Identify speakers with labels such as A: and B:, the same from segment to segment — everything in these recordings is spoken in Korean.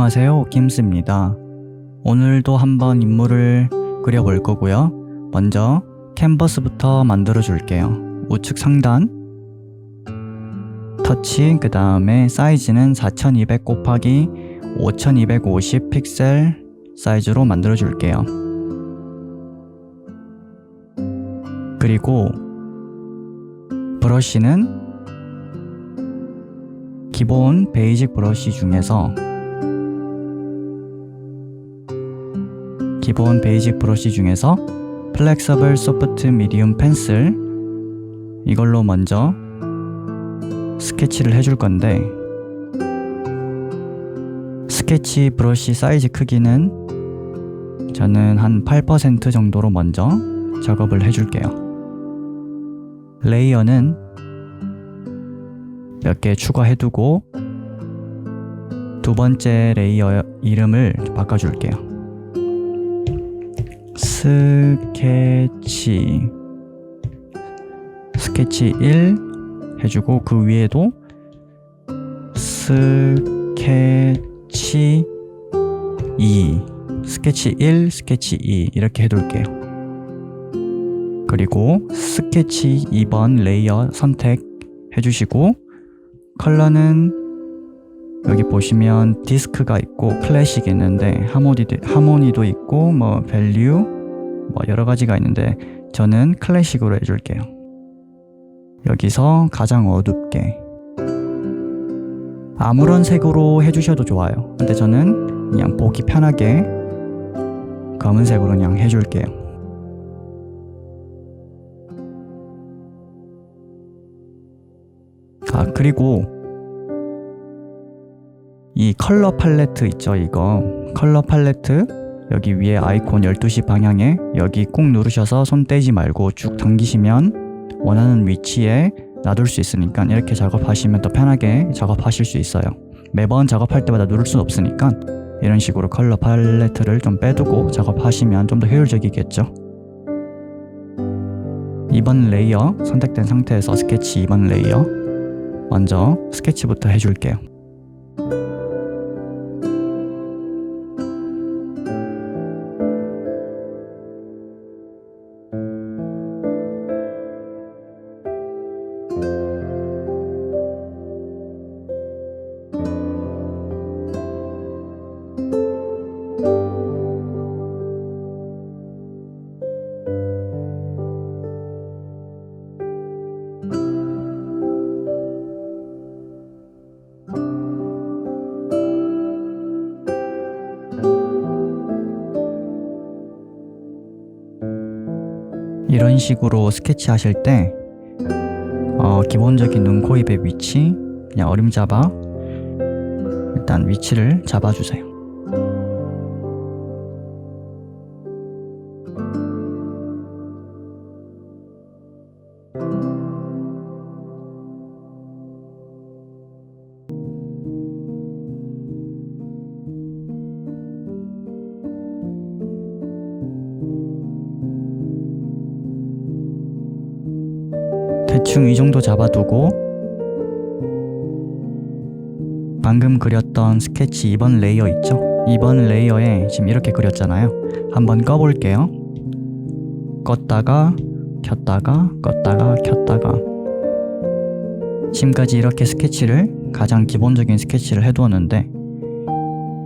A: 안녕하세요, 김스입니다. 오늘도 한번 인물을 그려볼 거고요. 먼저 캔버스부터 만들어 줄게요. 우측 상단 터치, 그 다음에 사이즈는 4200 곱하기 5250 픽셀 사이즈로 만들어 줄게요. 그리고 브러쉬는 기본 베이직 브러쉬 중에서 플렉서블 소프트 미디움 펜슬, 이걸로 먼저 스케치를 해줄 건데, 스케치 브러쉬 사이즈 크기는 저는 한 8% 정도로 먼저 작업을 해줄게요. 레이어는 몇 개 추가해두고 두 번째 레이어 이름을 바꿔줄게요. 스케치 1 해주고, 그 위에도 스케치 1, 스케치 2 이렇게 해둘게요. 그리고 스케치 2번 레이어 선택해주시고, 컬러는 여기 보시면 디스크가 있고 클래식이 있는데 하모니도 있고 밸류 여러 가지가 있는데, 저는 클래식으로 해줄게요. 여기서 가장 어둡게 아무런 색으로 해주셔도 좋아요. 근데 저는 그냥 보기 편하게 검은색으로 그냥 해줄게요. 그리고 이 컬러 팔레트 있죠, 이거 컬러 팔레트 여기 위에 아이콘 12시 방향에 여기 꾹 누르셔서 손 떼지 말고 쭉 당기시면 원하는 위치에 놔둘 수 있으니까 이렇게 작업하시면 더 편하게 작업하실 수 있어요. 매번 작업할 때마다 누를 수는 없으니까 이런 식으로 컬러 팔레트를 좀 빼두고 작업하시면 좀 더 효율적이겠죠. 2번 레이어 선택된 상태에서 스케치 2번 레이어 먼저 스케치부터 해줄게요. 이런 식으로 스케치 하실 때 기본적인 눈, 코, 입의 위치 그냥 어림잡아 일단 위치를 잡아주세요. 대충 이 정도 잡아두고 방금 그렸던 스케치 2번 레이어 있죠? 2번 레이어에 지금 이렇게 그렸잖아요. 한번 꺼볼게요. 껐다가 켰다가 껐다가 켰다가, 지금까지 이렇게 스케치를 가장 기본적인 스케치를 해두었는데,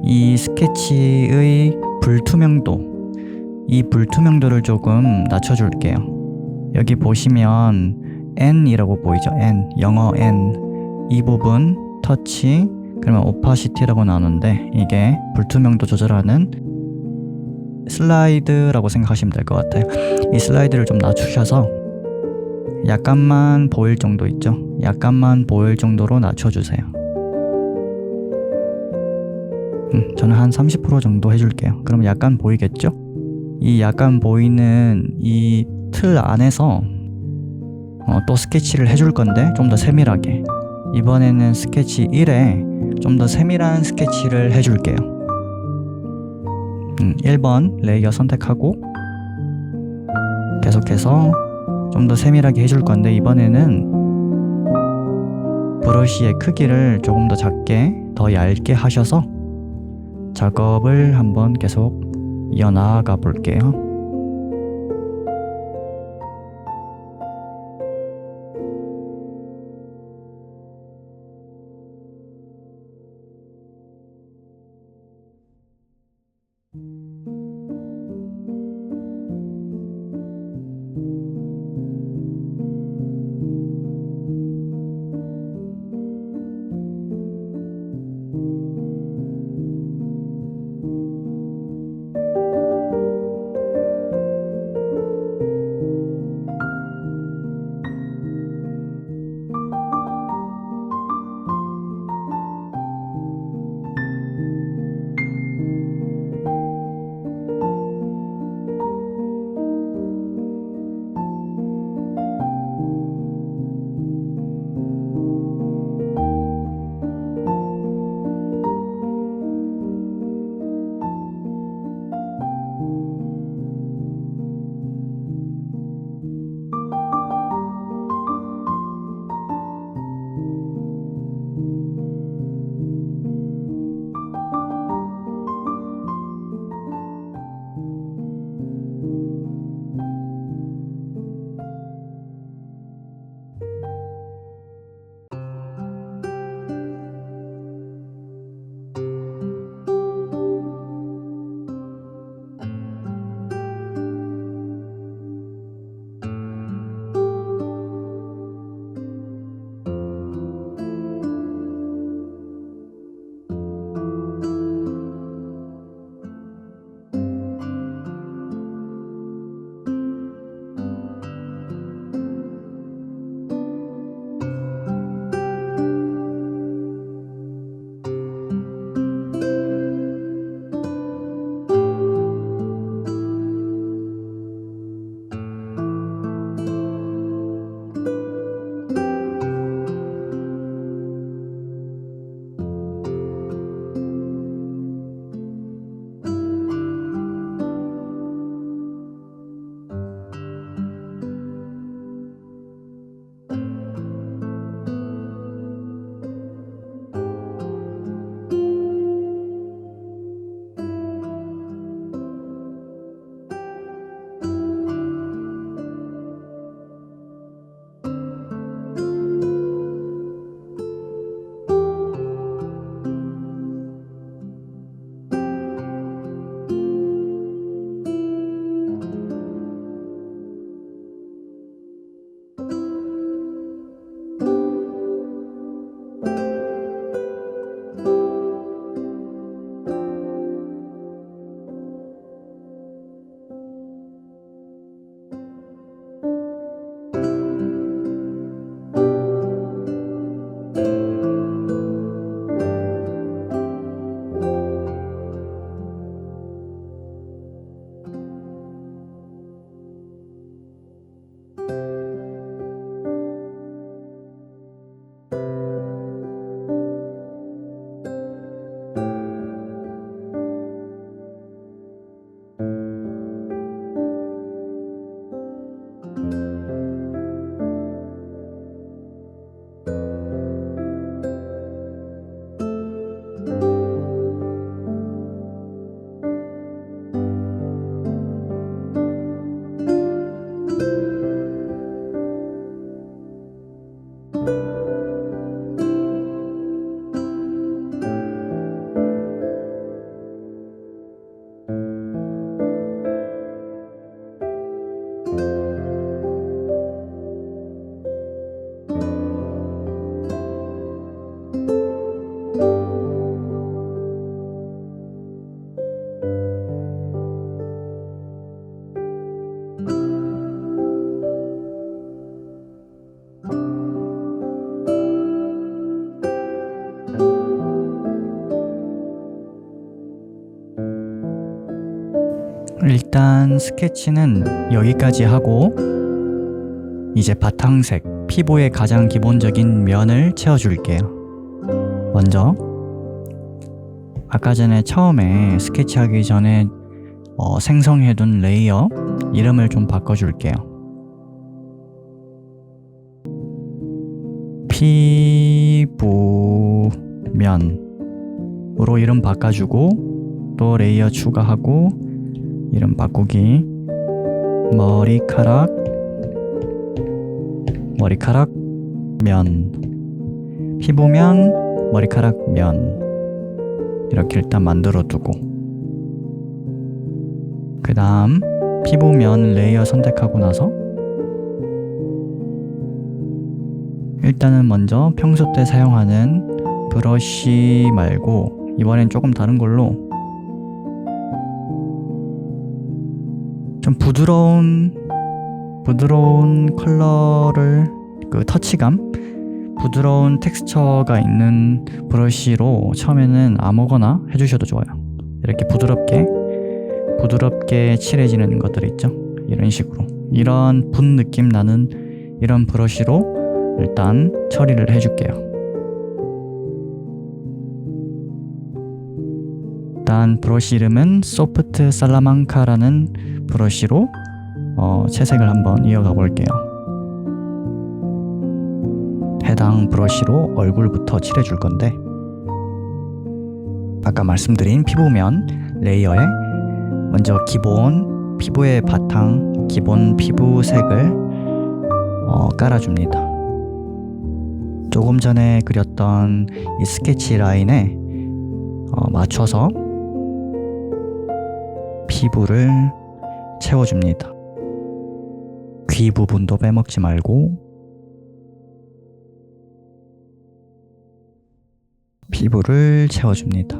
A: 이 스케치의 불투명도를 조금 낮춰줄게요. 여기 보시면 N이라고 보이죠? N, 영어 N. 이 부분 터치, 그러면 오파시티라고 나오는데 이게 불투명도 조절하는 슬라이드라고 생각하시면 될 것 같아요. 이 슬라이드를 좀 낮추셔서 약간만 보일 정도 있죠? 약간만 보일 정도로 낮춰주세요. 저는 한 30% 정도 해줄게요. 그럼 약간 보이겠죠? 이 약간 보이는 이 틀 안에서 또 스케치를 해줄 건데 좀 더 세밀하게, 이번에는 스케치 1에 좀 더 세밀한 스케치를 해줄게요. 1번 레이어 선택하고 계속해서 좀 더 세밀하게 해줄 건데, 이번에는 브러쉬의 크기를 조금 더 작게, 더 얇게 하셔서 작업을 한번 계속 이어나가 볼게요. 일단 스케치는 여기까지 하고 이제 바탕색, 피부의 가장 기본적인 면을 채워줄게요. 먼저 아까 전에 처음에 스케치하기 전에 생성해둔 레이어 이름을 좀 바꿔줄게요. 피부면으로 이름 바꿔주고 또 레이어 추가하고 이름 바꾸기 머리카락 면 피부면 머리카락 면 이렇게 일단 만들어 두고 그 다음 피부면 레이어 선택하고 나서 일단은 먼저 평소 때 사용하는 브러쉬 말고 이번엔 조금 다른 걸로 좀 부드러운 컬러를 그 터치감 부드러운 텍스처가 있는 브러쉬로 처음에는 아무거나 해주셔도 좋아요. 이렇게 부드럽게 칠해지는 것들 있죠. 이런 식으로 이런 분 느낌 나는 이런 브러쉬로 일단 처리를 해줄게요. 일단 브러쉬 이름은 소프트 살라망카라는 브러쉬로 채색을 한번 이어가 볼게요. 해당 브러쉬로 얼굴부터 칠해줄 건데 아까 말씀드린 피부면 레이어에 먼저 기본 피부의 바탕 기본 피부색을 깔아줍니다. 조금 전에 그렸던 이 스케치 라인에 맞춰서 피부를 채워줍니다. 귀 부분도 빼먹지 말고 피부를 채워줍니다.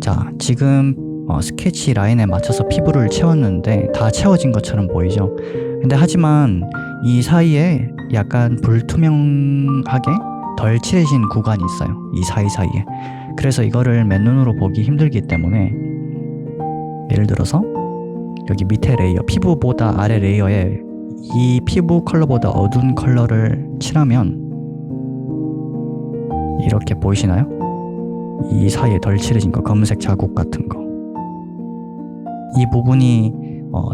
A: 자, 지금 스케치 라인에 맞춰서 피부를 채웠는데 다 채워진 것처럼 보이죠? 근데 하지만 이 사이에 약간 불투명하게 덜 칠해진 구간이 있어요. 이 사이사이에. 그래서 이거를 맨눈으로 보기 힘들기 때문에 예를 들어서 여기 밑에 레이어, 피부보다 아래 레이어에 이 피부 컬러보다 어두운 컬러를 칠하면 이렇게 보이시나요? 이 사이에 덜 칠해진 거, 검은색 자국 같은 거. 이 부분이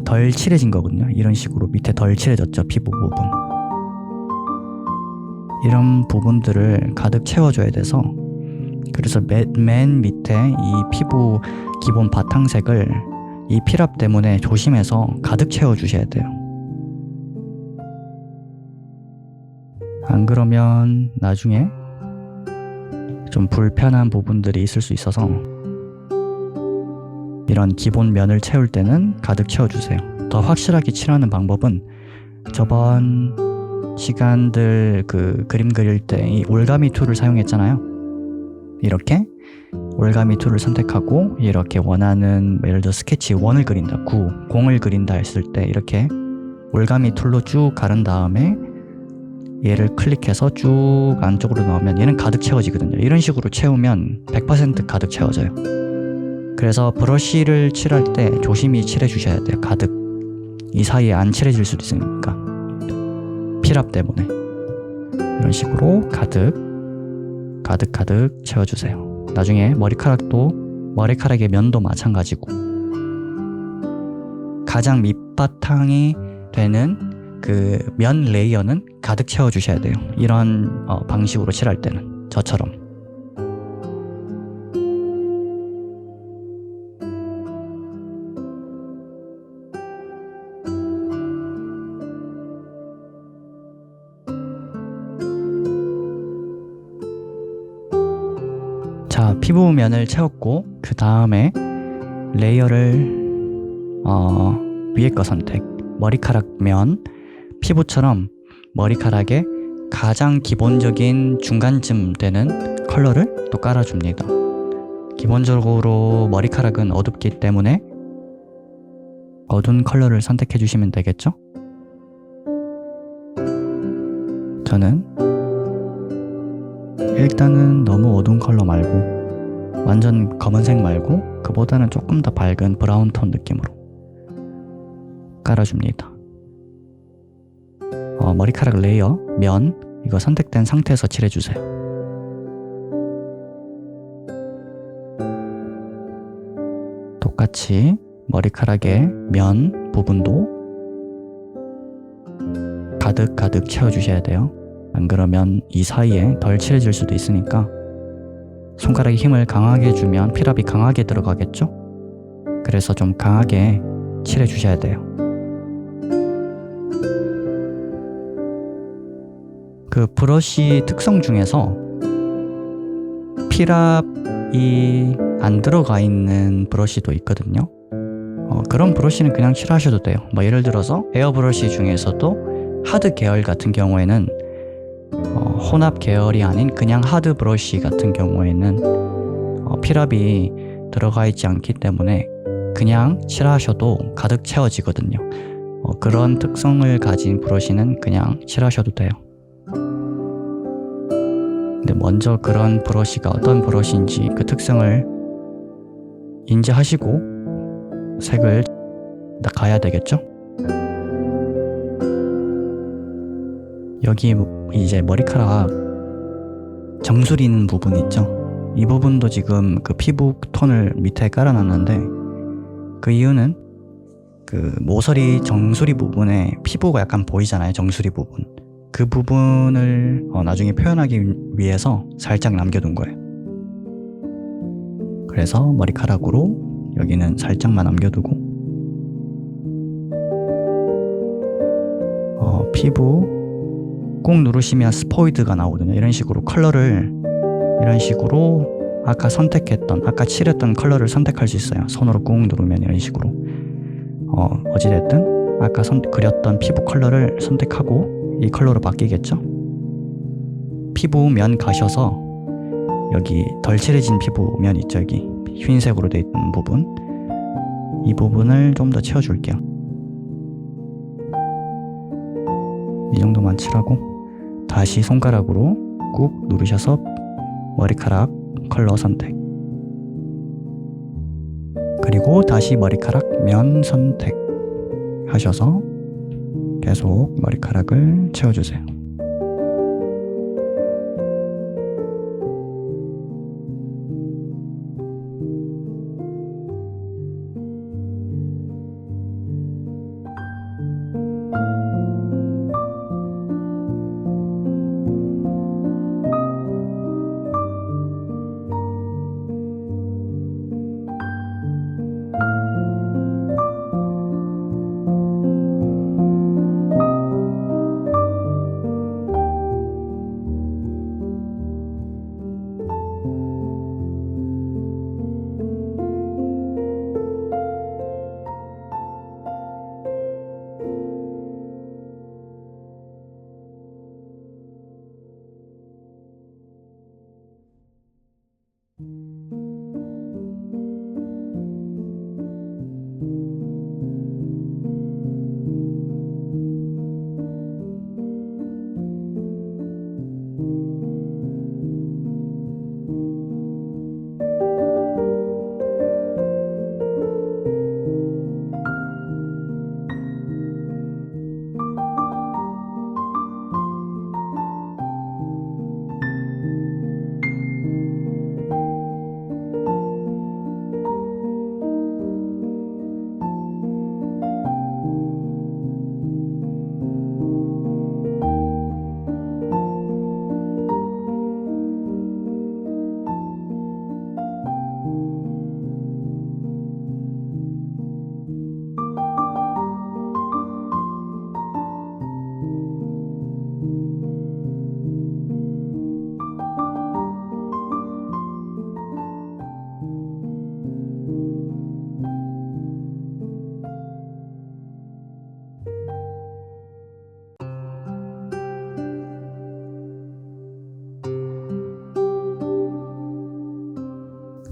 A: 덜 칠해진 거거든요. 이런 식으로 밑에 덜 칠해졌죠, 피부 부분. 이런 부분들을 가득 채워줘야 돼서 그래서 맨 밑에 이 피부 기본 바탕색을 이 필압 때문에 조심해서 가득 채워주셔야 돼요. 안 그러면 나중에 좀 불편한 부분들이 있을 수 있어서 이런 기본 면을 채울 때는 가득 채워주세요. 더 확실하게 칠하는 방법은 저번 시간들 그 그림 그릴 때 이 올가미 툴을 사용했잖아요. 이렇게 올가미 툴을 선택하고 이렇게 원하는 예를 들어 스케치 1을 그린다, 9, 0을 그린다 했을 때 이렇게 올가미 툴로 쭉 가른 다음에 얘를 클릭해서 쭉 안쪽으로 넣으면 얘는 가득 채워지거든요. 이런 식으로 채우면 100% 가득 채워져요. 그래서 브러쉬를 칠할 때 조심히 칠해 주셔야 돼요. 가득. 이 사이에 안 칠해질 수도 있으니까 필압 때문에 이런 식으로 가득 채워주세요. 나중에 머리카락의 면도 마찬가지고 가장 밑바탕이 되는 그 면 레이어는 가득 채워주셔야 돼요. 이런 방식으로 칠할 때는 저처럼. 자, 피부면을 채웠고 그 다음에 레이어를 위에 거 선택. 머리카락 면 피부처럼 머리카락에 가장 기본적인 중간쯤 되는 컬러를 또 깔아줍니다. 기본적으로 머리카락은 어둡기 때문에 어두운 컬러를 선택해 주시면 되겠죠? 저는 일단은 너무 어두운 컬러 말고 완전 검은색 말고 그보다는 조금 더 밝은 브라운 톤 느낌으로 깔아줍니다. 머리카락 레이어, 면 이거 선택된 상태에서 칠해주세요. 똑같이 머리카락의 면 부분도 가득 채워주셔야 돼요. 안 그러면 이 사이에 덜 칠해질 수도 있으니까 손가락에 힘을 강하게 주면 피랍이 강하게 들어가겠죠? 그래서 좀 강하게 칠해주셔야 돼요. 그 브러쉬 특성 중에서 피랍이 안 들어가 있는 브러쉬도 있거든요. 그런 브러쉬는 그냥 칠하셔도 돼요. 예를 들어서 에어 브러쉬 중에서도 하드 계열 같은 경우에는 혼합 계열이 아닌 그냥 하드 브러쉬 같은 경우에는 피랍이 들어가 있지 않기 때문에 그냥 칠하셔도 가득 채워지거든요. 그런 특성을 가진 브러쉬는 그냥 칠하셔도 돼요. 근데 먼저 그런 브러쉬가 어떤 브러쉬인지 그 특성을 인지하시고 색을 가야 되겠죠? 여기 이제 머리카락 정수리 있는 부분 있죠? 이 부분도 지금 그 피부 톤을 밑에 깔아놨는데 그 이유는 그 모서리 정수리 부분에 피부가 약간 보이잖아요. 정수리 부분. 그 부분을 나중에 표현하기 위해서 살짝 남겨둔 거예요. 그래서 머리카락으로 여기는 살짝만 남겨두고 피부 꾹 누르시면 스포이드가 나오거든요. 이런 식으로 컬러를 이런 식으로 아까 칠했던 컬러를 선택할 수 있어요. 손으로 꾹 누르면 이런 식으로 어찌됐든 아까 그렸던 피부 컬러를 선택하고 이 컬러로 바뀌겠죠. 피부 면 가셔서 여기 덜 칠해진 피부 면 있죠. 여기 흰색으로 되어 있는 부분, 이 부분을 좀 더 채워줄게요. 이 정도만 칠하고 다시 손가락으로 꾹 누르셔서 머리카락 컬러 선택, 그리고 다시 머리카락 면 선택 하셔서 계속 머리카락을 채워주세요.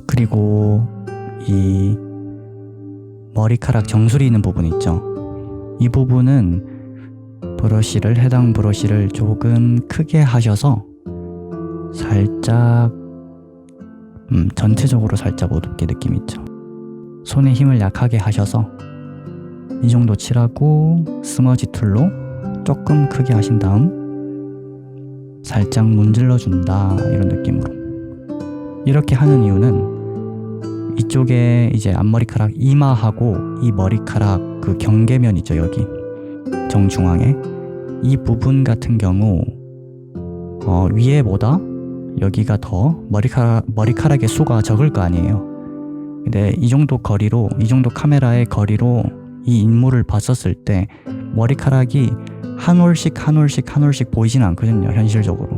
A: 그리고 이 머리카락 정수리 있는 부분 있죠? 이 부분은 해당 브러쉬를 조금 크게 하셔서 살짝 전체적으로 살짝 어둡게 느낌 있죠? 손에 힘을 약하게 하셔서 이 정도 칠하고 스머지 툴로 조금 크게 하신 다음 살짝 문질러 준다, 이런 느낌으로. 이렇게 하는 이유는 이쪽에 이제 앞머리카락 이마하고 이 머리카락 그 경계면 있죠, 여기 정중앙에 이 부분 같은 경우 위에보다 여기가 더 머리카락의 수가 적을 거 아니에요. 근데 이 정도 거리로, 이 정도 카메라의 거리로 이 인물을 봤었을 때 머리카락이 한 올씩 보이진 않거든요. 현실적으로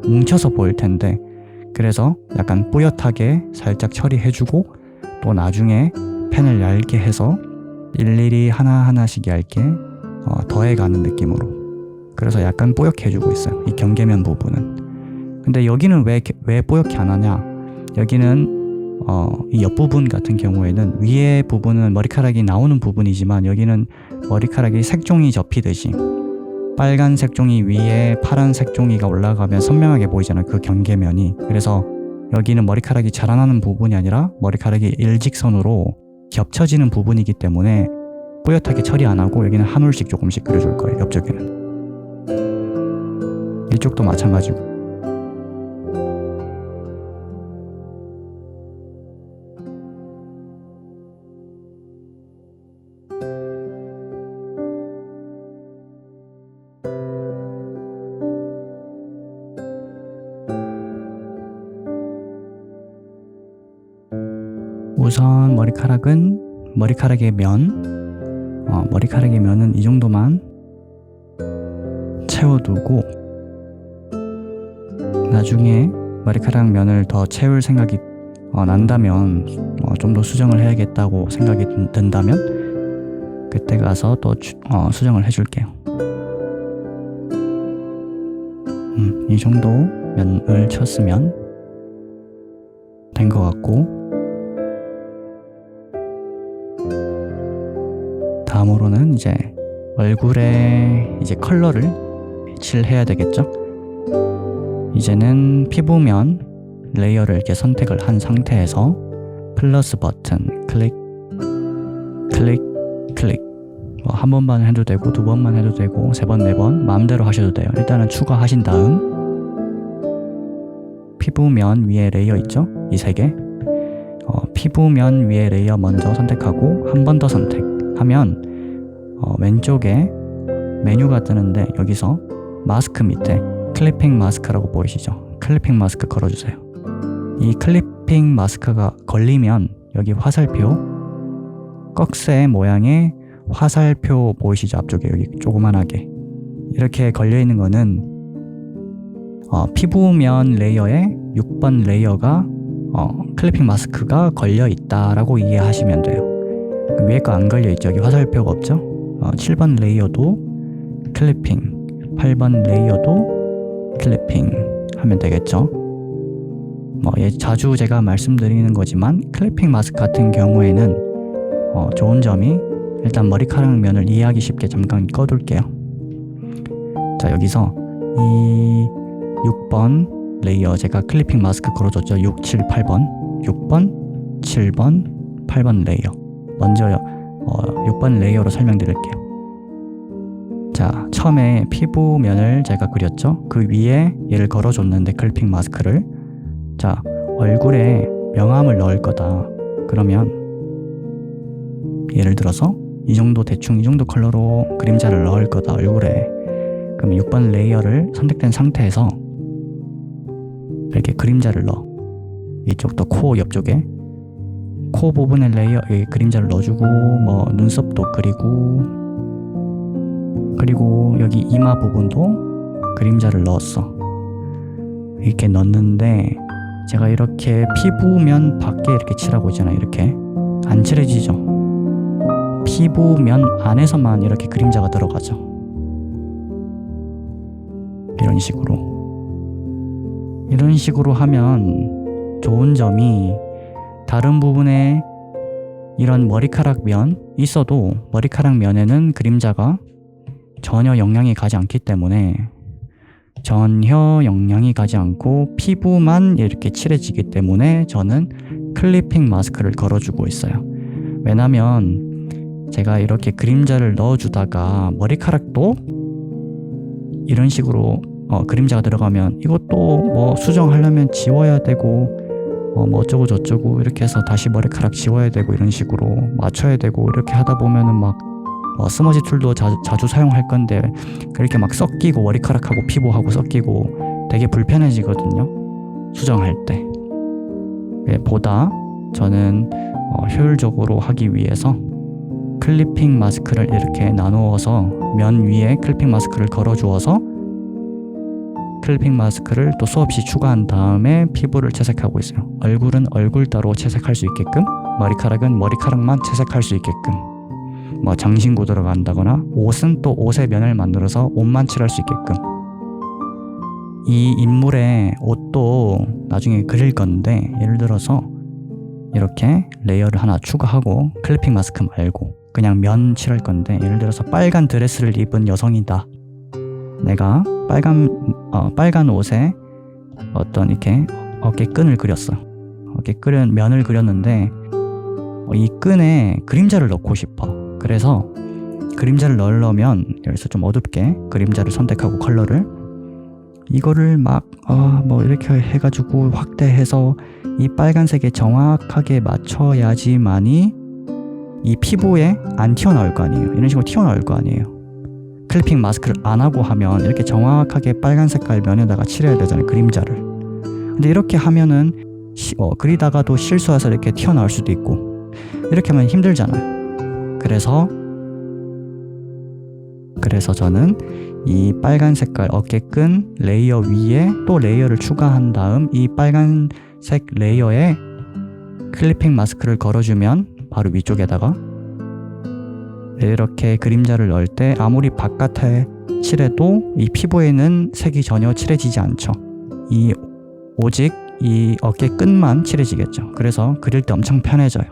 A: 뭉쳐서 보일 텐데, 그래서 약간 뿌옇하게 살짝 처리해주고 또 나중에 펜을 얇게 해서 일일이 하나하나씩 얇게 더해가는 느낌으로, 그래서 약간 뿌옇게 해주고 있어요, 이 경계면 부분은. 근데 여기는 왜 뿌옇게 안 하냐, 여기는 이 옆부분 같은 경우에는 위에 부분은 머리카락이 나오는 부분이지만 여기는 머리카락이 색종이 접히듯이 빨간 색종이 위에 파란 색종이가 올라가면 선명하게 보이잖아요, 그 경계면이. 그래서 여기는 머리카락이 자라나는 부분이 아니라 머리카락이 일직선으로 겹쳐지는 부분이기 때문에 뿌옇하게 처리 안 하고 여기는 한 올씩 조금씩 그려줄 거예요. 옆쪽에는. 이쪽도 마찬가지고. 우선 머리카락의 면은 이 정도만 채워두고, 나중에 머리카락 면을 더 채울 생각이 난다면, 좀 더 수정을 해야겠다고 생각이 든다면 그때 가서 또 수정을 해줄게요. 이 정도 면을 쳤으면 된 것 같고, 다음으로는 이제 얼굴에 이제 컬러를 칠해야 되겠죠. 이제는 피부면 레이어를 이렇게 선택을 한 상태에서 플러스 버튼 클릭 한 번만 해도 되고 두 번만 해도 되고 세 번, 네 번 마음대로 하셔도 돼요. 일단은 추가하신 다음 피부면 위에 레이어 있죠? 이 세 개. 피부면 위에 레이어 먼저 선택하고 한 번 더 선택하면 왼쪽에 메뉴가 뜨는데 여기서 마스크 밑에 클리핑 마스크라고 보이시죠? 클리핑 마스크 걸어주세요. 이 클리핑 마스크가 걸리면 여기 화살표, 꺽쇠 모양의 화살표 보이시죠? 앞쪽에 여기 조그만하게 이렇게 걸려있는 거는 피부면 레이어에 6번 레이어가 클리핑 마스크가 걸려있다라고 이해하시면 돼요. 위에 거 안 걸려있죠? 여기 화살표가 없죠? 7번 레이어도 클리핑, 8번 레이어도 클리핑 하면 되겠죠? 자주 제가 말씀드리는 거지만 클리핑 마스크 같은 경우에는 좋은 점이, 일단 머리카락 면을 이해하기 쉽게 잠깐 꺼둘게요. 자, 여기서 이 6번 레이어 제가 클리핑 마스크 걸어줬죠? 6, 7, 8번 6번, 7번, 8번 레이어 먼저 6번 레이어로 설명드릴게요. 자, 처음에 피부면을 제가 그렸죠? 그 위에 얘를 걸어줬는데 클리핑 마스크를. 자, 얼굴에 명암을 넣을 거다. 그러면 예를 들어서 대충 이 정도 컬러로 그림자를 넣을 거다, 얼굴에. 그럼 6번 레이어를 선택된 상태에서 이렇게 그림자를 넣어. 이쪽도 코 옆쪽에 코 부분에 레이어 그림자를 넣어주고, 눈썹도 그리고 여기 이마 부분도 그림자를 넣었어. 이렇게 넣었는데 제가 이렇게 피부면 밖에 이렇게 칠하고 있잖아요. 이렇게 안 칠해지죠. 피부면 안에서만 이렇게 그림자가 들어가죠. 이런 식으로 하면 좋은 점이, 다른 부분에 이런 머리카락 면 있어도 머리카락 면에는 그림자가 전혀 영향이 가지 않고 피부만 이렇게 칠해지기 때문에 저는 클리핑 마스크를 걸어주고 있어요. 왜냐면 제가 이렇게 그림자를 넣어주다가 머리카락도 이런 식으로 그림자가 들어가면 이것도 수정하려면 지워야 되고 어쩌고 저쩌고 이렇게 해서 다시 머리카락 지워야 되고 이런 식으로 맞춰야 되고 이렇게 하다 보면은 막 스머지 툴도 자주 사용할 건데 그렇게 막 섞이고 머리카락하고 피부하고 섞이고 되게 불편해지거든요, 수정할 때. 보다 저는 효율적으로 하기 위해서 클리핑 마스크를 이렇게 나누어서 면 위에 클리핑 마스크를 걸어 주어서 클리핑 마스크를 또 수없이 추가한 다음에 피부를 채색하고 있어요. 얼굴은 얼굴 따로 채색할 수 있게끔, 머리카락은 머리카락만 채색할 수 있게끔, 뭐 장신구 들어간다거나 옷은 또 옷의 면을 만들어서 옷만 칠할 수 있게끔. 이 인물의 옷도 나중에 그릴 건데, 예를 들어서 이렇게 레이어를 하나 추가하고 클리핑 마스크 말고 그냥 면 칠할 건데, 예를 들어서 빨간 드레스를 입은 여성이다. 내가 빨간 옷에 어떤 이렇게 어깨끈을 그렸어. 어깨끈 면을 그렸는데 이 끈에 그림자를 넣고 싶어. 그래서 그림자를 넣으려면 여기서 좀 어둡게 그림자를 선택하고 컬러를 이거를 막 뭐 이렇게 해가지고 확대해서 이 빨간색에 정확하게 맞춰야지만이 이 피부에 안 튀어나올 거 아니에요. 이런 식으로 튀어나올 거 아니에요. 클리핑 마스크를 안 하고 하면 이렇게 정확하게 빨간 색깔 면에다가 칠해야 되잖아요, 그림자를. 근데 이렇게 하면은 그리다가도 실수해서 이렇게 튀어나올 수도 있고 이렇게 하면 힘들잖아요. 그래서 저는 이 빨간 색깔 어깨끈 레이어 위에 또 레이어를 추가한 다음 이 빨간색 레이어에 클리핑 마스크를 걸어주면 바로 위쪽에다가 이렇게 그림자를 넣을 때 아무리 바깥에 칠해도 이 피부에는 색이 전혀 칠해지지 않죠. 오직 이 어깨 끝만 칠해지겠죠. 그래서 그릴 때 엄청 편해져요.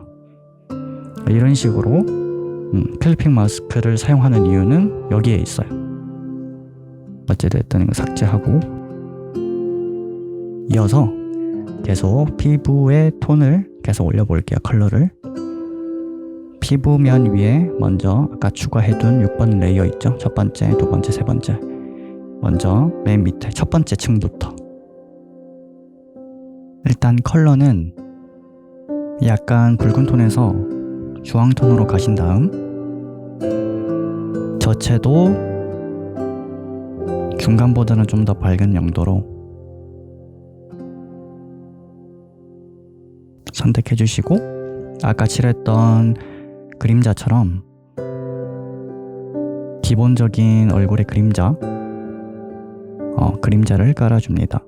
A: 이런 식으로 클리핑 마스크를 사용하는 이유는 여기에 있어요. 어찌됐든 이거 삭제하고 이어서 계속 피부의 톤을 계속 올려볼게요. 컬러를. 피부면 위에 먼저 아까 추가해둔 6번 레이어 있죠? 첫 번째, 두 번째, 세 번째. 먼저 맨 밑에 첫 번째 층부터. 일단 컬러는 약간 붉은 톤에서 주황 톤으로 가신 다음 저채도 중간보다는 좀 더 밝은 영도로 선택해 주시고 아까 칠했던 그림자처럼 기본적인 얼굴의 그림자를 깔아줍니다.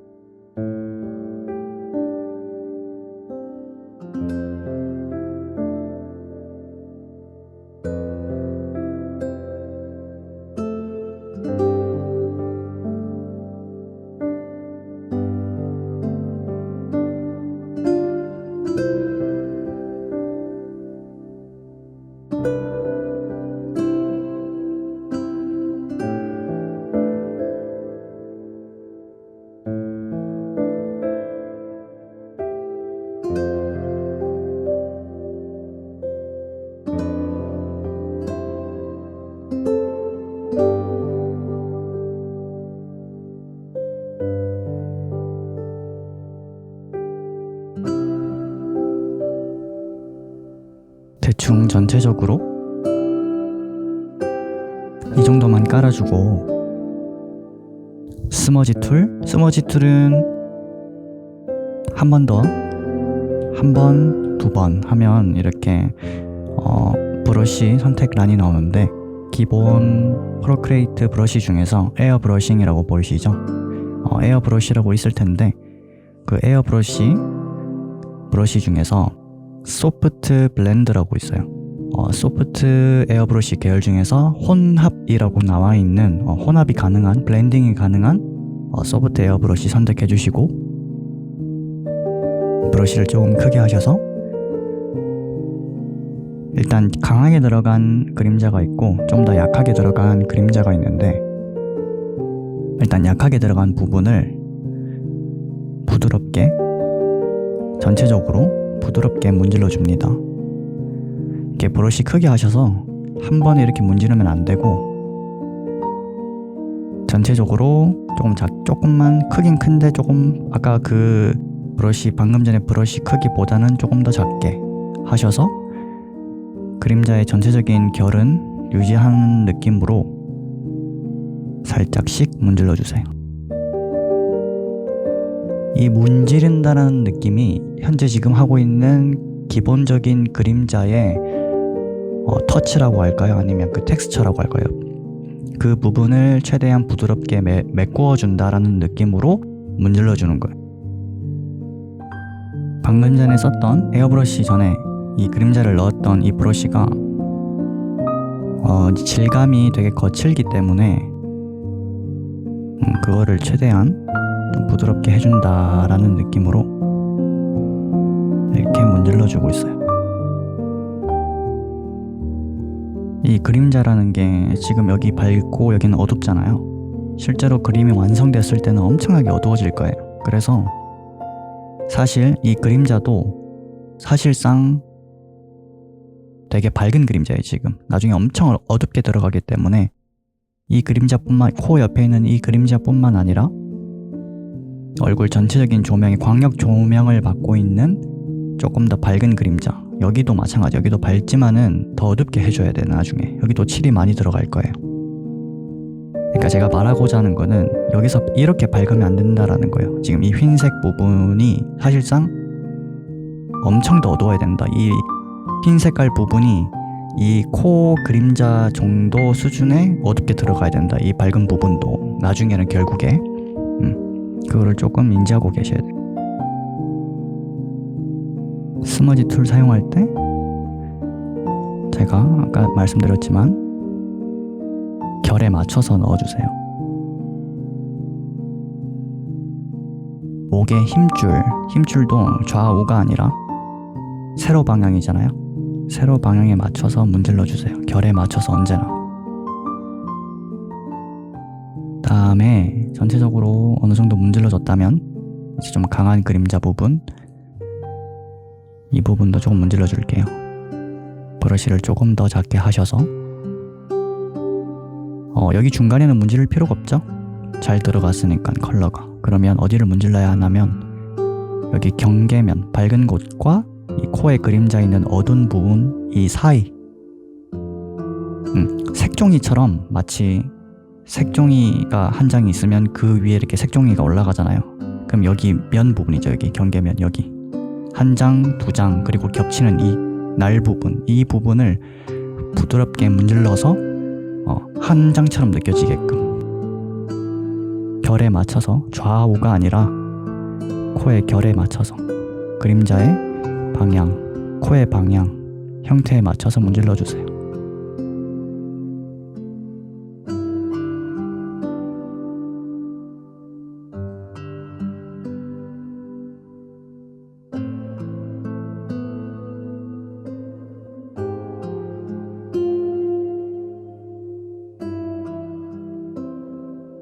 A: 대충 전체적으로 이 정도만 깔아주고 스머지 툴은 한 번 더, 한 번, 두 번 하면 이렇게 브러쉬 선택란이 나오는데 기본 프로크리에이트 브러쉬 중에서 에어 브러싱이라고 보이시죠? 에어 브러쉬라고 있을 텐데 그 에어 브러쉬 중에서 소프트 블렌드라고 있어요. 소프트 에어 브러쉬 계열 중에서 혼합이라고 나와 있는 혼합이 가능한, 블렌딩이 가능한 소프트 에어 브러쉬 선택해 주시고 브러쉬를 조금 크게 하셔서 일단 강하게 들어간 그림자가 있고 좀 더 약하게 들어간 그림자가 있는데 일단 약하게 들어간 부분을 부드럽게 전체적으로 부드럽게 문질러 줍니다. 이렇게 브러쉬 크게 하셔서 한 번에 이렇게 문지르면 안 되고 전체적으로 조금만 크긴 큰데 조금 아까 그 브러쉬 방금 전에 브러쉬 크기보다는 조금 더 작게 하셔서 그림자의 전체적인 결은 유지하는 느낌으로 살짝씩 문질러 주세요. 이 문지른다는 느낌이 현재 지금 하고 있는 기본적인 그림자의 터치라고 할까요? 아니면 그 텍스처라고 할까요? 그 부분을 최대한 부드럽게 메꾸어 준다라는 느낌으로 문질러 주는 거예요. 방금 전에 썼던 에어브러쉬 전에 이 그림자를 넣었던 이 브러쉬가 질감이 되게 거칠기 때문에 그거를 최대한 좀 부드럽게 해준다라는 느낌으로 이렇게 문질러주고 있어요. 이 그림자라는 게 지금 여기 밝고 여기는 어둡잖아요. 실제로 그림이 완성됐을 때는 엄청나게 어두워질 거예요. 그래서 사실 이 그림자도 사실상 되게 밝은 그림자예요. 지금 나중에 엄청 어둡게 들어가기 때문에 이 그림자뿐만, 코 옆에 있는 이 그림자뿐만 아니라 얼굴 전체적인 조명이 광역 조명을 받고 있는 조금 더 밝은 그림자, 여기도 마찬가지. 여기도 밝지만은 더 어둡게 해줘야 돼. 나중에 여기도 칠이 많이 들어갈 거예요. 그러니까 제가 말하고자 하는 거는 여기서 이렇게 밝으면 안 된다라는 거예요. 지금 이 흰색 부분이 사실상 엄청 더 어두워야 된다. 이 흰 색깔 부분이 이 코 그림자 정도 수준에 어둡게 들어가야 된다. 이 밝은 부분도 나중에는 결국에 그거를 조금 인지하고 계셔야 돼요. 스머지 툴 사용할 때 제가 아까 말씀드렸지만 결에 맞춰서 넣어주세요. 목의 힘줄도 좌우가 아니라 세로 방향이잖아요. 세로 방향에 맞춰서 문질러주세요. 결에 맞춰서 언제나. 다음에 전체적으로 어느 정도 문질러졌다면 이제 좀 강한 그림자 부분, 이 부분도 조금 문질러 줄게요. 브러쉬를 조금 더 작게 하셔서 여기 중간에는 문지를 필요가 없죠? 잘 들어갔으니까 컬러가. 그러면 어디를 문질러야 하냐면 여기 경계면, 밝은 곳과 이 코의 그림자 있는 어두운 부분 이 사이, 색종이처럼 마치 색종이가 한 장이 있으면 그 위에 이렇게 색종이가 올라가잖아요. 그럼 여기 면 부분이죠. 여기 경계면, 여기 한 장, 두 장, 그리고 겹치는 이 날 부분, 이 부분을 부드럽게 문질러서 한 장처럼 느껴지게끔 결에 맞춰서, 좌우가 아니라 코의 결에 맞춰서 그림자의 방향, 코의 방향, 형태에 맞춰서 문질러 주세요.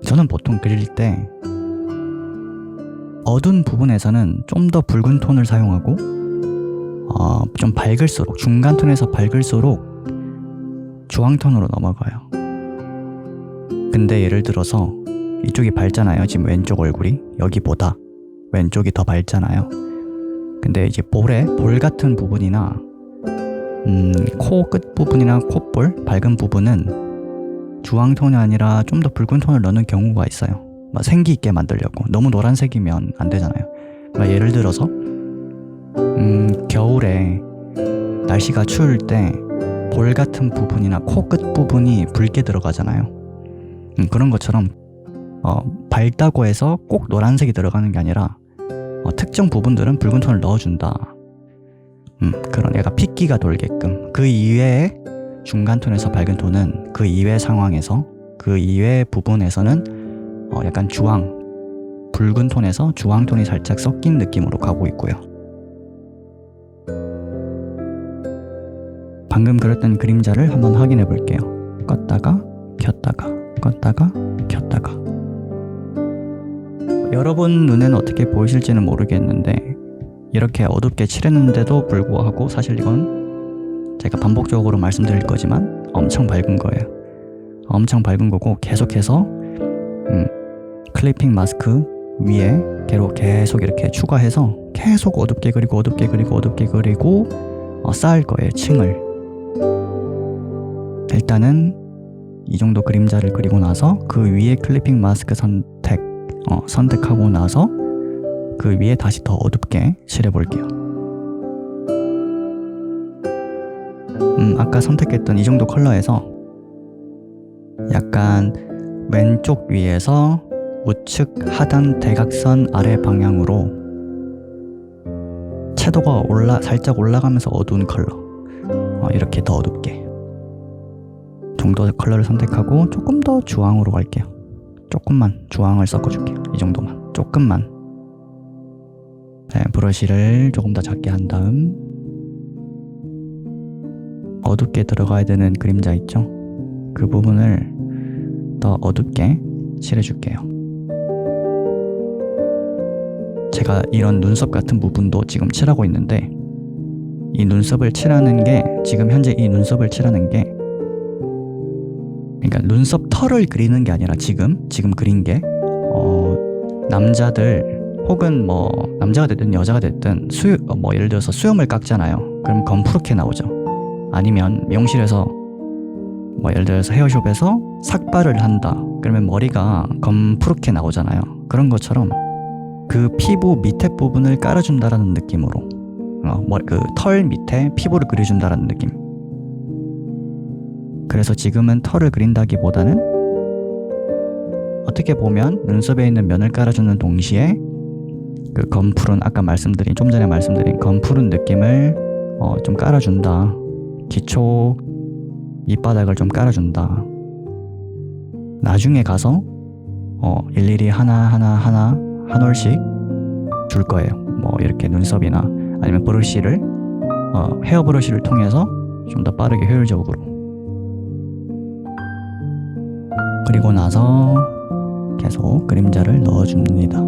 A: 저는 보통 그릴 때 어두운 부분에서는 좀 더 붉은 톤을 사용하고 좀 밝을수록, 중간 톤에서 밝을수록 주황톤으로 넘어가요. 근데 예를 들어서 이쪽이 밝잖아요. 지금 왼쪽 얼굴이 여기보다 왼쪽이 더 밝잖아요. 근데 이제 볼 같은 부분이나 코 끝 부분이나 콧볼 밝은 부분은 주황톤이 아니라 좀 더 붉은 톤을 넣는 경우가 있어요. 생기 있게 만들려고. 너무 노란색이면 안 되잖아요. 예를 들어서 겨울에 날씨가 추울 때 볼 같은 부분이나 코 끝 부분이 붉게 들어가잖아요. 그런 것처럼 밝다고 해서 꼭 노란색이 들어가는 게 아니라 특정 부분들은 붉은 톤을 넣어준다. 그런 약간 핏기가 돌게끔. 그 이외에 중간 톤에서 밝은 톤은 그 이외 상황에서, 그 이외 부분에서는 약간 붉은 톤에서 주황 톤이 살짝 섞인 느낌으로 가고 있고요. 방금 그렸던 그림자를 한번 확인해 볼게요. 껐다가 켰다가 껐다가 켰다가. 여러분 눈에는 어떻게 보이실지는 모르겠는데 이렇게 어둡게 칠했는데도 불구하고 사실 이건 제가 반복적으로 말씀드릴 거지만 엄청 밝은 거예요. 엄청 밝은 거고, 계속해서 클리핑 마스크 위에 계속 이렇게 추가해서 계속 어둡게 그리고 어둡게 그리고 어둡게 그리고 쌓을 거예요. 층을. 일단은 이 정도 그림자를 그리고 나서 그 위에 클리핑 마스크 선택하고 나서 그 위에 다시 더 어둡게 칠해볼게요. 아까 선택했던 이 정도 컬러에서 약간 왼쪽 위에서 우측 하단 대각선 아래 방향으로 채도가 살짝 올라가면서 어두운 컬러, 이렇게 더 어둡게 정도의 컬러를 선택하고 조금 더 주황으로 갈게요. 조금만 주황을 섞어줄게요. 이 정도만, 조금만. 네, 브러쉬를 조금 더 작게 한 다음 어둡게 들어가야 되는 그림자 있죠? 그 부분을 더 어둡게 칠해줄게요. 제가 이런 눈썹 같은 부분도 지금 칠하고 있는데, 이 눈썹을 칠하는 게, 지금 현재 이 눈썹을 칠하는 게, 그러니까 눈썹 털을 그리는 게 아니라 지금 그린 게 남자들 혹은 뭐 남자가 됐든 여자가 됐든 예를 들어서 수염을 깎잖아요. 그럼 검푸르게 나오죠. 아니면 미용실에서 뭐 예를 들어서 헤어숍에서 삭발을 한다. 그러면 머리가 검푸르게 나오잖아요. 그런 것처럼 그 피부 밑에 부분을 깔아준다라는 느낌으로 그 털 밑에 피부를 그려준다라는 느낌. 그래서 지금은 털을 그린다기보다는 어떻게 보면 눈썹에 있는 면을 깔아주는 동시에 그 검푸른, 아까 좀 전에 말씀드린 검푸른 느낌을 좀 깔아준다. 기초 밑바닥을 좀 깔아준다. 나중에 가서 일일이 한 올씩 줄 거예요. 뭐 이렇게 눈썹이나 아니면 브러쉬를 헤어 브러쉬를 통해서 좀 더 빠르게 효율적으로. 그리고 나서 계속 그림자를 넣어줍니다.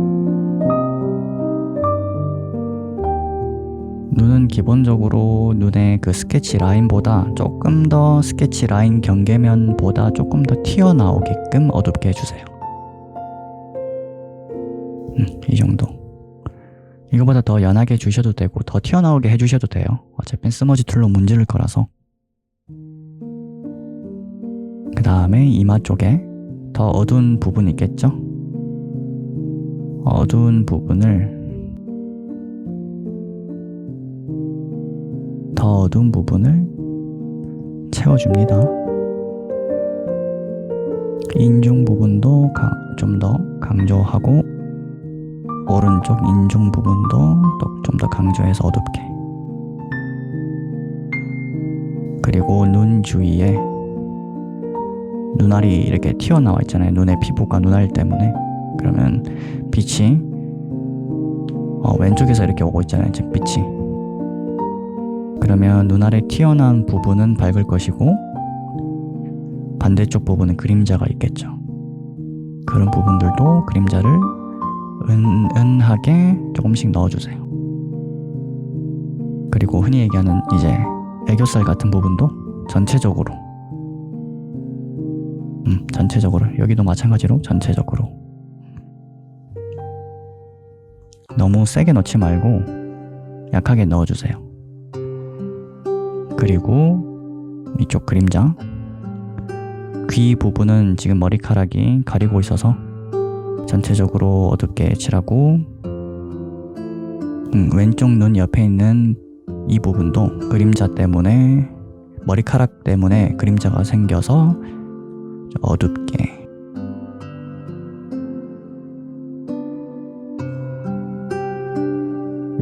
A: 눈은 기본적으로 눈의 그 스케치 라인보다 조금 더 스케치 라인 경계면보다 조금 더 튀어나오게끔 어둡게 해주세요. 이 정도. 이거보다 더 연하게 주셔도 되고 더 튀어나오게 해주셔도 돼요. 어차피 스머지 툴로 문지를 거라서. 그 다음에 이마 쪽에 더 어두운 부분 있겠죠? 어두운 부분을 채워줍니다. 인중 부분도 좀 더 강조하고 오른쪽 인중 부분도 또 좀 더 강조해서 어둡게. 그리고 눈 주위에 눈알이 이렇게 튀어나와 있잖아요. 눈의 피부가 눈알 때문에. 그러면 빛이 왼쪽에서 이렇게 오고 있잖아요. 지금 빛이. 그러면 눈알에 튀어나온 부분은 밝을 것이고 반대쪽 부분은 그림자가 있겠죠. 그런 부분들도 그림자를 은은하게 조금씩 넣어주세요. 그리고 흔히 얘기하는 이제 애교살 같은 부분도 전체적으로 여기도 마찬가지로 전체적으로 너무 세게 넣지 말고 약하게 넣어주세요. 그리고 이쪽 그림자 귀 부분은 지금 머리카락이 가리고 있어서 전체적으로 어둡게 칠하고 왼쪽 눈 옆에 있는 이 부분도 그림자 때문에 머리카락 때문에 그림자가 생겨서 어둡게.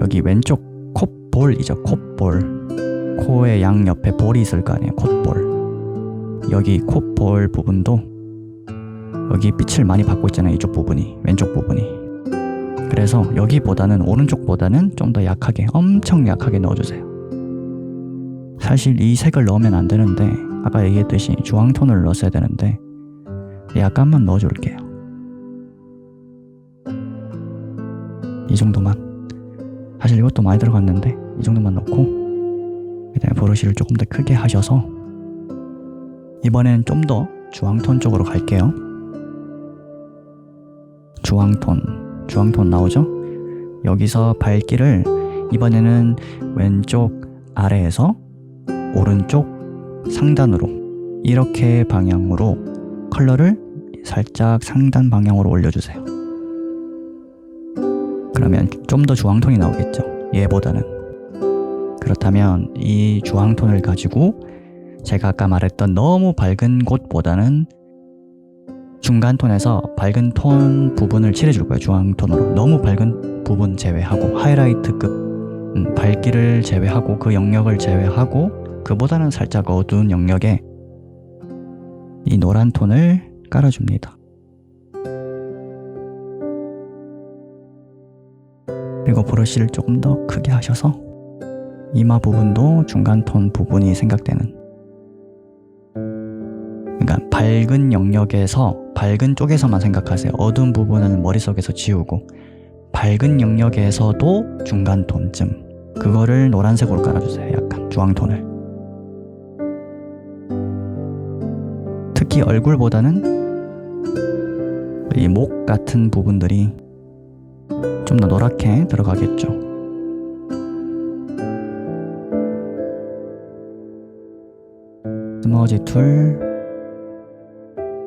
A: 여기 왼쪽 콧볼이죠. 콧볼. 코의 양옆에 볼이 있을 거 아니에요. 콧볼. 여기 콧볼 부분도 여기 빛을 많이 받고 있잖아요. 이쪽 부분이, 왼쪽 부분이. 그래서 여기보다는 오른쪽보다는 좀 더 약하게, 엄청 약하게 넣어주세요. 사실 이 색을 넣으면 안 되는데 아까 얘기했듯이 주황톤을 넣었어야 되는데 약간만 넣어줄게요. 이 정도만. 사실 이것도 많이 들어갔는데 이 정도만 넣고 그다음에 브러쉬를 조금 더 크게 하셔서 이번엔 좀 더 주황톤 쪽으로 갈게요. 주황톤 나오죠? 여기서 밝기를 이번에는 왼쪽 아래에서 오른쪽 상단으로 이렇게 방향으로 컬러를 살짝 상단 방향으로 올려주세요. 그러면 좀 더 주황톤이 나오겠죠, 얘보다는. 그렇다면 이 주황톤을 가지고 제가 아까 말했던 너무 밝은 곳보다는 중간톤에서 밝은 톤 부분을 칠해줄 거예요. 주황톤으로 너무 밝은 부분 제외하고, 하이라이트급 밝기를 제외하고, 그 영역을 제외하고, 그보다는 살짝 어두운 영역에 이 노란 톤을 깔아줍니다. 그리고 브러쉬를 조금 더 크게 하셔서 이마 부분도 중간톤 부분이 생각되는, 그러니까 밝은 영역에서, 밝은 쪽에서만 생각하세요. 어두운 부분은 머릿속에서 지우고 밝은 영역에서도 중간톤쯤, 그거를 노란색으로 깔아주세요. 약간 주황톤을. 특히 얼굴보다는 이 목 같은 부분들이 좀 더 노랗게 들어가겠죠.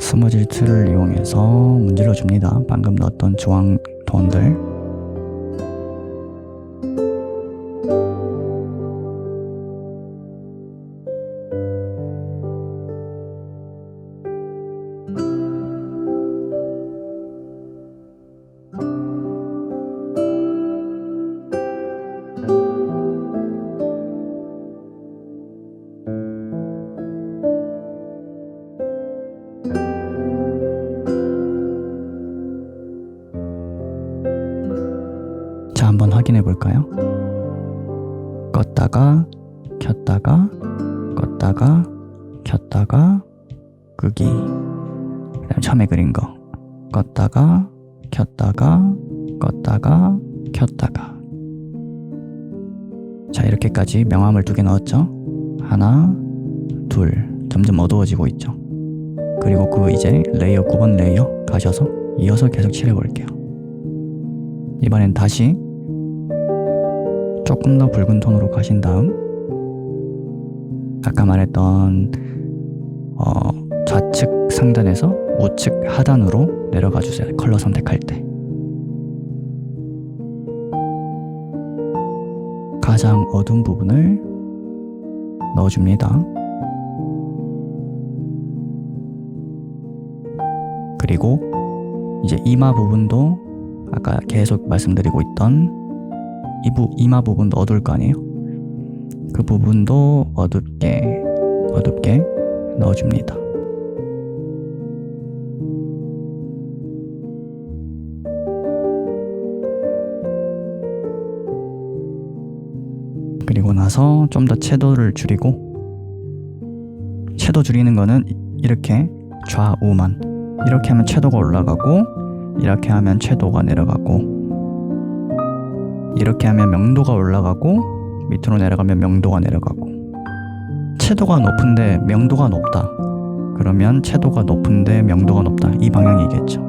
A: 스머지 툴을 이용해서 문질러 줍니다. 방금 넣었던 주황 톤들. 자, 한번 확인해 볼까요? 껐다가 켰다가 껐다가 켰다가 끄기. 그다음 처음에 그린 거 껐다가 켰다가 껐다가 켰다가. 자, 이렇게까지 명암을 2개 넣었죠. 하나, 둘. 점점 어두워지고 있죠. 그리고 그 이제 레이어 9번 레이어 가셔서 이어서 계속 칠해 볼게요. 이번엔 다시 조금 더 붉은 톤으로 가신 다음, 아까 말했던 좌측 상단에서 우측 하단으로 내려가 주세요. 컬러 선택할 때 가장 어두운 부분을 넣어줍니다. 그리고 이제 이마 부분도 아까 계속 말씀드리고 있던 이마 부분도 어두울 거 아니에요? 그 부분도 어둡게 넣어줍니다. 그리고 나서 좀 더 채도를 줄이고, 채도 줄이는 거는 이렇게 좌우만, 이렇게 하면 채도가 올라가고, 이렇게 하면 채도가 내려가고, 이렇게 하면 명도가 올라가고, 밑으로 내려가면 명도가 내려가고. 채도가 높은데 명도가 높다, 그러면 채도가 높은데 명도가 높다, 이 방향이겠죠.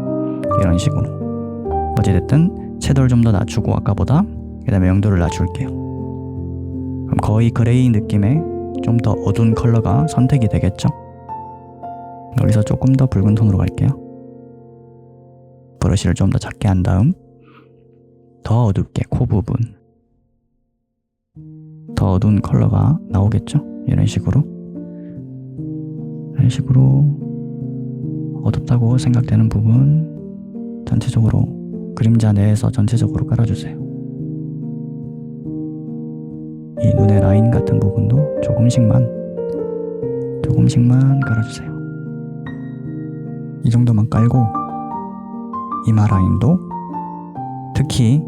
A: 이런 식으로. 어찌됐든 채도를 좀 더 낮추고, 아까보다 그 다음에 명도를 낮출게요. 그럼 거의 그레이 느낌의 좀 더 어두운 컬러가 선택이 되겠죠. 여기서 조금 더 붉은 톤으로 갈게요. 브러쉬를 좀 더 작게 한 다음 더 어둡게 코 부분, 더 어두운 컬러가 나오겠죠. 이런 식으로 어둡다고 생각되는 부분 전체적으로 그림자 내에서 전체적으로 깔아주세요. 이 눈의 라인 같은 부분도 조금씩만 깔아주세요. 이 정도만 깔고, 이마 라인도 특히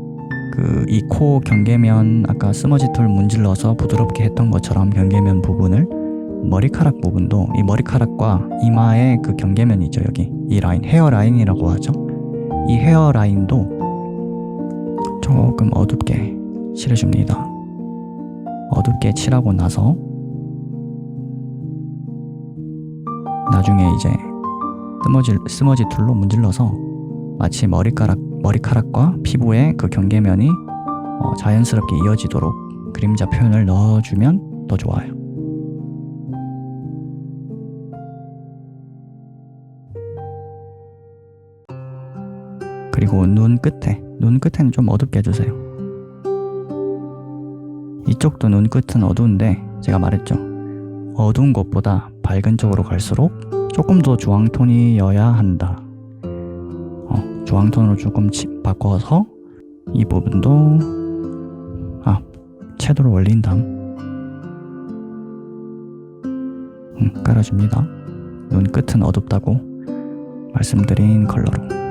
A: 이 코 경계면, 아까 스머지 툴 문질러서 부드럽게 했던 것처럼 경계면 부분을, 머리카락 부분도 이 머리카락과 이마의 그 경계면이죠. 여기 이 라인, 헤어 라인이라고 하죠. 이 헤어 라인도 조금 어둡게 칠해줍니다. 어둡게 칠하고 나서 나중에 이제 스머지 툴로 문질러서 마치 머리카락과 피부의 그 경계면이 자연스럽게 이어지도록 그림자 표현을 넣어주면 더 좋아요. 그리고 눈 끝에는 좀 어둡게 해주세요. 이쪽도 눈 끝은 어두운데 제가 말했죠. 어두운 곳보다 밝은 쪽으로 갈수록 조금 더 주황톤이어야 한다. 주황톤으로 조금 바꿔서 이 부분도 섀도를 올린 다음 깔아줍니다. 눈 끝은 어둡다고 말씀드린 컬러로.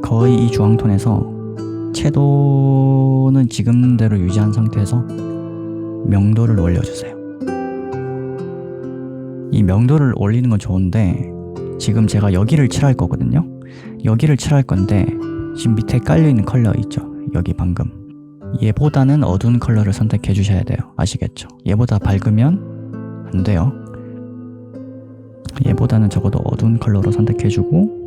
A: 거의 이 주황톤에서 섀도는 지금대로 유지한 상태에서 명도를 올려주세요. 이 명도를 올리는 건 좋은데 지금 제가 여기를 칠할 거거든요. 여기를 칠할 건데 지금 밑에 깔려있는 컬러 있죠. 여기 방금 얘보다는 어두운 컬러를 선택해 주셔야 돼요. 아시겠죠? 얘보다 밝으면 안 돼요. 얘보다는 적어도 어두운 컬러로 선택해 주고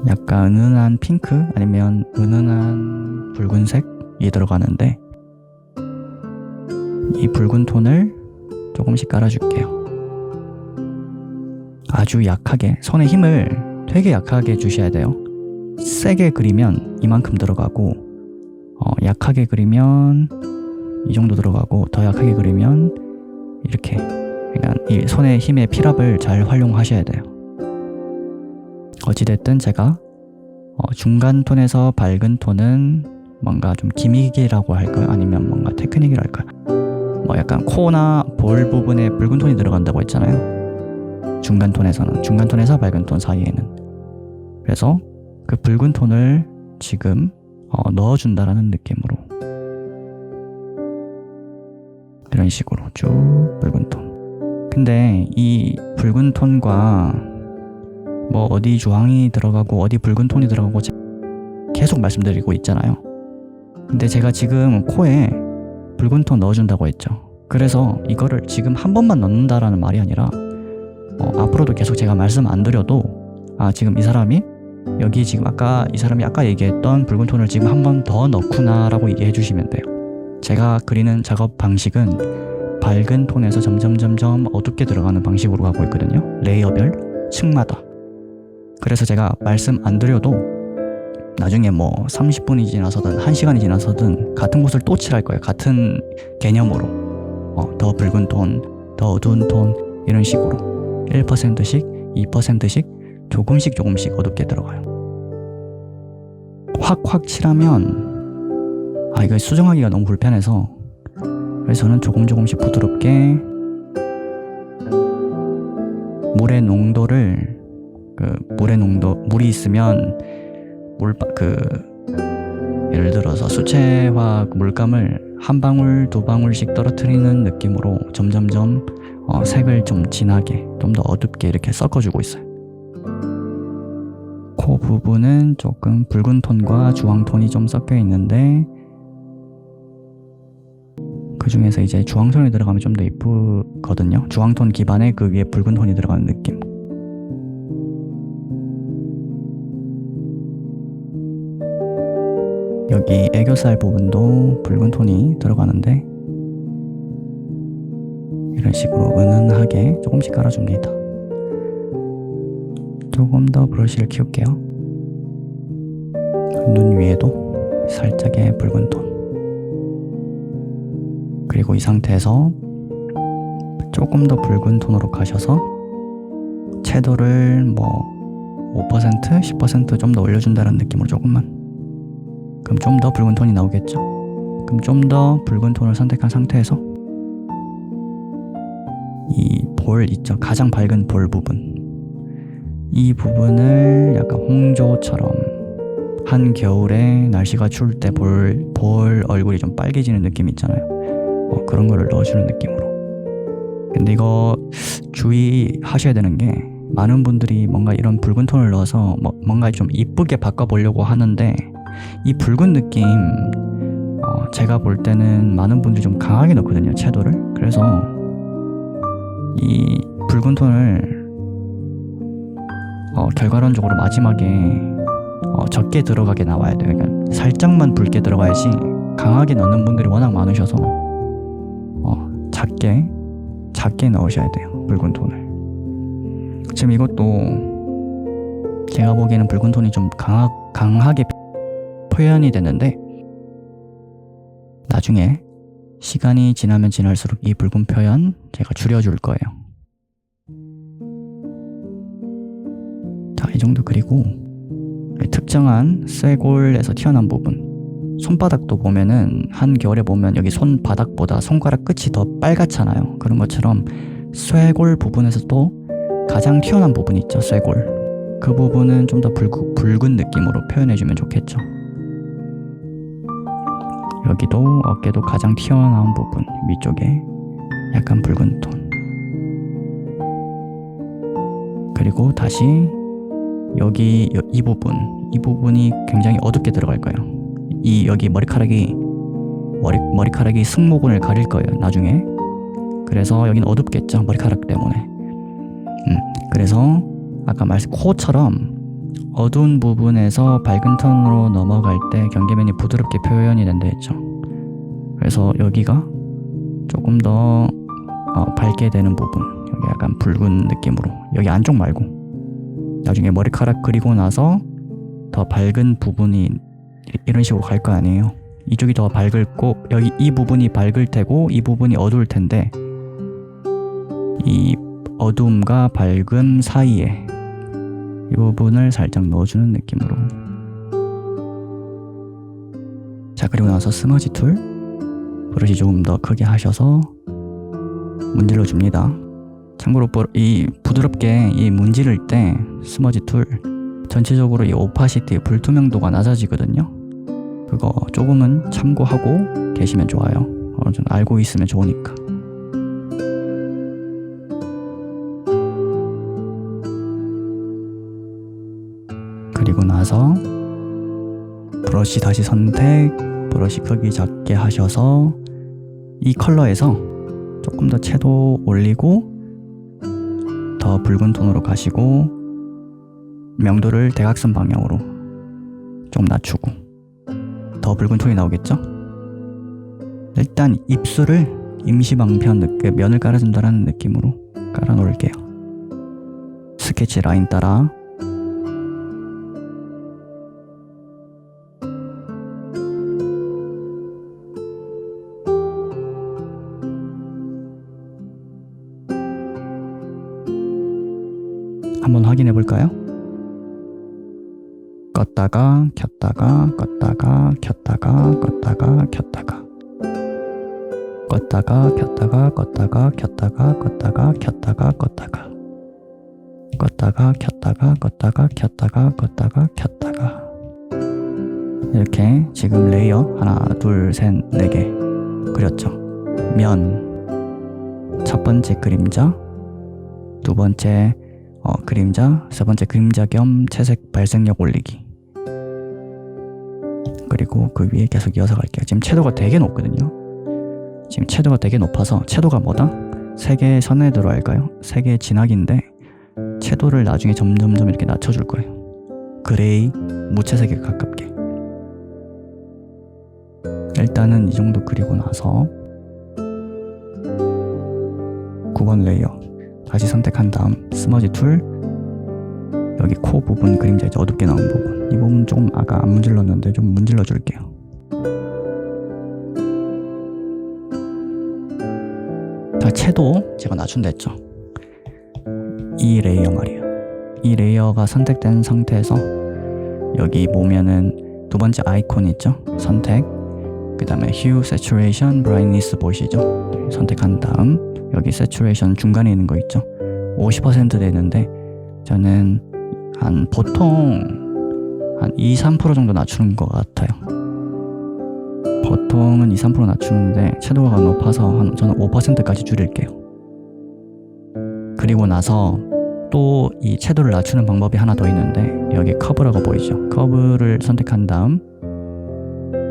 A: 약간 은은한 핑크 아니면 은은한 붉은색이 들어가는데 이 붉은 톤을 조금씩 깔아줄게요. 아주 약하게, 손에 힘을 되게 약하게 주셔야 돼요. 세게 그리면 이만큼 들어가고 약하게 그리면 이 정도 들어가고 더 약하게 그리면 이렇게, 그러니까 이 손의 힘의 필압을 잘 활용하셔야 돼요. 어찌됐든 제가 중간 톤에서 밝은 톤은 뭔가 좀 기믹이라고 할까요? 아니면 뭔가 테크닉이라 할까요? 약간 코나 볼 부분에 붉은 톤이 들어간다고 했잖아요. 중간 톤에서 밝은 톤 사이에는. 그래서 그 붉은 톤을 지금 넣어준다라는 느낌으로 이런 식으로 쭉 붉은 톤. 근데 이 붉은 톤과 어디 주황이 들어가고 어디 붉은 톤이 들어가고 계속 말씀드리고 있잖아요. 근데 제가 지금 코에 붉은 톤 넣어준다고 했죠. 그래서 이거를 지금 한 번만 넣는다라는 말이 아니라 앞으로도 계속 제가 말씀 안 드려도 지금 이 사람이 여기 지금 이 사람이 아까 얘기했던 붉은 톤을 지금 한 번 더 넣구나 라고 얘기해 주시면 돼요. 제가 그리는 작업 방식은 밝은 톤에서 점점 어둡게 들어가는 방식으로 가고 있거든요. 레이어별 층마다. 그래서 제가 말씀 안 드려도 나중에 30분이 지나서든 1시간이 지나서든 같은 곳을 또 칠할 거예요. 같은 개념으로 더 붉은 톤, 더 어두운 톤 이런 식으로 1%씩 2%씩 조금씩 어둡게 들어가요. 확 칠하면 이거 수정하기가 너무 불편해서 그래서 저는 조금씩 부드럽게 물의 농도를 물이 있으면 예를 들어서 수채화 물감을 한 방울 두 방울씩 떨어뜨리는 느낌으로 점점점 색을 좀 진하게 좀 더 어둡게 이렇게 섞어주고 있어요. 코 부분은 조금 붉은 톤과 주황 톤이 좀 섞여 있는데 그 중에서 이제 주황 톤이 들어가면 좀 더 이쁘거든요. 주황 톤 기반에 그 위에 붉은 톤이 들어가는 느낌. 여기 애교살 부분도 붉은 톤이 들어가는데 이런 식으로 은은하게 조금씩 깔아줍니다. 조금 더 브러쉬를 키울게요. 눈 위에도 살짝의 붉은 톤. 그리고 이 상태에서 조금 더 붉은 톤으로 가셔서 섀도를 5%, 10% 좀 더 올려준다는 느낌으로 조금만. 그럼 좀 더 붉은 톤이 나오겠죠? 그럼 좀 더 붉은 톤을 선택한 상태에서 이 볼 있죠? 가장 밝은 볼 부분, 이 부분을 약간 홍조처럼 한겨울에 날씨가 추울 때 볼 얼굴이 좀 빨개지는 느낌 있잖아요. 그런 거를 넣어주는 느낌으로. 근데 이거 주의하셔야 되는 게 많은 분들이 뭔가 이런 붉은 톤을 넣어서 뭔가 좀 이쁘게 바꿔보려고 하는데 이 붉은 느낌 제가 볼 때는 많은 분들이 좀 강하게 넣거든요, 섀도를. 그래서 이 붉은 톤을 결과론적으로 마지막에 적게 들어가게 나와야 돼요. 그러니까 살짝만 붉게 들어가야지 강하게 넣는 분들이 워낙 많으셔서 작게 작게 넣으셔야 돼요. 붉은 톤을. 지금 이것도 제가 보기에는 붉은 톤이 좀 강하게 표현이 되는데 나중에 시간이 지나면 지날수록 이 붉은 표현 제가 줄여줄 거예요. 자, 이 정도 그리고 특정한 쇄골에서 튀어나온 부분, 손바닥도 보면은 한겨울에 보면 여기 손바닥보다 손가락 끝이 더 빨갛잖아요. 그런 것처럼 쇄골 부분에서도 가장 튀어나온 부분이 있죠. 쇄골. 그 부분은 좀 더 붉은 느낌으로 표현해주면 좋겠죠. 여기도 어깨도 가장 튀어나온 부분 위쪽에 약간 붉은 톤. 그리고 다시 여기 이 부분이 굉장히 어둡게 들어갈 거예요. 여기 머리카락이 승모근을 가릴 거예요. 나중에. 그래서 여기는 어둡겠죠. 머리카락 때문에. 그래서 아까 말씀 코처럼 어두운 부분에서 밝은 톤으로 넘어갈 때 경계면이 부드럽게 표현이 된다 했죠. 그래서 여기가 조금 더 밝게 되는 부분, 여기 약간 붉은 느낌으로, 여기 안쪽 말고 나중에 머리카락 그리고 나서 더 밝은 부분이 이런 식으로 갈 거 아니에요. 이쪽이 더 밝고 여기 이 부분이 밝을 테고 이 부분이 어두울 텐데 이 어두움과 밝음 사이에 이 부분을 살짝 넣어주는 느낌으로. 자, 그리고 나서 스머지 툴 브러쉬 조금 더 크게 하셔서 문질러 줍니다. 참고로 이 부드럽게 이 문지를 때 스머지 툴 전체적으로 이 오파시티 불투명도가 낮아지거든요. 그거 조금은 참고하고 계시면 좋아요. 어느 정도 알고 있으면 좋으니까. 그리고 나서 브러쉬 다시 선택, 브러쉬 크기 작게 하셔서 이 컬러에서 조금 더 채도 올리고 더 붉은 톤으로 가시고 명도를 대각선 방향으로 좀 낮추고 더 붉은 톤이 나오겠죠? 일단 입술을 임시방편 면을 깔아준다는 느낌으로 깔아 놓을게요. 스케치 라인 따라 한번 확인해 볼까요? 껐다가 켰다가 껐다가 켰다가 껐다가 켰다가 껐다가 켰다가 껐다가 켰다가 껐다가 켰다가 껐다가 껐다가 켰다가 껐다가 켰다가 껐다가 켰다가 이렇게 지금 레이어 하나 둘 셋 네 개 그렸죠. 면 첫 번째 그림자, 두 번째 그림자, 세 번째 그림자 겸 채색 발색력 올리기. 그리고 그 위에 계속 이어서 갈게요. 지금 채도가 되게 높거든요. 지금 채도가 되게 높아서 채도가 뭐다? 색의 선에 들어갈까요? 색의 진하기인데 채도를 나중에 점점점 이렇게 낮춰줄 거예요. 그레이, 무채색에 가깝게. 일단은 이 정도 그리고 나서 9번 레이어 다시 선택한 다음 스머지 툴 여기 코 부분 그림자 이제 어둡게 나온 부분 이 부분 조금 아까 안 문질렀는데 좀 문질러 줄게요. 자, 채도 제가 낮춘다 했죠. 이 레이어 말이에요. 이 레이어가 선택된 상태에서 여기 보면은 두 번째 아이콘 있죠. 선택, 그 다음에 Hue, Saturation, Brightness 보이시죠? 선택한 다음 여기 Saturation 중간에 있는 거 있죠. 50% 되는데 저는 보통 한 2-3% 정도 낮추는 것 같아요. 보통은 2-3% 낮추는데 채도가 높아서 저는 5%까지 줄일게요. 그리고 나서 또 이 채도를 낮추는 방법이 하나 더 있는데 여기 커브라고 보이죠? 커브를 선택한 다음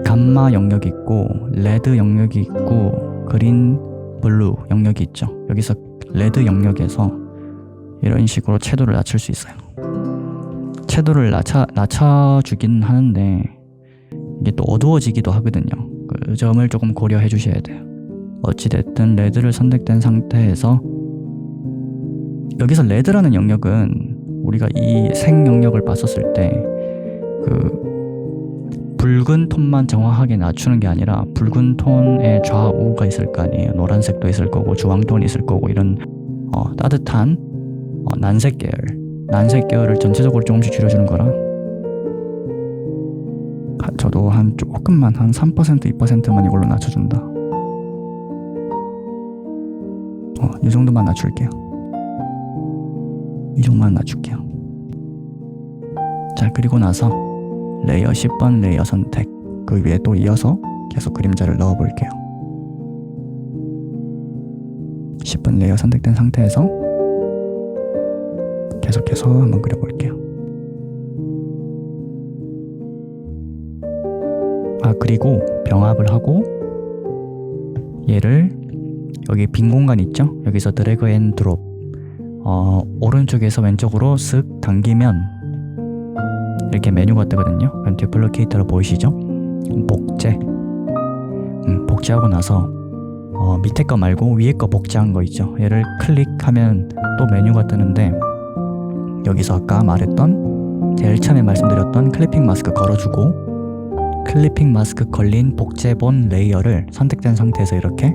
A: 감마 영역이 있고 레드 영역이 있고 그린, 블루 영역이 있죠. 여기서 레드 영역에서 이런 식으로 채도를 낮출 수 있어요. 채도를 낮춰주긴 하는데 이게 또 어두워지기도 하거든요. 그 점을 조금 고려해 주셔야 돼요. 어찌됐든 레드를 선택된 상태에서 여기서 레드라는 영역은 우리가 이 색 영역을 봤었을 때 그 붉은 톤만 정확하게 낮추는 게 아니라 붉은 톤의 좌우가 있을 거 아니에요. 노란색도 있을 거고 주황톤이 있을 거고 이런 따뜻한 난색 계열을 전체적으로 조금씩 줄여주는 거라 저도 한 조금만 한 3% 2%만 이걸로 낮춰준다. 이 정도만 낮출게요. 이 정도만 낮출게요. 자, 그리고 나서 레이어 10번 레이어 선택, 그 위에 또 이어서 계속 그림자를 넣어 볼게요. 10번 레이어 선택된 상태에서 계속해서 한번 그려볼게요. 그리고 병합을 하고 얘를 여기 빈 공간 있죠? 여기서 드래그 앤 드롭 오른쪽에서 왼쪽으로 쓱 당기면 이렇게 메뉴가 뜨거든요. 듀플리케이터로 보이시죠? 복제하고 나서 밑에 거 말고 위에 거 복제한 거 있죠? 얘를 클릭하면 또 메뉴가 뜨는데 여기서 아까 말했던 제일 처음에 말씀드렸던 클리핑 마스크 걸어주고 클리핑 마스크 걸린 복제본 레이어를 선택된 상태에서 이렇게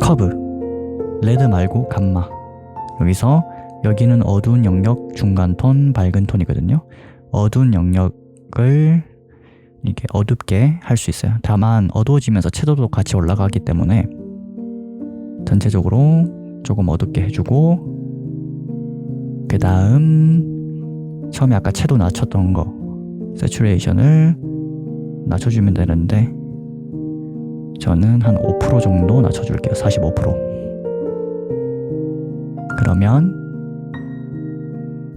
A: 커브, 레드 말고 감마, 여기는 어두운 영역, 중간 톤, 밝은 톤이거든요. 어두운 영역을 이렇게 어둡게 할 수 있어요. 다만 어두워지면서 채도도 같이 올라가기 때문에 전체적으로 조금 어둡게 해주고, 그 다음 처음에 아까 채도 낮췄던 거 세츄레이션을 낮춰주면 되는데 저는 한 5% 정도 낮춰줄게요. 45%. 그러면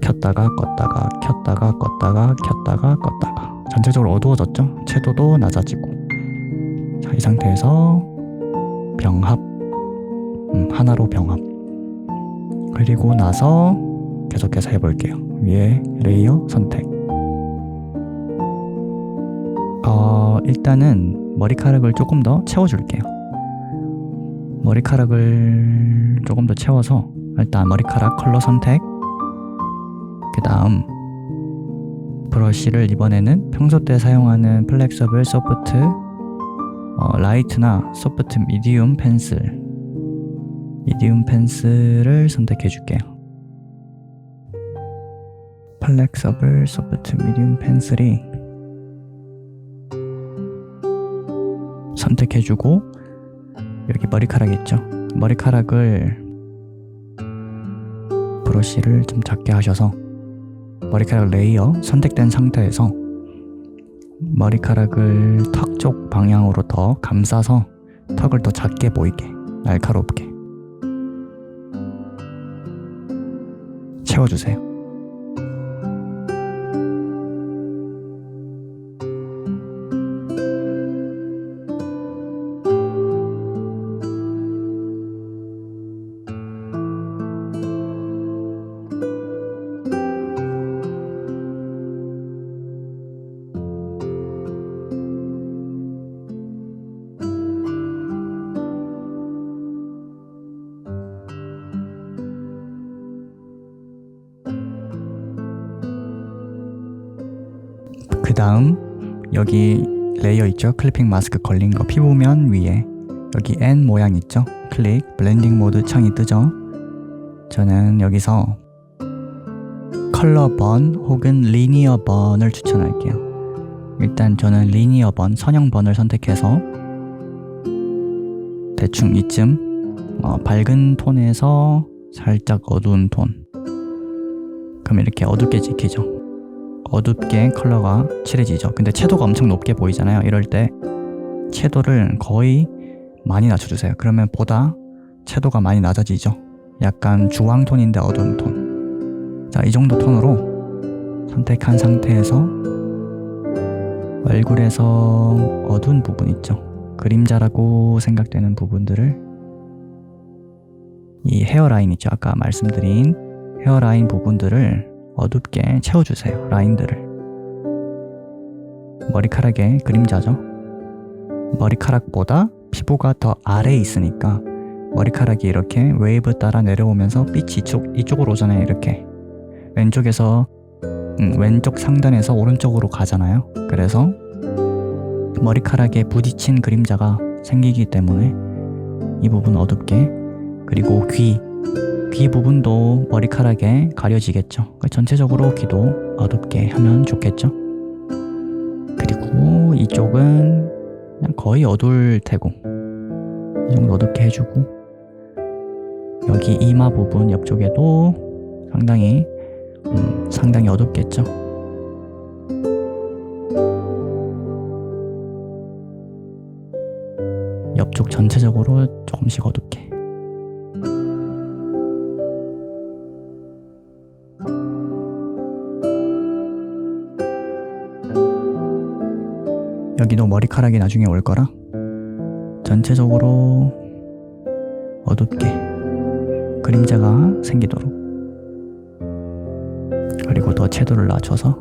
A: 켰다가 껐다가 켰다가 껐다가 켰다가 껐다가 전체적으로 어두워졌죠? 채도도 낮아지고. 자, 이 상태에서 병합, 하나로 병합. 그리고 나서 계속해서 해볼게요. 위에 레이어 선택. 일단은 머리카락을 조금 더 채워줄게요. 머리카락을 조금 더 채워서 일단 머리카락 컬러 선택, 그 다음 브러쉬를 이번에는 평소 때 사용하는 플렉서블 소프트 라이트나 소프트 미디움 펜슬을 선택해 줄게요. 플렉서블 소프트 미디움 펜슬이 선택해주고 여기 머리카락 있죠? 머리카락을 브러쉬를 좀 작게 하셔서 머리카락 레이어 선택된 상태에서 머리카락을 턱 쪽 방향으로 더 감싸서 턱을 더 작게 보이게 날카롭게 채워주세요. 그 다음 여기 레이어 있죠? 클리핑 마스크 걸린 거 피부면 위에 여기 N 모양 있죠? 클릭, 블렌딩 모드 창이 뜨죠? 저는 여기서 컬러 번 혹은 리니어 번을 추천할게요. 일단 저는 리니어 번, 선형 번을 선택해서 대충 이쯤 밝은 톤에서 살짝 어두운 톤, 그럼 이렇게 어둡게 찍히죠? 어둡게 컬러가 칠해지죠. 근데 채도가 엄청 높게 보이잖아요. 이럴 때 채도를 거의 많이 낮춰주세요. 그러면 보다 채도가 많이 낮아지죠. 약간 주황톤인데 어두운 톤. 자, 이 정도 톤으로 선택한 상태에서 얼굴에서 어두운 부분 있죠. 그림자라고 생각되는 부분들을, 이 헤어라인 있죠. 아까 말씀드린 헤어라인 부분들을 어둡게 채워주세요. 라인들을. 머리카락의 그림자죠. 머리카락보다 피부가 더 아래에 있으니까 머리카락이 이렇게 웨이브 따라 내려오면서 빛이 이쪽으로 오잖아요. 이렇게 왼쪽에서 왼쪽 상단에서 오른쪽으로 가잖아요. 그래서 머리카락에 부딪힌 그림자가 생기기 때문에 이 부분 어둡게, 그리고 귀 부분도 머리카락에 가려지겠죠. 전체적으로 귀도 어둡게 하면 좋겠죠. 그리고 이쪽은 그냥 거의 어두울 테고 이 정도 어둡게 해주고, 여기 이마 부분 옆쪽에도 상당히 어둡겠죠. 옆쪽 전체적으로 조금씩 어둡게. 여기도 머리카락이 나중에 올 거라 전체적으로 어둡게 그림자가 생기도록, 그리고 더 채도를 낮춰서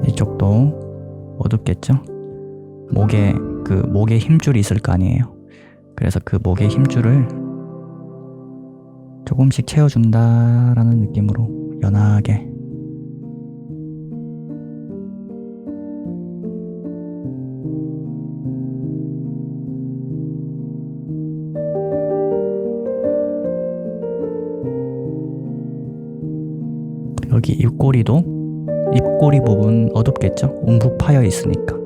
A: 이쪽도 어둡겠죠. 목에 힘줄이 있을 거 아니에요. 그래서 그 목의 힘줄을 조금씩 채워준다라는 느낌으로 연하게. 여기 입꼬리 부분 어둡겠죠? 움푹 파여 있으니까.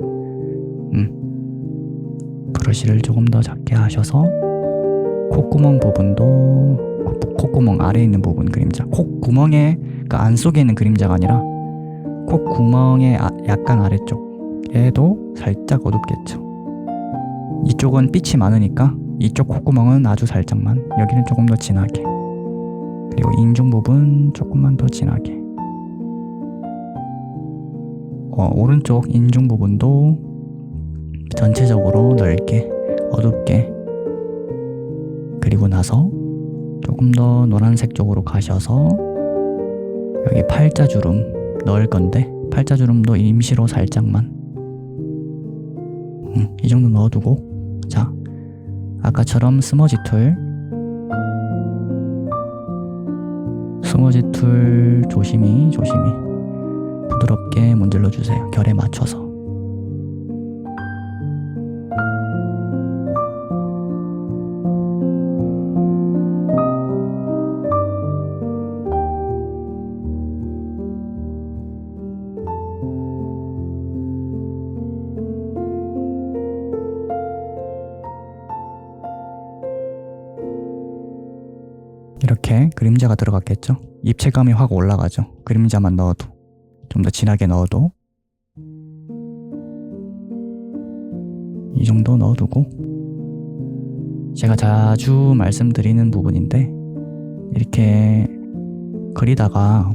A: 브러쉬를 조금 더 작게 하셔서 콧구멍 부분도, 콧구멍 아래에 있는 부분 그림자, 콧구멍에, 그러니까 안 속에 있는 그림자가 아니라 콧구멍의 약간 아래쪽에도 살짝 어둡겠죠. 이쪽은 빛이 많으니까 이쪽 콧구멍은 아주 살짝만, 여기는 조금 더 진하게, 그리고 인중 부분 조금만 더 진하게. 오른쪽 인중 부분도 전체적으로 넓게 어둡게. 그리고 나서 조금 더 노란색 쪽으로 가셔서 여기 팔자주름 넣을 건데, 팔자주름도 임시로 살짝만, 이 정도 넣어두고, 자, 아까처럼 스머지 툴 조심히 부드럽게 문질러 주세요. 결에 맞춰서. 이렇게 그림자가 들어갔겠죠? 입체감이 확 올라가죠. 그림자만 넣어도, 좀 더 진하게 넣어도. 이 정도 넣어두고, 제가 자주 말씀드리는 부분인데, 이렇게 그리다가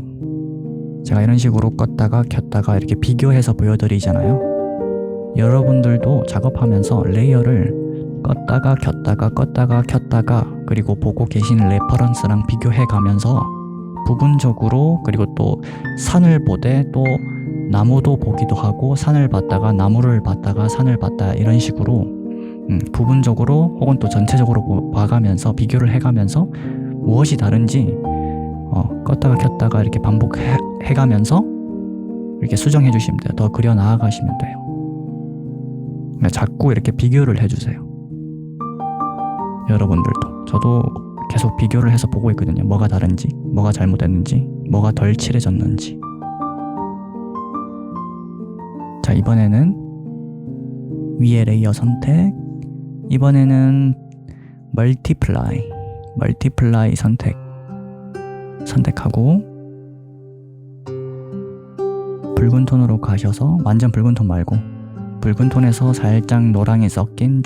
A: 제가 이런 식으로 껐다가 켰다가 이렇게 비교해서 보여드리잖아요. 여러분들도 작업하면서 레이어를 껐다가 켰다가 그리고 보고 계신 레퍼런스랑 비교해 가면서 부분적으로, 그리고 또 산을 보되 또 나무도 보기도 하고, 산을 봤다가 나무를 봤다가 산을 봤다, 이런 식으로 부분적으로 혹은 또 전체적으로 봐가면서 비교를 해가면서 무엇이 다른지 껐다가 켰다가 이렇게 반복해가면서 이렇게 수정해 주시면 돼요. 더 그려 나아가시면 돼요. 그러니까 자꾸 이렇게 비교를 해주세요. 여러분들도, 저도 계속 비교를 해서 보고 있거든요. 뭐가 다른지, 뭐가 잘못됐는지, 뭐가 덜 칠해졌는지. 자, 이번에는 위에 레이어 이번에는 멀티플라이 선택하고 붉은 톤으로 가셔서, 완전 붉은 톤 말고 붉은 톤에서 살짝 노랑이 섞인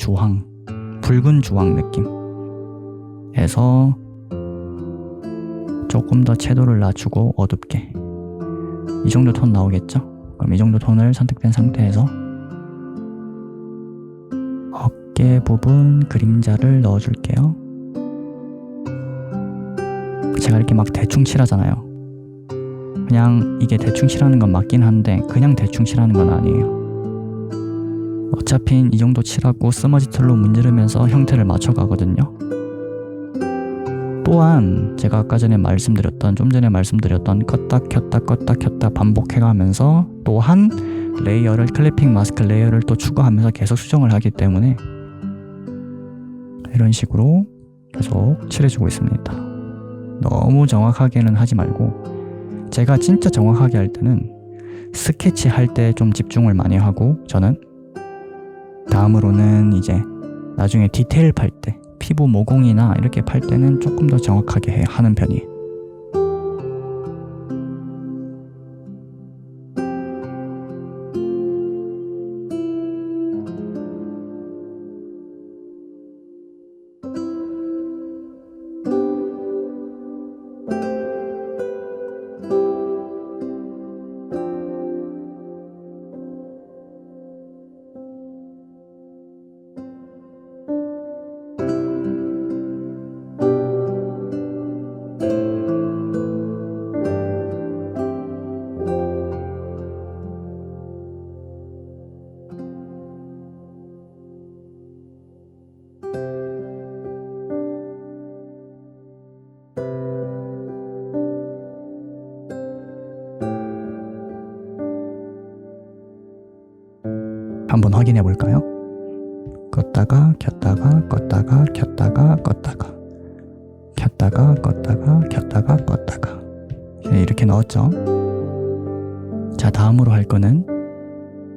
A: 붉은 주황 느낌 해서 조금 더 채도를 낮추고 어둡게, 이 정도 톤 나오겠죠? 그럼 이 정도 톤을 선택된 상태에서 어깨 부분 그림자를 넣어줄게요. 제가 이렇게 막 대충 칠하잖아요. 그냥 이게 대충 칠하는 건 맞긴 한데 그냥 대충 칠하는 건 아니에요. 어차피 이 정도 칠하고 스머지 툴로 문지르면서 형태를 맞춰가거든요. 또한 제가 아까 전에 좀 전에 말씀드렸던 껐다 켰다 껐다 켰다 반복해가면서 또한 클리핑 마스크 레이어를 또 추가하면서 계속 수정을 하기 때문에 이런 식으로 계속 칠해주고 있습니다. 너무 정확하게는 하지 말고, 제가 진짜 정확하게 할 때는 스케치 할 때 좀 집중을 많이 하고, 저는 다음으로는 이제 나중에 디테일 팔 때, 피부 모공이나 이렇게 팔 때는 조금 더 정확하게 하는 편이에요. 한번 확인해 볼까요? 껐다가 켰다가 껐다가 켰다가 껐다가 켰다가 껐다가 켰다가 껐다가 이렇게 넣었죠. 자, 다음으로 할 거는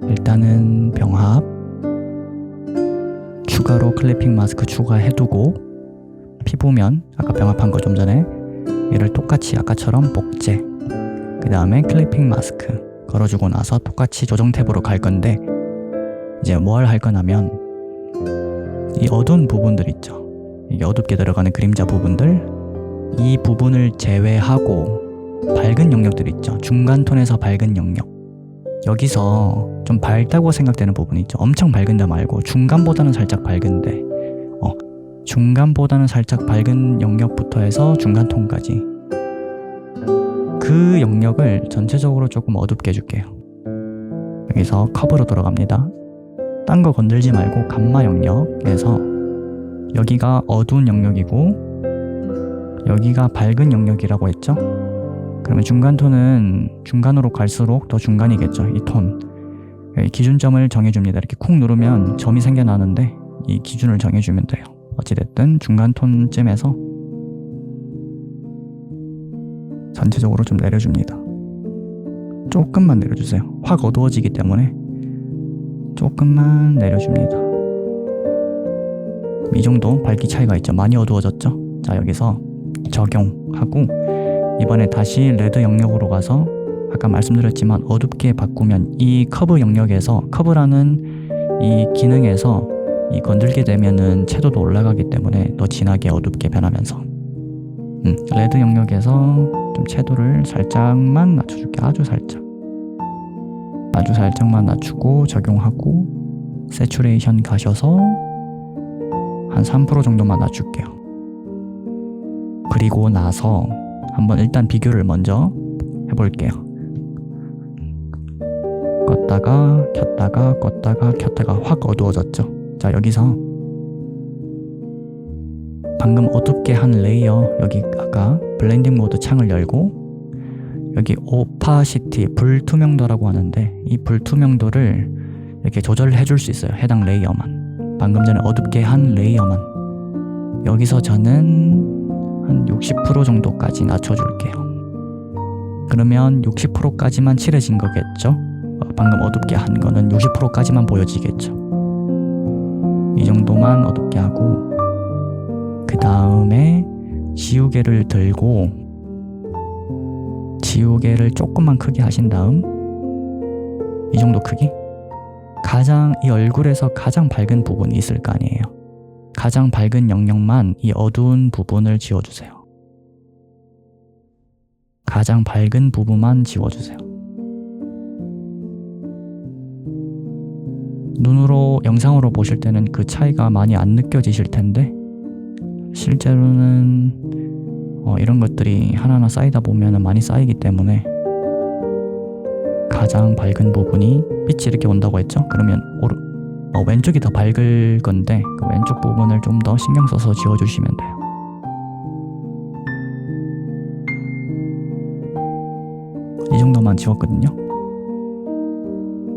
A: 일단은 병합 추가로 클리핑 마스크 추가해두고, 피부면 아까 병합한 거 좀 전에 얘를 똑같이 아까처럼 복제, 그 다음에 클리핑 마스크 걸어주고 나서 똑같이 조정 탭으로 갈 건데, 이제 뭘 할 거냐면 이 어두운 부분들 있죠, 이게 어둡게 들어가는 그림자 부분들, 이 부분을 제외하고 밝은 영역들 있죠, 중간 톤에서 밝은 영역, 여기서 좀 밝다고 생각되는 부분 있죠, 엄청 밝은데 말고 중간보다는 살짝 밝은데 중간보다는 살짝 밝은 영역부터 해서 중간 톤까지, 그 영역을 전체적으로 조금 어둡게 해줄게요. 여기서 커브로 들어갑니다. 딴 거 건들지 말고 감마 영역에서 여기가 어두운 영역이고 여기가 밝은 영역이라고 했죠? 그러면 중간 톤은 중간으로 갈수록 더 중간이겠죠, 이 톤. 여기 기준점을 정해줍니다. 이렇게 쿵 누르면 점이 생겨나는데 이 기준을 정해주면 돼요. 어찌됐든 중간 톤쯤에서 전체적으로 좀 내려줍니다. 조금만 내려주세요. 확 어두워지기 때문에 조금만 내려줍니다. 이 정도 밝기 차이가 있죠. 많이 어두워졌죠. 자, 여기서 적용하고 이번에 다시 레드 영역으로 가서 아까 말씀드렸지만 어둡게 바꾸면 이 커브 영역에서, 커브라는 이 기능에서 이 건들게 되면은 채도도 올라가기 때문에 더 진하게 어둡게 변하면서 레드 영역에서 좀 채도를 살짝만 낮춰줄게. 아주 살짝만 낮추고 적용하고 세츄레이션 가셔서 한 3% 정도만 낮출게요. 그리고 나서 한번 일단 비교를 먼저 해볼게요. 껐다가 켰다가 껐다가 켰다가 확 어두워졌죠. 자, 여기서 방금 어둡게 한 레이어, 여기 아까 블렌딩 모드 창을 열고 여기 오파시티, 불투명도라고 하는데 이 불투명도를 이렇게 조절해 줄 수 있어요. 해당 레이어만, 방금 전에 어둡게 한 레이어만. 여기서 저는 한 60% 정도까지 낮춰줄게요. 그러면 60%까지만 칠해진 거겠죠? 방금 어둡게 한 거는 60%까지만 보여지겠죠. 이 정도만 어둡게 하고 그 다음에 지우개를 들고 지우개를 조금만 크게 하신 다음 이 정도 크기? 가장 이 얼굴에서 가장 밝은 부분이 있을 거 아니에요. 가장 밝은 영역만 이 어두운 부분을 지워주세요. 가장 밝은 부분만 지워주세요. 눈으로, 영상으로 보실 때는 그 차이가 많이 안 느껴지실 텐데 실제로는 이런 것들이 하나하나 쌓이다 보면 많이 쌓이기 때문에 가장 밝은 부분이 빛이 이렇게 온다고 했죠? 그러면 왼쪽이 더 밝을 건데 그 왼쪽 부분을 좀 더 신경 써서 지워주시면 돼요. 이 정도만 지웠거든요.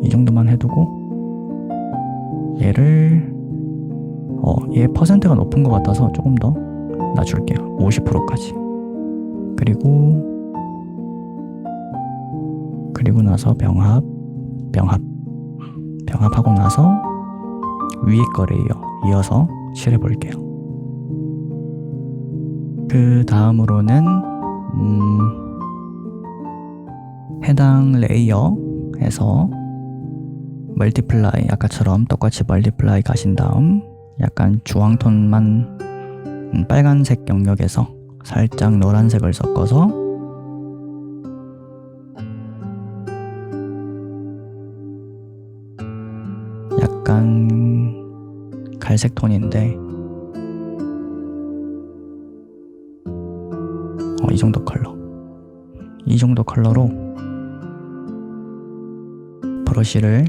A: 이 정도만 해두고 얘를 얘 퍼센트가 높은 것 같아서 조금 더 낮출게요. 50%까지. 그리고 나서 병합하고 나서 위에 거를 이어서 칠해 볼게요. 그 다음으로는 해당 레이어에서 멀티플라이, 아까처럼 똑같이 멀티플라이 가신 다음 약간 주황톤만 빨간색 영역에서 살짝 노란색을 섞어서 약간 갈색 톤인데 이 정도 컬러로 브러쉬를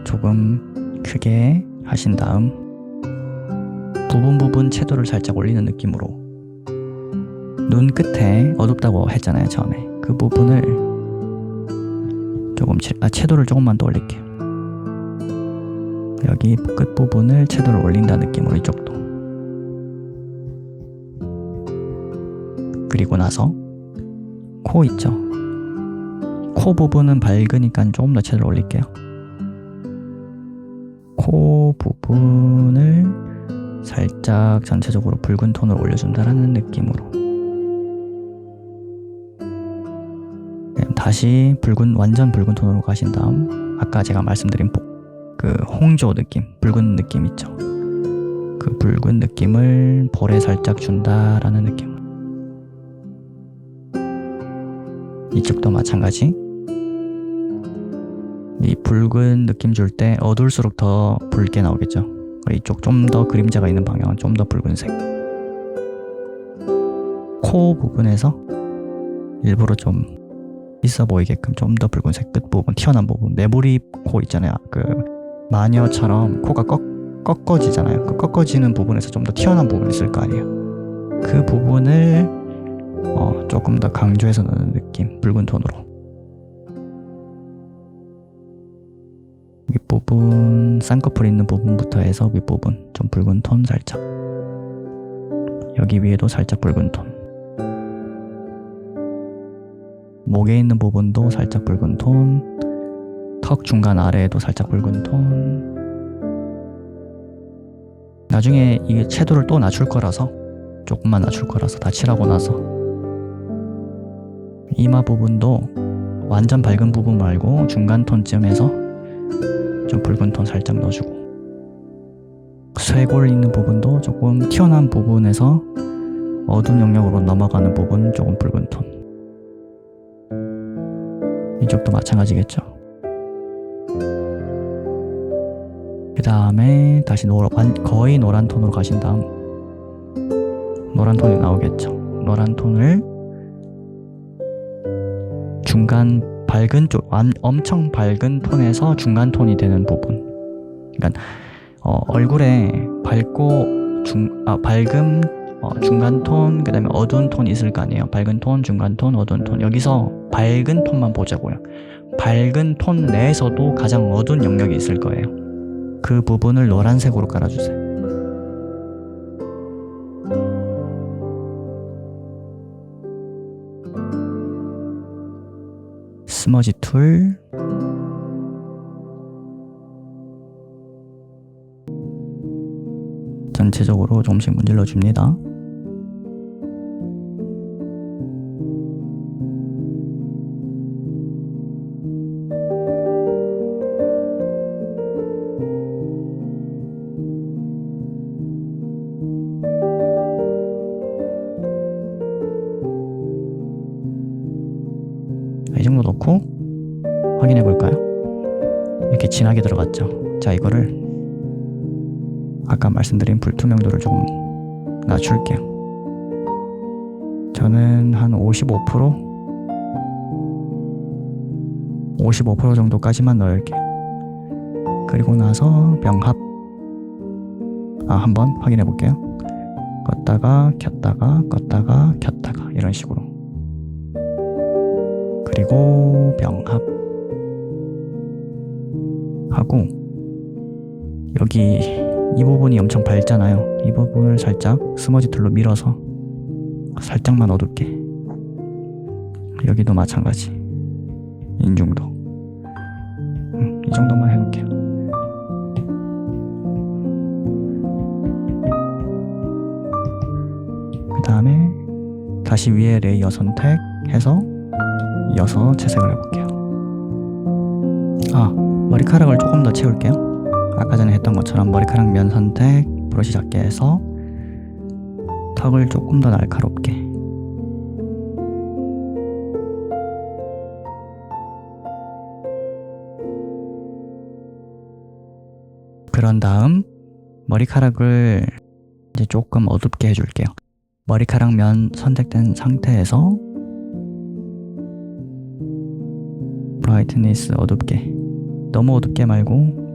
A: 조금 크게 하신 다음 부분 채도를 살짝 올리는 느낌으로 눈 끝에 어둡다고 했잖아요 처음에. 그 부분을 조금 채도를 조금만 더 올릴게요. 여기 끝부분을 채도를 올린다는 느낌으로 이쪽도. 그리고 나서 코 있죠? 코 부분은 밝으니까 조금 더 채도를 올릴게요. 코 부분을 살짝 전체적으로 붉은 톤을 올려준다라는 느낌으로. 다시 완전 붉은 톤으로 가신 다음 아까 제가 말씀드린 그 홍조 느낌, 붉은 느낌 있죠? 그 붉은 느낌을 볼에 살짝 준다라는 느낌. 이쪽도 마찬가지. 이 붉은 느낌 줄 때 어두울수록 더 붉게 나오겠죠? 이쪽 좀 더 그림자가 있는 방향은 좀 더 붉은색. 코 부분에서 일부러 좀 있어 보이게끔 좀 더 붉은색 끝부분, 튀어나온 부분, 매부리 코 있잖아요. 그 마녀처럼 코가 꺾어지잖아요. 그 꺾어지는 부분에서 좀 더 튀어나온 부분이 있을 거 아니에요. 그 부분을 조금 더 강조해서 넣는 느낌, 붉은 톤으로. 윗부분, 쌍꺼풀 있는 부분부터 해서 윗부분 좀 붉은 톤 살짝. 여기 위에도 살짝 붉은 톤. 목에 있는 부분도 살짝 붉은 톤. 턱 중간 아래에도 살짝 붉은 톤. 나중에 이게 채도를 또 낮출 거라서, 조금만 낮출 거라서 다 칠하고 나서 이마 부분도 완전 밝은 부분 말고 중간 톤쯤에서 좀 붉은 톤 살짝 넣어주고, 쇄골 있는 부분도 조금 튀어나온 부분에서 어두운 영역으로 넘어가는 부분 조금 붉은 톤. 이쪽도 마찬가지겠죠. 그 다음에 다시 거의 노란 톤으로 가신 다음 노란 톤이 나오겠죠. 노란 톤을 중간 밝은 쪽, 엄청 밝은 톤에서 중간 톤이 되는 부분. 그러니까 얼굴에 밝고 밝음, 중간 톤, 그 다음에 어두운 톤이 있을 거 아니에요. 밝은 톤, 중간 톤, 어두운 톤. 여기서 밝은 톤만 보자고요. 밝은 톤 내에서도 가장 어두운 영역이 있을 거예요. 그 부분을 노란색으로 깔아주세요. 스머지 툴, 전체적으로 조금씩 문질러 줍니다. 이 정도 넣고 확인해 볼까요? 이렇게 진하게 들어갔죠. 자, 이거를 아까 말씀드린 불투명도를 조금 낮출게요. 저는 한 55% 정도까지만 넣을게요. 그리고 나서 병합. 한번 확인해 볼게요. 껐다가 켰다가 껐다가 켰다가 이런 식으로. 그리고 병합 하고, 여기 이 부분이 엄청 밝잖아요. 이 부분을 살짝 스머지 툴로 밀어서 살짝만 어둡게. 여기도 마찬가지. 인중도 이 정도만 해볼게요. 그 다음에 다시 위에 레이어 선택해서 이어서 채색을 해볼게요. 머리카락을 조금 더 채울게요. 아까 전에 했던 것처럼 머리카락 면 선택, 브러쉬 작게 해서 턱을 조금 더 날카롭게. 그런 다음 머리카락을 이제 조금 어둡게 해줄게요. 머리카락 면 선택된 상태에서 브라이트니스 어둡게, 너무 어둡게 말고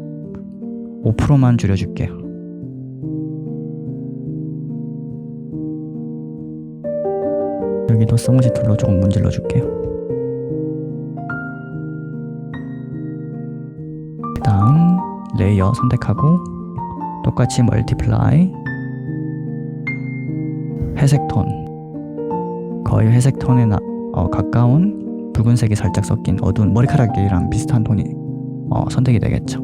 A: 5%만 줄여줄게요. 여기도 스머지 툴로 조금 문질러 줄게요. 그 다음 레이어 선택하고 똑같이 멀티플라이, 회색 톤, 거의 회색 톤에 가까운 붉은색이 살짝 섞인 어두운 머리카락이랑 비슷한 톤이 선택이 되겠죠.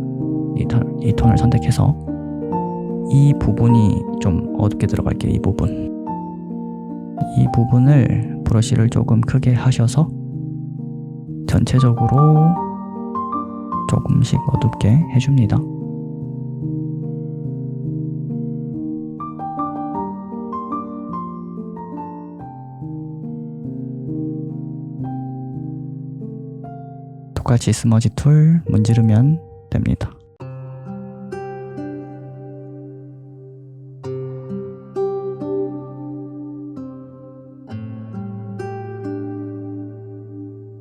A: 이 톤을 선택해서 이 부분이 좀 어둡게 들어갈게요. 이 부분을 브러쉬를 조금 크게 하셔서 전체적으로 조금씩 어둡게 해줍니다. 똑같이 스머지 툴 문지르면 됩니다.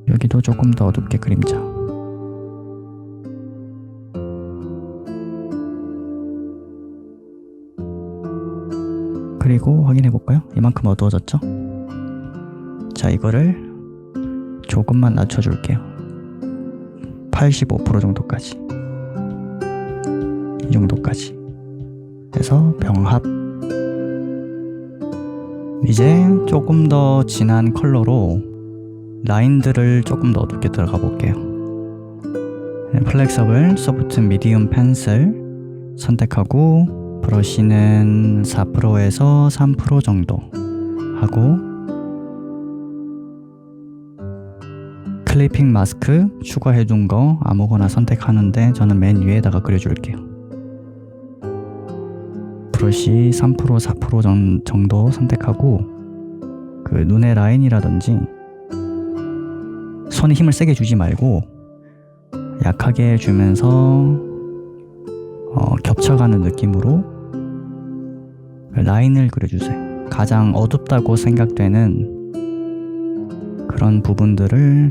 A: 여기도 조금 더 어둡게 그림자. 그리고 확인해 볼까요? 이만큼 어두워졌죠? 자, 이거를 조금만 낮춰줄게요. 85% 정도까지. 이 정도까지 해서 병합. 이제 조금 더 진한 컬러로 라인들을 조금 더 어둡게 들어가 볼게요. 플렉서블 소프트 미디움 펜슬 선택하고 브러쉬는 4%에서 3% 정도 하고, 클리핑 마스크 추가해둔 거 아무거나 선택하는데 저는 맨 위에다가 그려줄게요. 브러쉬 3% 4% 정도 선택하고, 그 눈의 라인이라든지 손에 힘을 세게 주지 말고 약하게 주면서 겹쳐가는 느낌으로 라인을 그려주세요. 가장 어둡다고 생각되는 그런 부분들을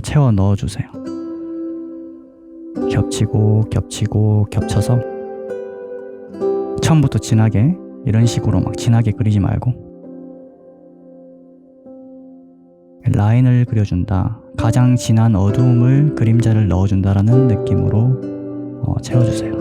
A: 채워 넣어주세요. 겹치고 겹치고 겹쳐서 처음부터 진하게 이런 식으로 막 진하게 그리지 말고 라인을 그려준다. 가장 진한 어두움을 그림자를 넣어준다라는 느낌으로 채워주세요.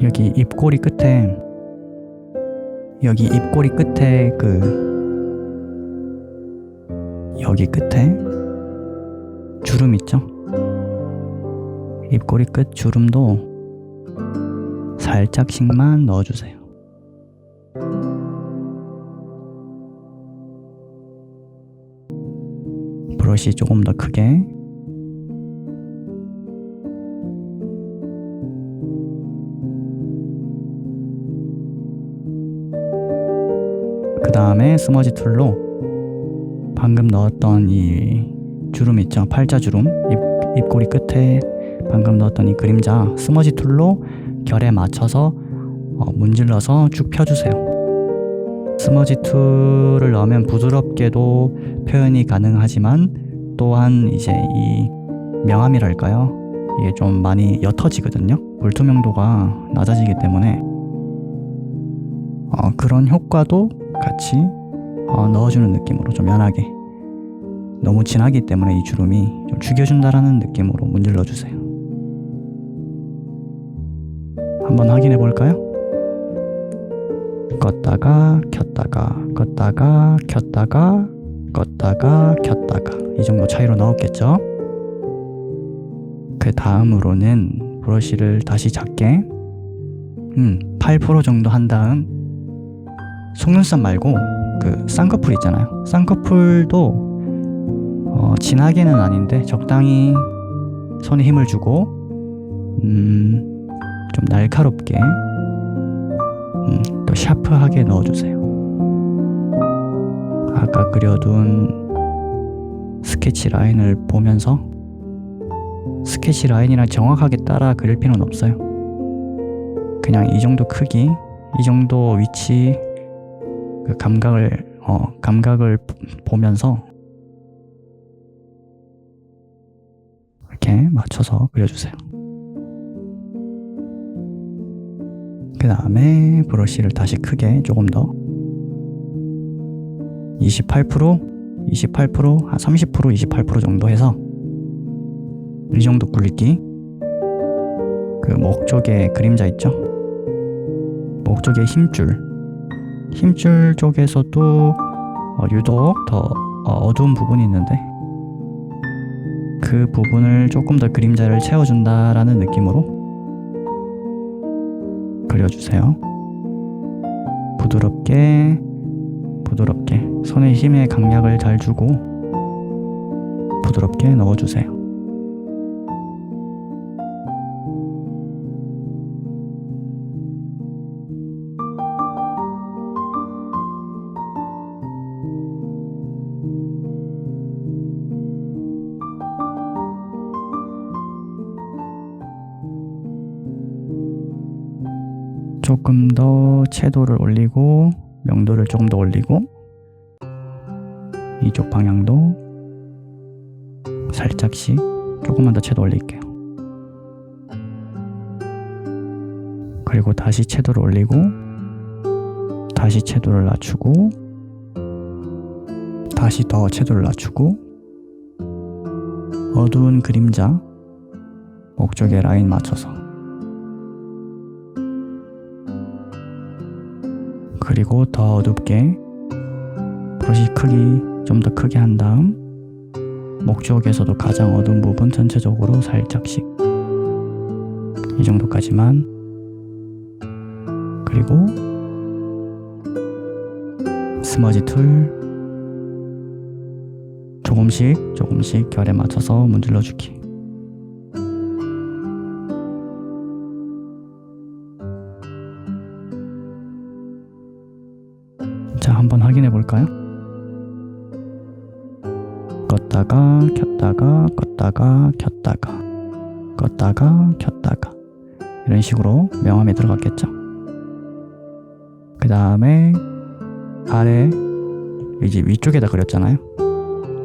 A: 여기 입꼬리 끝에 여기 끝에 주름 있죠? 입꼬리 끝 주름도 살짝씩만 넣어주세요. 브러쉬 조금 더 크게. 그 다음에 스머지 툴로 방금 넣었던 이 주름 있죠? 팔자 주름, 입꼬리 끝에 방금 넣었던 이 그림자 스머지 툴로 결에 맞춰서 문질러서 쭉 펴주세요. 스머지 툴을 넣으면 부드럽게도 표현이 가능하지만 또한 이제 이 명암이랄까요? 이게 좀 많이 옅어지거든요. 불투명도가 낮아지기 때문에 그런 효과도 같이 넣어주는 느낌으로 좀 연하게, 너무 진하기 때문에 이 주름이 좀 죽여준다라는 느낌으로 문질러주세요. 한번 확인해 볼까요? 껐다가 켰다가 껐다가 켰다가 껐다가 켰다가 이 정도 차이로 넣었겠죠? 그 다음으로는 브러쉬를 다시 작게 8% 정도 한 다음 속눈썹 말고 그 쌍꺼풀 있잖아요. 쌍꺼풀도 진하게는 아닌데 적당히 손에 힘을 주고 좀 날카롭게 또 샤프하게 넣어주세요. 아까 그려둔 스케치 라인을 보면서 스케치 라인이랑 정확하게 따라 그릴 필요는 없어요. 그냥 이 정도 크기, 이 정도 위치 그 감각을 보면서 이렇게 맞춰서 그려주세요. 그 다음에 브러쉬를 다시 크게 조금 더 28%, 한 30%, 28% 정도 해서 이 정도 굵기, 그 목 쪽에 그림자 있죠? 목 쪽에 힘줄 쪽에서도 유독 더 어두운 부분이 있는데 그 부분을 조금 더 그림자를 채워준다라는 느낌으로 그려주세요. 부드럽게 손의 힘에 강약을 잘 주고 부드럽게 넣어주세요. 조금 더 채도를 올리고 명도를 조금 더 올리고 이쪽 방향도 살짝씩 조금만 더 채도 올릴게요. 그리고 다시 채도를 올리고 다시 채도를 낮추고 다시 더 채도를 낮추고 어두운 그림자 목 쪽에 라인 맞춰서 그리고 더 어둡게 브러쉬 크기 좀 더 크게 한 다음 목 쪽에서도 가장 어두운 부분 전체적으로 살짝씩 이 정도까지만, 그리고 스머지 툴 조금씩 결에 맞춰서 문질러 주기. 자, 한번 확인해 볼까요? 껐다가 켰다가 껐다가 켰다가 껐다가 켰다가 이런 식으로 명암에 들어갔겠죠. 그 다음에 아래 이제 위쪽에다 그렸잖아요.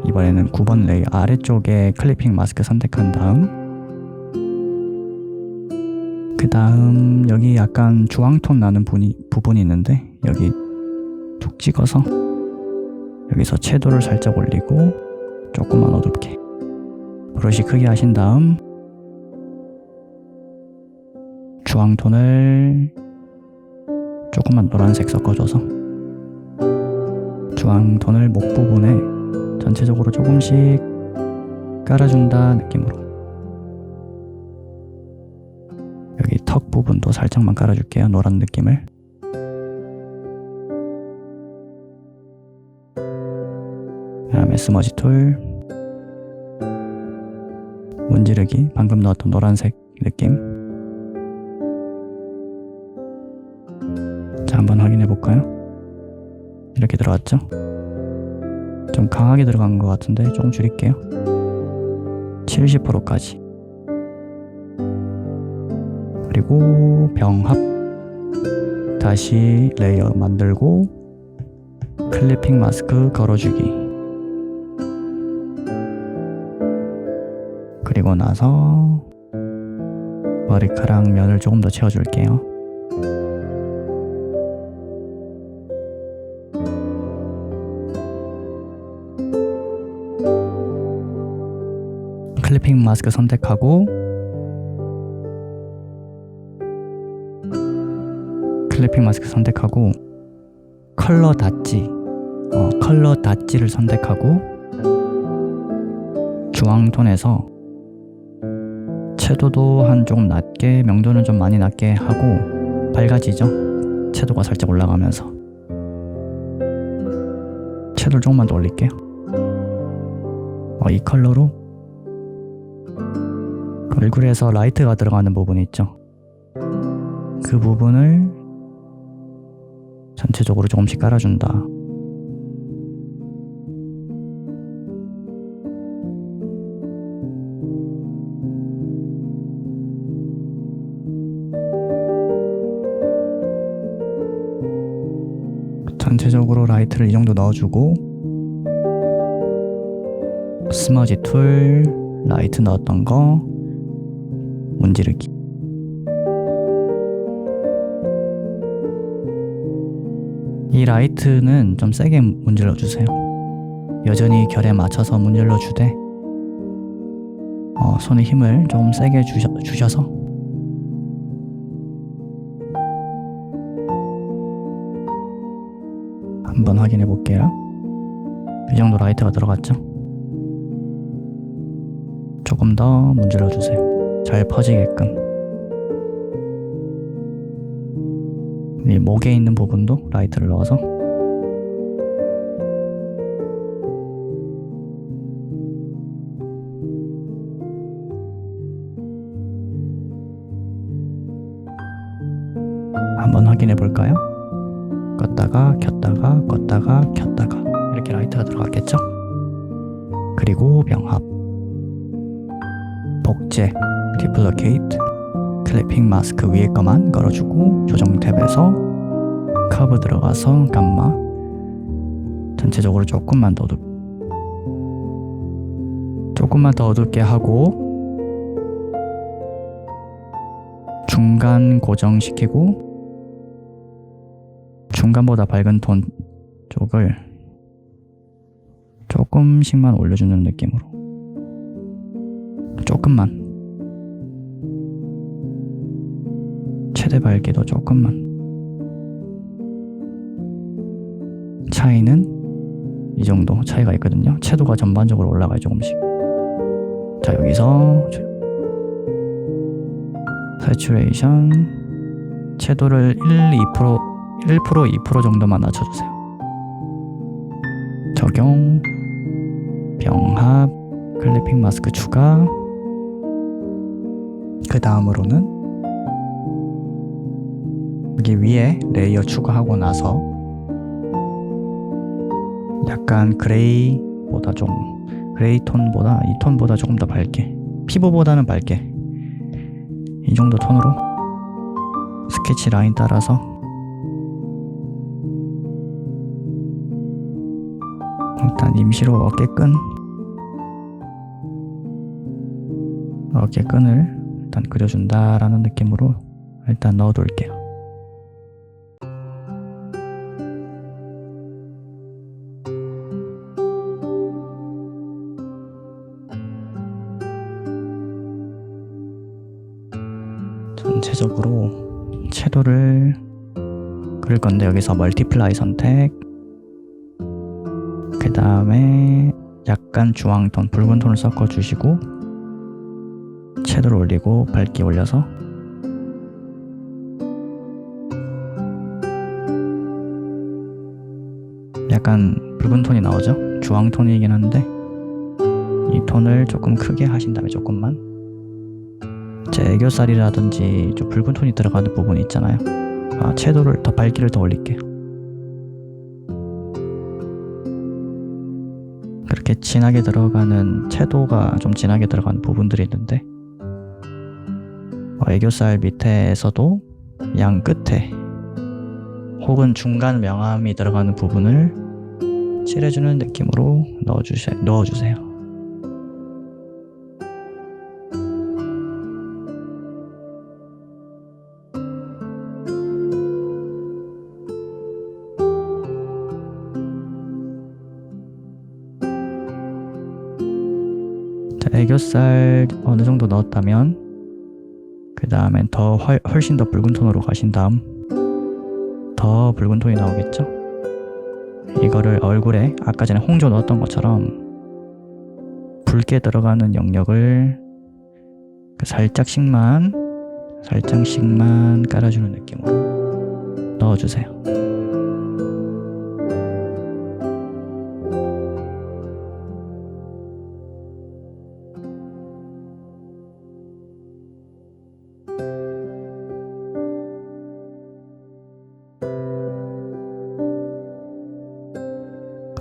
A: 이번에는 9번 레이어 아래쪽에 클리핑 마스크 선택한 다음 그 다음 여기 약간 주황톤 나는 부분이 있는데 여기 툭 찍어서 여기서 채도를 살짝 올리고 조금만 어둡게 브러쉬 크게 하신 다음 주황톤을 조금만 노란색 섞어줘서 주황톤을 목 부분에 전체적으로 조금씩 깔아준다 느낌으로, 여기 턱 부분도 살짝만 깔아줄게요. 노란 느낌을. 그 다음에 스머지 툴, 문지르기, 방금 넣었던 노란색 느낌. 자, 한번 확인해 볼까요? 이렇게 들어갔죠? 좀 강하게 들어간 것 같은데 조금 줄일게요. 70%까지. 그리고 병합, 다시 레이어 만들고 클리핑 마스크 걸어주기. 그리고 나서 머리카락 면을 조금 더 채워줄게요. 클리핑 마스크 선택하고 컬러 닷지를 선택하고 주황톤에서 채도도 한 조금 낮게, 명도는 좀 많이 낮게 하고 밝아지죠? 채도가 살짝 올라가면서 채도를 조금만 더 올릴게요. 이 컬러로 얼굴에서 라이트가 들어가는 부분이 있죠? 그 부분을 전체적으로 조금씩 깔아준다. 전체적으로 라이트를 이 정도 넣어주고, 스머지 툴, 라이트 넣었던 거 문지르기. 이 라이트는 좀 세게 문질러 주세요. 여전히 결에 맞춰서 문질러 주되 손에 힘을 좀 세게 주셔서 한번 확인해 볼게요. 이 정도 라이트가 들어갔죠? 조금 더 문질러 주세요. 잘 퍼지게끔. 이 목에 있는 부분도 라이트를 넣어서 한번 확인해 볼까요? 껐다가 켰다가 껐다가 켰다가 이렇게 라이트가 들어갔겠죠? 그리고 병합, 복제, 디플러케이트, 클리핑 마스크 위에 거만 걸어주고 조정 탭에서 커브 들어가서 감마, 전체적으로 조금만 더 어둡게 하고 중간 고정시키고 중간보다 밝은 톤 쪽을 조금씩만 올려주는 느낌으로, 조금만, 최대 밝기도 조금만. 차이는 이 정도 차이가 있거든요. 채도가 전반적으로 올라가요, 조금씩. 자, 여기서 새츄레이션 채도를 2% 정도만 낮춰주세요. 적용, 병합, 클리핑 마스크 추가. 그 다음으로는 여기 위에 레이어 추가하고 나서 약간 그레이 톤보다 이 톤보다 조금 더 밝게, 피부보다는 밝게 이 정도 톤으로 스케치 라인 따라서 일단 임시로 어깨끈을 일단 그려준다라는 느낌으로 일단 넣어둘게요. 전체적으로 채도를 그릴 건데 여기서 멀티플라이 선택, 그 다음에 약간 주황톤, 붉은 톤을 섞어 주시고 채도를 올리고 밝기 올려서 약간 붉은 톤이 나오죠? 주황 톤이긴 한데 이 톤을 조금 크게 하신 다음에 조금만 제 애교살이라든지 좀 붉은 톤이 들어가는 부분이 있잖아요. 채도를 더 밝기를 더 올릴게요. 그렇게 진하게 들어가는 채도가 좀 진하게 들어가는 부분들이 있는데 애교살 밑에서도 양 끝에 혹은 중간 명암이 들어가는 부분을 칠해주는 느낌으로 넣어주세요. 자, 애교살 어느 정도 넣었다면 그 다음엔 훨씬 더 붉은 톤으로 가신 다음 더 붉은 톤이 나오겠죠? 이거를 얼굴에 아까 전에 홍조 넣었던 것처럼 붉게 들어가는 영역을 살짝씩만 깔아주는 느낌으로 넣어주세요.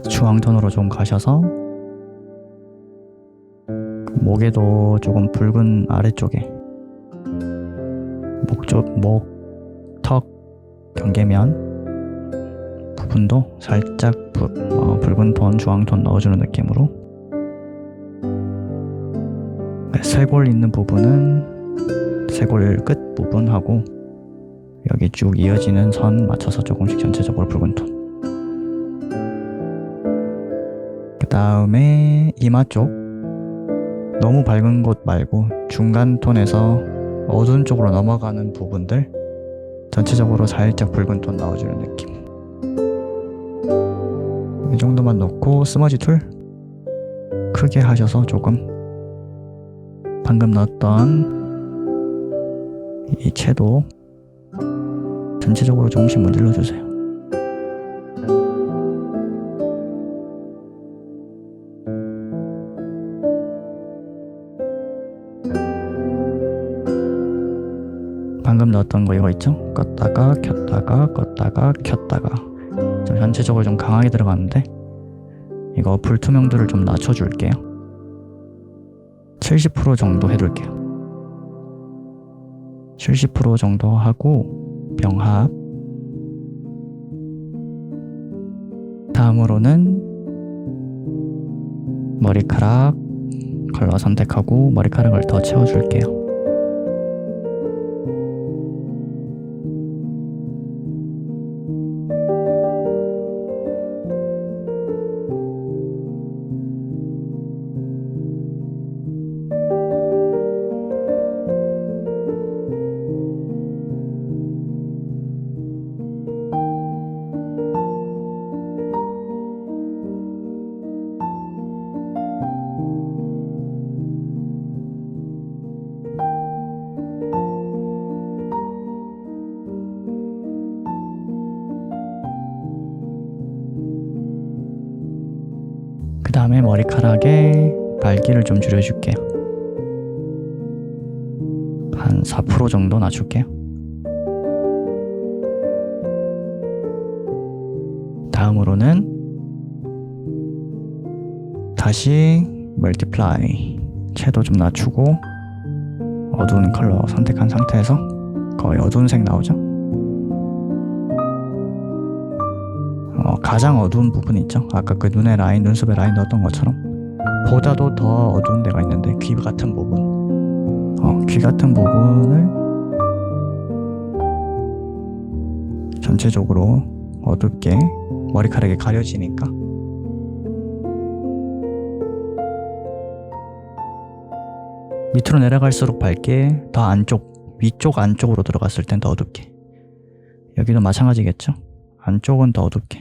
A: 주황톤으로 좀 가셔서 목에도 조금 붉은 아래쪽에 목턱 경계면 부분도 살짝 붉은 톤, 주황톤 넣어주는 느낌으로 쇄골 있는 부분은 쇄골 끝 부분하고 여기 쭉 이어지는 선 맞춰서 조금씩 전체적으로 붉은 톤. 그 다음에 이마 쪽 너무 밝은 곳 말고 중간 톤에서 어두운 쪽으로 넘어가는 부분들 전체적으로 살짝 붉은 톤 넣어주는 느낌. 이 정도만 넣고 스머지 툴 크게 하셔서 조금 방금 넣었던 이 채도 전체적으로 조금씩 문질러 주세요. 방금 넣었던 거 이거 있죠? 껐다가 켰다가 껐다가 켰다가 좀 전체적으로 좀 강하게 들어가는데 이거 불투명도를 좀 낮춰줄게요. 70% 정도 해둘게요. 70% 정도 하고 병합. 다음으로는 머리카락 컬러 선택하고 머리카락을 더 채워줄게요. 그 다음에 머리카락에 밝기를 좀 줄여줄게요. 한 4% 정도 낮출게요. 다음으로는 다시 멀티플라이 채도 좀 낮추고 어두운 컬러 선택한 상태에서 거의 어두운 색 나오죠? 가장 어두운 부분이 있죠? 아까 그 눈의 라인, 눈썹의 라인 넣었던 것처럼 보다도 더 어두운 데가 있는데 귀 같은 부분 귀 같은 부분을 전체적으로 어둡게 머리카락이 가려지니까 밑으로 내려갈수록 밝게 더 안쪽, 위쪽 안쪽으로 들어갔을 땐 더 어둡게 여기도 마찬가지겠죠? 안쪽은 더 어둡게.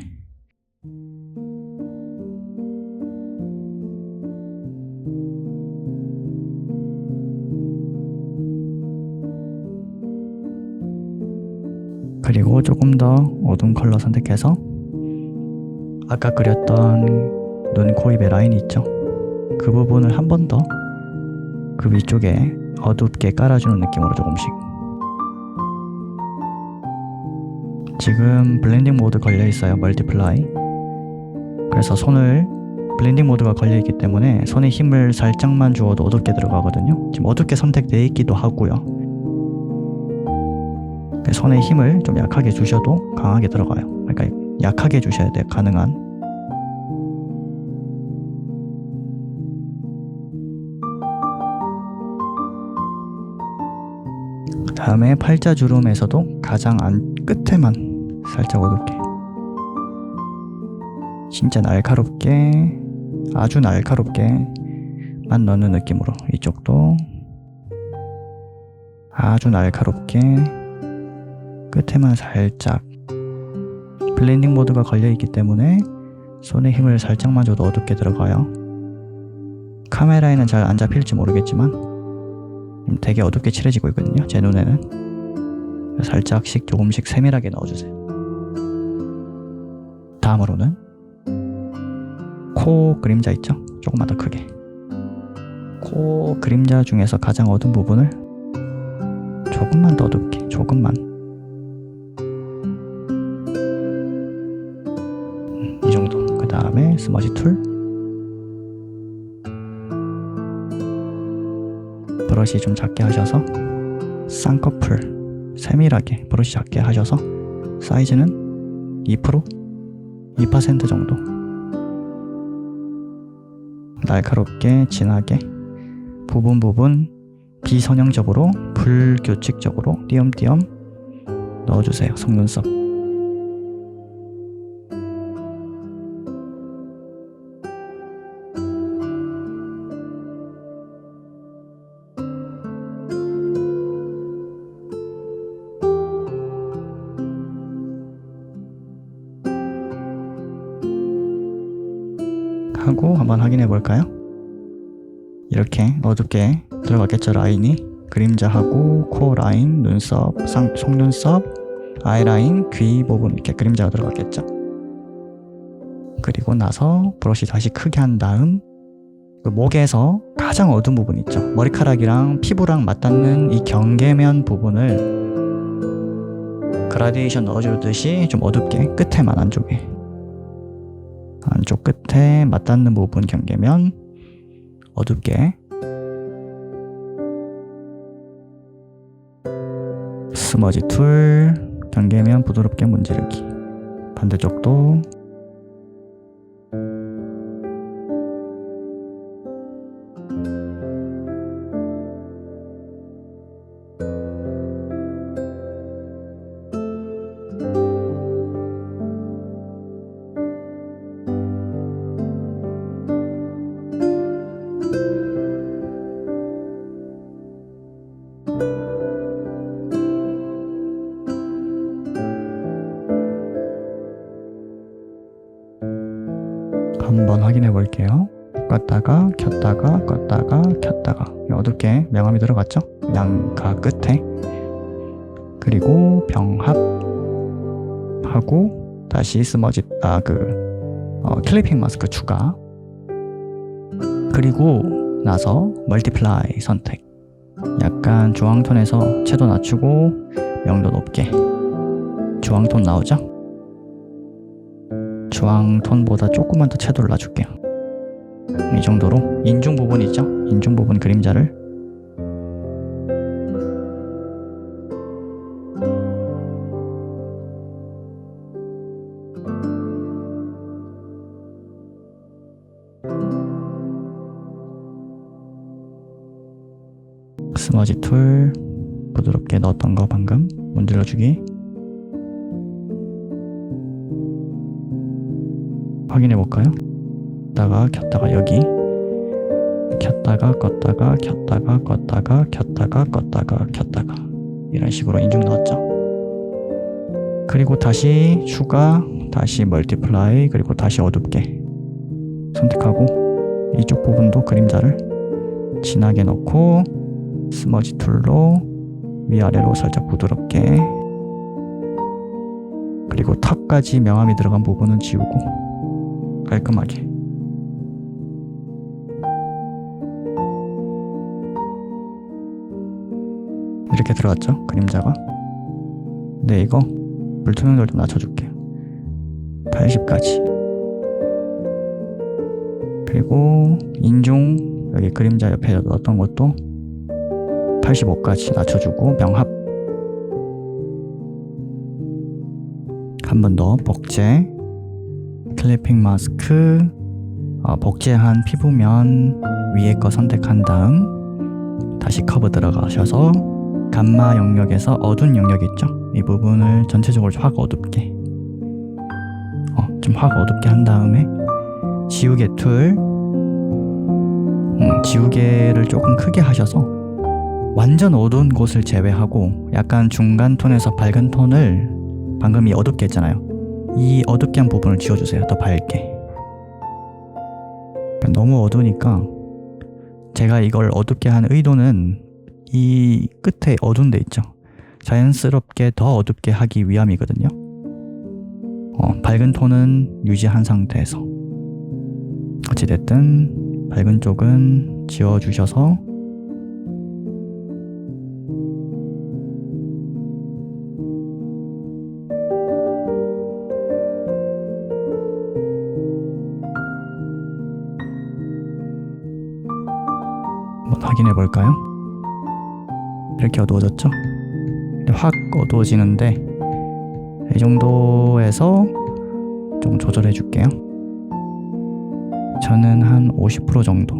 A: 그리고 조금 더 어두운 컬러 선택해서 아까 그렸던 눈, 코, 입의 라인이 있죠? 그 부분을 한 번 더 그 위쪽에 어둡게 깔아주는 느낌으로 조금씩. 지금 블렌딩 모드 걸려있어요. 멀티플라이. 그래서 손을 블렌딩 모드가 걸려있기 때문에 손에 힘을 살짝만 주어도 어둡게 들어가거든요. 지금 어둡게 선택되어 있기도 하고요. 손에 힘을 좀 약하게 주셔도 강하게 들어가요. 그러니까 약하게 주셔야 돼요. 가능한. 그 다음에 팔자 주름에서도 가장 안 끝에만 살짝 어둡게. 진짜 날카롭게, 아주 날카롭게만 넣는 느낌으로. 이쪽도 아주 날카롭게 끝에만 살짝. 블렌딩 모드가 걸려있기 때문에 손에 힘을 살짝만 줘도 어둡게 들어가요. 카메라에는 잘 안 잡힐지 모르겠지만 되게 어둡게 칠해지고 있거든요. 제 눈에는. 살짝씩 조금씩 세밀하게 넣어주세요. 다음으로는 코 그림자 있죠? 조금만 더 크게. 코 그림자 중에서 가장 어두운 부분을 조금만 더 어둡게, 조금만. 이 정도. 그 다음에 스머지 툴. 브러쉬 좀 작게 하셔서 쌍꺼풀 세밀하게 브러쉬 작게 하셔서 사이즈는 2%? 2% 정도. 날카롭게 진하게 부분 비선형적으로 불규칙적으로 띄엄띄엄 넣어주세요. 속눈썹. 하고 한번 확인해 볼까요? 이렇게 어둡게 들어갔겠죠. 라인이. 그림자하고 코 라인, 눈썹, 속눈썹, 아이라인, 귀 부분 이렇게 그림자가 들어갔겠죠. 그리고 나서 브러쉬 다시 크게 한 다음 그 목에서 가장 어두운 부분 있죠. 머리카락이랑 피부랑 맞닿는 이 경계면 부분을 그라데이션 넣어주듯이 좀 어둡게 끝에만 안쪽에 안쪽 끝에 맞닿는 부분 경계면 어둡게. 스머지 툴 경계면 부드럽게 문지르기. 반대쪽도 한번 확인해 볼게요. 껐다가 켰다가 껐다가 켰다가 어둡게 명암이 들어갔죠? 양가 끝에. 그리고 병합하고 다시 스머지 클리핑 마스크 추가. 그리고 나서 멀티플라이 선택. 약간 주황톤에서 채도 낮추고 명도 높게. 주황톤 나오죠? 주황톤보다 조금만 더 채도를 놔줄게요. 이 정도로 인중 부분 있죠? 인중 부분 그림자를 스머지 툴 부드럽게 넣었던 거 방금 문질러주기. 확인해 볼까요? 켰다가 여기 켰다가 껐다가 켰다가 껐다가 켰다가 껐다가 켰다가 이런 식으로 인중 넣었죠. 그리고 다시 추가, 다시 멀티플라이, 그리고 다시 어둡게 선택하고 이쪽 부분도 그림자를 진하게 넣고 스머지 툴로 위아래로 살짝 부드럽게, 그리고 탑까지 명암이 들어간 부분은 지우고 깔끔하게. 이렇게 들어갔죠? 그림자가. 네, 이거 불투명도를 좀 낮춰줄게요. 80까지. 그리고 인중 여기 그림자 옆에 넣었던 것도 85까지 낮춰주고 명합. 한 번 더 복제, 클리핑 마스크, 복제한 피부면 위에 거 선택한 다음 다시 커브 들어가셔서 감마 영역에서 어두운 영역 있죠? 이 부분을 전체적으로 확 어둡게 좀 확 어둡게 한 다음에 지우개 툴, 지우개를 조금 크게 하셔서 완전 어두운 곳을 제외하고 약간 중간 톤에서 밝은 톤을, 방금 이 어둡게 했잖아요, 이 어둡게 한 부분을 지워주세요. 더 밝게. 너무 어두우니까 제가 이걸 어둡게 한 의도는 이 끝에 어두운 데 있죠, 자연스럽게 더 어둡게 하기 위함이거든요. 밝은 톤은 유지한 상태에서 어찌됐든 밝은 쪽은 지워주셔서 한번 확인해 볼까요? 이렇게 어두워졌죠? 확 어두워지는데 이 정도에서 좀 조절해 줄게요. 저는 한 50% 정도.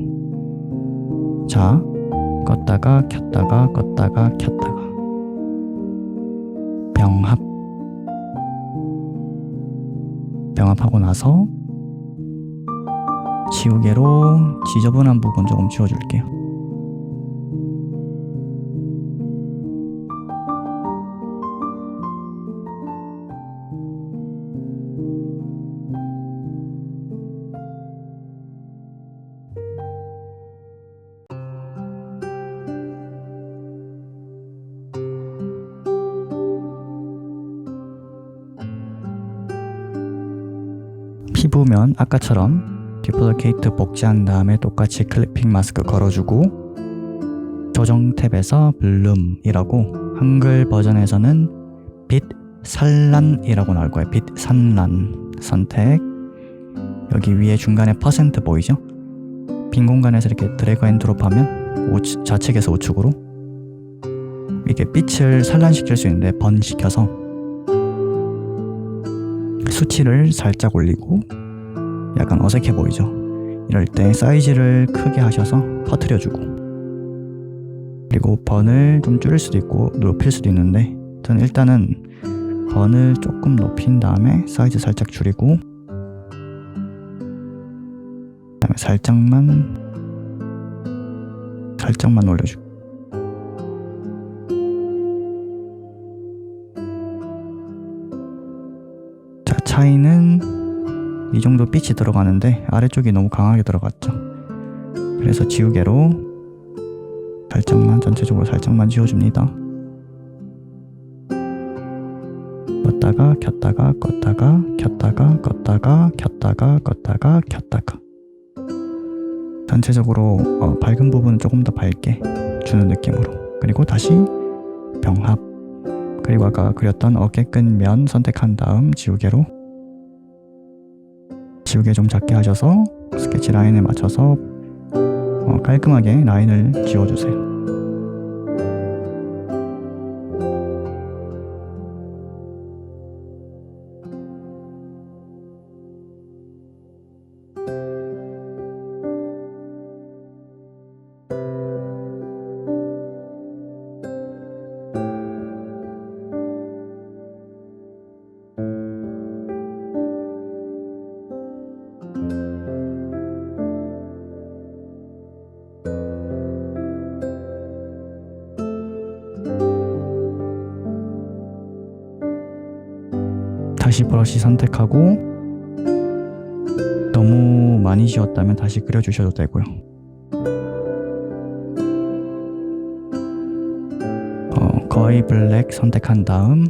A: 자, 껐다가 켰다가 껐다가 켰다가 병합하고 나서 지우개로 지저분한 부분 조금 지워줄게요. 피부면 아까처럼 디플리케이트 복제한 다음에 똑같이 클리핑 마스크 걸어주고, 조정 탭에서 블룸이라고, 한글 버전에서는 빛 산란이라고 나올 거예요. 빛 산란 선택. 여기 위에 중간에 퍼센트 보이죠? 빈 공간에서 이렇게 드래그 앤 드롭 하면 좌측에서 우측으로 이게 빛을 산란시킬 수 있는데, 번시켜서 수치를 살짝 올리고, 약간 어색해 보이죠? 이럴 때 사이즈를 크게 하셔서 퍼뜨려주고, 그리고 번을 좀 줄일 수도 있고 높일 수도 있는데, 저는 일단은 번을 조금 높인 다음에 사이즈 살짝 줄이고, 그 다음에 살짝만 올려주고. 자, 차이는 이 정도 빛이 들어가는데 아래쪽이 너무 강하게 들어갔죠. 그래서 지우개로 전체적으로 살짝만 지워줍니다. 껐다가 켰다가 껐다가 켰다가 껐다가 켰다가 껐다가 켰다가, 전체적으로 밝은 부분은 조금 더 밝게 주는 느낌으로. 그리고 다시 병합, 그리고 아까 그렸던 어깨끝 면 선택한 다음 지우개 좀 작게 하셔서 스케치 라인에 맞춰서 깔끔하게 라인을 지워주세요. 다시 브러쉬 선택하고 너무 많이 지웠다면 다시 그려주셔도 되고요. 거의 블랙 선택한 다음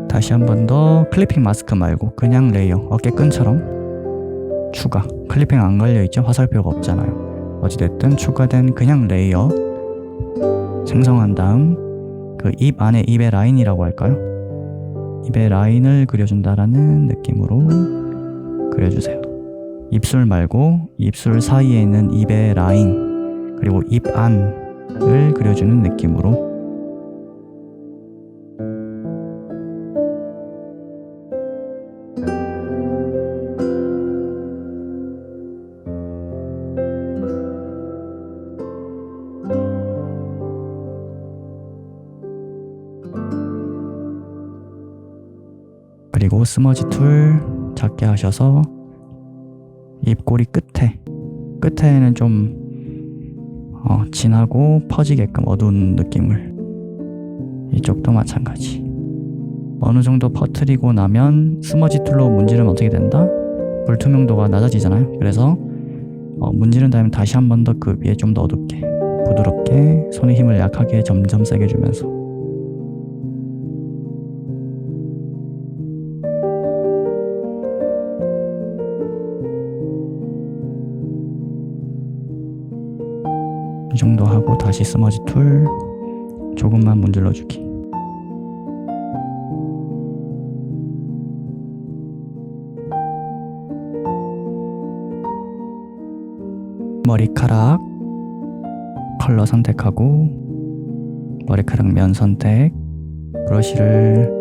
A: 다시 한 번 더 클리핑 마스크 말고 그냥 레이어 어깨끈처럼 추가. 클리핑 안 걸려있죠? 화살표가 없잖아요. 어찌됐든 추가된 그냥 레이어 생성한 다음 그 입 안에 입의 라인이라고 할까요? 입의 라인을 그려준다라는 느낌으로 그려주세요. 입술 말고 입술 사이에 있는 입의 라인 그리고 입 안을 그려주는 느낌으로. 그리고 스머지 툴 작게 하셔서 입꼬리 끝에는 좀 진하고 퍼지게끔 어두운 느낌을. 이쪽도 마찬가지. 어느 정도 퍼뜨리고 나면 스머지 툴로 문지르면 어떻게 된다? 불투명도가 낮아지잖아요. 그래서 문지른 다음에 다시 한 번 더 그 위에 좀 더 어둡게 부드럽게 손의 힘을 약하게 점점 세게 주면서. 이 정도 하고 다시 스머지 툴 조금만 문질러주기. 머리카락 컬러 선택하고 머리카락 면 선택. 브러쉬를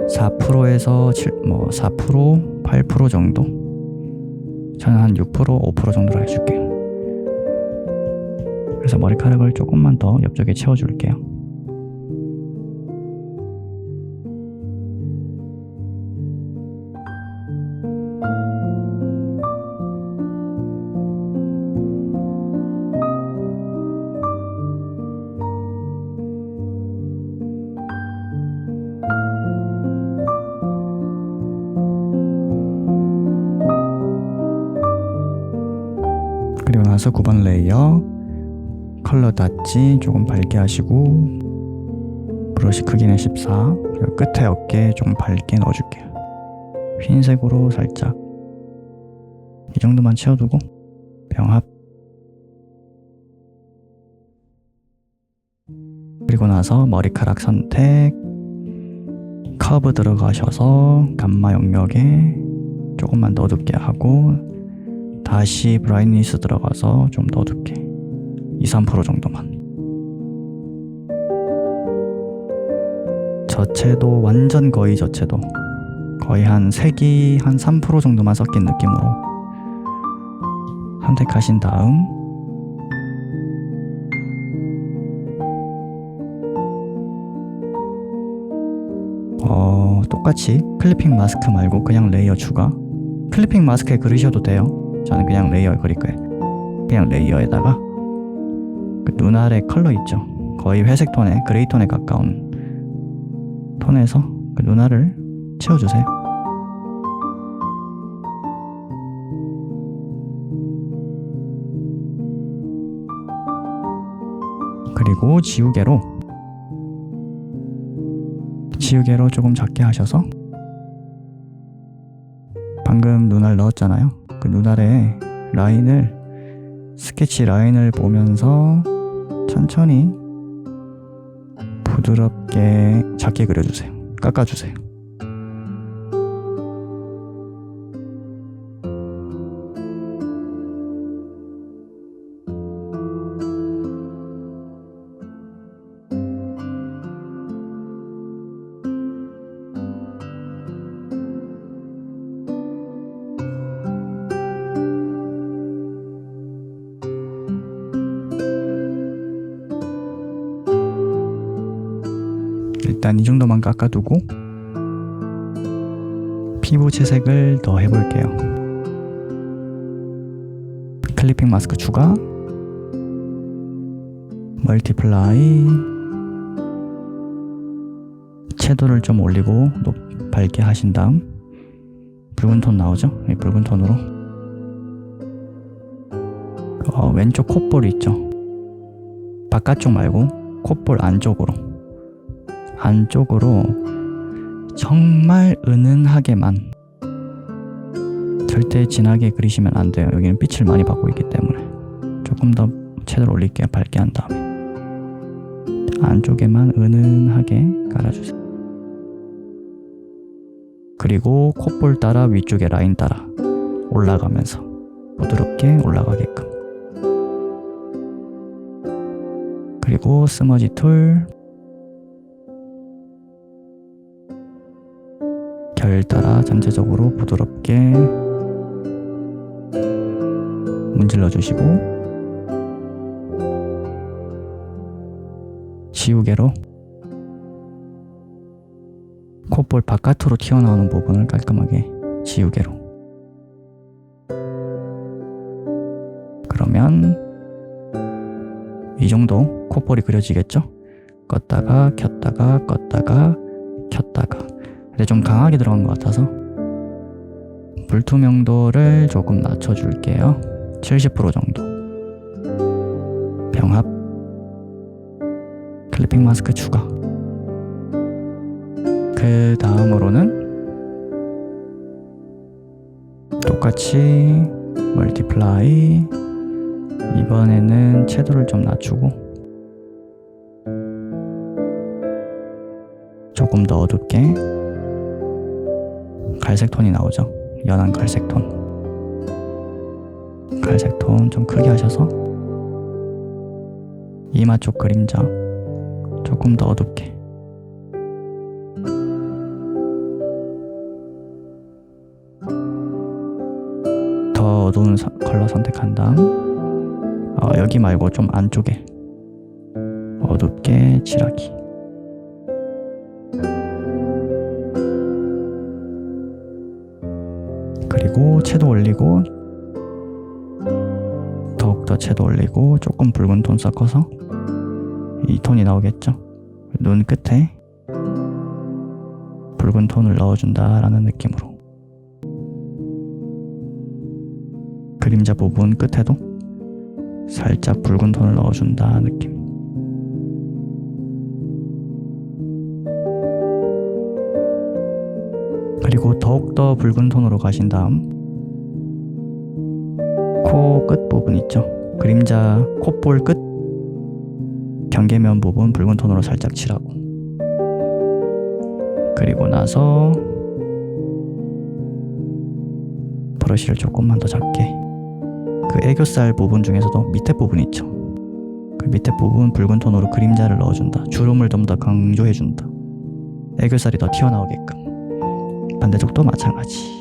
A: 4%에서 4%, 8% 정도. 저는 한 6%, 5% 정도로 해줄게요. 그래서 머리카락을 조금만 더 옆쪽에 채워줄게요. 그리고 나서 9번 레이어 컬러 닷지 조금 밝게 하시고 브러쉬 크기는 14. 그리고 끝에 어깨 좀 밝게 넣어줄게요. 흰색으로 살짝 이 정도만 채워두고 병합. 그리고 나서 머리카락 선택 커브 들어가셔서 감마 영역에 조금만 더 어둡게 하고 다시 브라이트니스 들어가서 좀 더 어둡게 2-3% 정도만. 저채도 완전 거의 저채도 거의 한 색이 한 3% 정도만 섞인 느낌으로 선택하신 다음 똑같이 클리핑 마스크 말고 그냥 레이어 추가. 클리핑 마스크에 그리셔도 돼요. 저는 그냥 레이어에 그릴 거예요. 그냥 레이어에다가 그 눈 아래 컬러 있죠? 거의 회색 톤에 그레이 톤에 가까운 톤에서 그 눈알을 채워주세요. 그리고 지우개로 조금 작게 하셔서 방금 눈알 넣었잖아요. 그 눈알에 라인을 스케치 라인을 보면서 천천히 부드럽게 작게 그려주세요. 깎아주세요. 일단 이 정도만 깎아두고 피부 채색을 더 해볼게요. 클리핑 마스크 추가, 멀티플라이, 채도를 좀 올리고 밝게 하신 다음 붉은 톤 나오죠? 이 붉은 톤으로 왼쪽 콧볼 있죠? 바깥쪽 말고 콧볼 안쪽으로 정말 은은하게만, 절대 진하게 그리시면 안 돼요. 여기는 빛을 많이 받고 있기 때문에. 조금 더 채도를 올릴게요. 밝게 한 다음에 안쪽에만 은은하게 깔아주세요. 그리고 콧볼 따라 위쪽에 라인 따라 올라가면서 부드럽게 올라가게끔. 그리고 스머지 툴 결 따라 전체적으로 부드럽게 문질러 주시고, 지우개로 콧볼 바깥으로 튀어나오는 부분을 깔끔하게 지우개로. 그러면 이 정도 콧볼이 그려지겠죠? 껐다가 켰다가 껐다가 켰다가. 근데 좀 강하게 들어간 것 같아서 불투명도를 조금 낮춰줄게요. 70% 정도. 병합, 클리핑 마스크 추가. 그 다음으로는 똑같이 멀티플라이. 이번에는 채도를 좀 낮추고 조금 더 어둡게 갈색 톤이 나오죠. 연한 갈색 톤. 갈색 톤 좀 크게 하셔서 이마 쪽 그림자 조금 더 어둡게. 더 어두운 컬러 선택한 다음 여기 말고 좀 안쪽에 어둡게 칠하기. 그리고 채도 올리고 더욱더 채도 올리고 조금 붉은 톤 섞어서 이 톤이 나오겠죠. 눈 끝에 붉은 톤을 넣어준다 라는 느낌으로. 그림자 부분 끝에도 살짝 붉은 톤을 넣어준다 느낌. 그리고 더욱더 붉은 톤으로 가신 다음 코 끝 부분 있죠? 그림자 콧볼 끝 경계면 부분 붉은 톤으로 살짝 칠하고, 그리고 나서 브러쉬를 조금만 더 작게 그 애교살 부분 중에서도 밑에 부분 있죠? 그 밑에 부분 붉은 톤으로 그림자를 넣어준다. 주름을 좀 더 강조해준다. 애교살이 더 튀어나오게끔. 반대쪽도 마찬가지.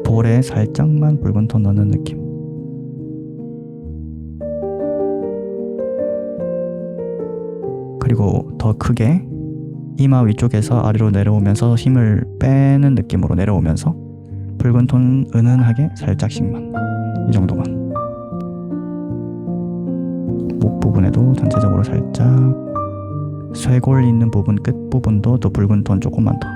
A: 볼에 살짝만 붉은 톤 넣는 느낌. 그리고 더 크게 이마 위쪽에서 아래로 내려오면서 힘을 빼는 느낌으로 내려오면서 붉은 톤 은은하게 살짝씩만, 이 정도만. 목 부분에도 전체적으로 살짝, 쇄골 있는 부분 끝 부분도 더 붉은 톤 조금만 더.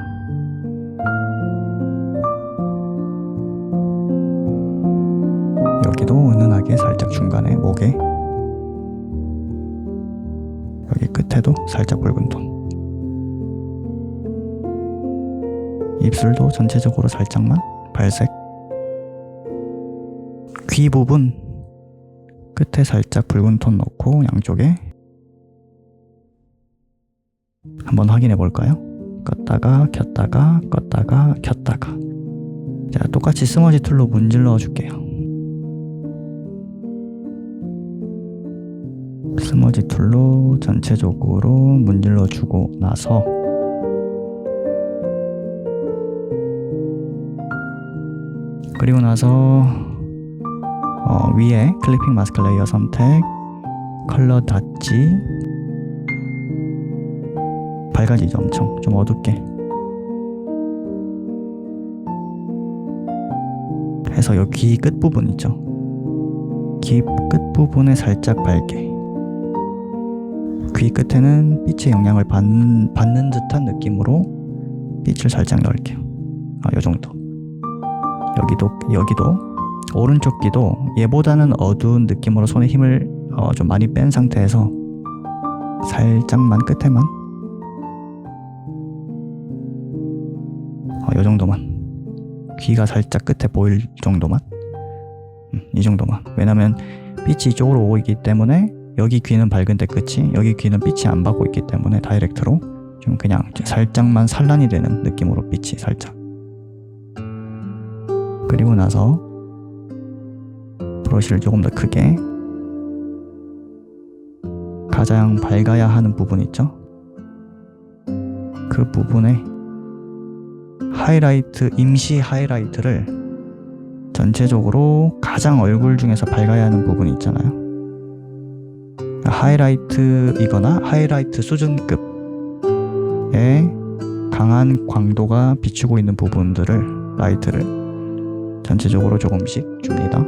A: 여기도 은은하게 살짝 중간에 목에, 여기 끝에도 살짝 붉은 톤. 입술도 전체적으로 살짝만 발색. 귀 부분 끝에 살짝 붉은 톤 넣고 양쪽에 한번 확인해 볼까요? 껐다가 켰다가 껐다가 켰다가. 자, 똑같이 스머지 툴로 문질러 줄게요. 스머지 툴로 전체적으로 문질러 주고 나서 그리고 나서 위에 클리핑 마스크 레이어 선택, 컬러 닫지, 밝아지죠. 엄청 좀 어둡게 해서 여기 귀 끝부분 있죠. 귀 끝부분에 살짝 밝게, 귀 끝에는 빛의 영향을 받는 듯한 느낌으로 빛을 살짝 넣을게요. 요 정도. 여기도 오른쪽 귀도 얘보다는 어두운 느낌으로 손에 힘을 좀 많이 뺀 상태에서 살짝만 끝에만 요 정도만, 귀가 살짝 끝에 보일 정도만, 이 정도만. 왜냐면 빛이 이쪽으로 오고 있기 때문에 여기 귀는 밝은데 끝이, 여기 귀는 빛이 안 받고 있기 때문에 다이렉트로 좀 그냥 살짝만 산란이 되는 느낌으로 빛이 살짝. 그리고 나서 브러쉬를 조금 더 크게, 가장 밝아야 하는 부분 있죠? 그 부분에 하이라이트, 임시 하이라이트를 전체적으로 가장 얼굴 중에서 밝아야 하는 부분이 있잖아요. 하이라이트이거나 하이라이트 수준급의 강한 광도가 비추고 있는 부분들을, 라이트를 전체적으로 조금씩 줍니다.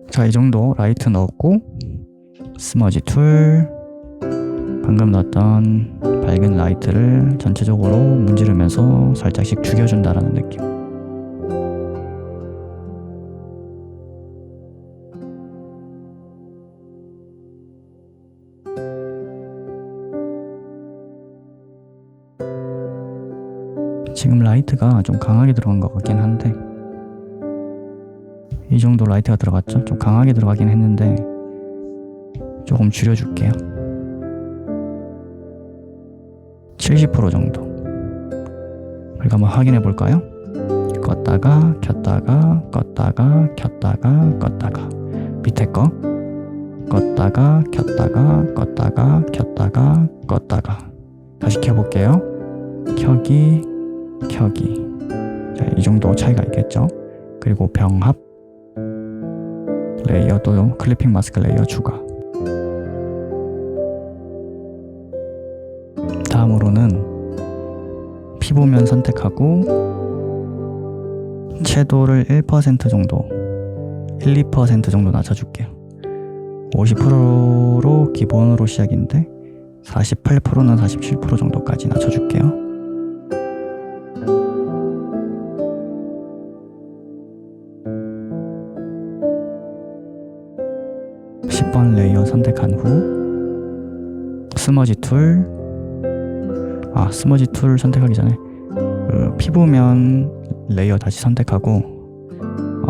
A: 자, 이 정도 라이트 넣었고, 스머지 툴, 방금 넣었던 밝은 라이트를 전체적으로 문지르면서 살짝씩 죽여준다라는 느낌. 지금 라이트가 좀 강하게 들어간 것 같긴 한데, 이 정도 라이트가 들어갔죠? 좀 강하게 들어가긴 했는데 조금 줄여줄게요. 70% 정도. 그리고 한번 확인해 볼까요? 껐다가 켰다가 껐다가 켰다가 껐다가, 밑에 거 껐다가 켰다가 껐다가 켰다가 껐다가, 다시 켜볼게요. 켜기 켜기. 자, 이 정도 차이가 있겠죠? 그리고 병합 레이어, 또 클리핑 마스크 레이어 추가. 다음으로는 피부면 선택하고 채도를 1% 정도, 1, 2% 정도 낮춰줄게요. 50%로 기본으로 시작인데 48%나 47% 정도까지 낮춰줄게요. 10번 레이어 선택한 후 스머지 툴, 스머지 툴 선택하기 전에 피부면 레이어 다시 선택하고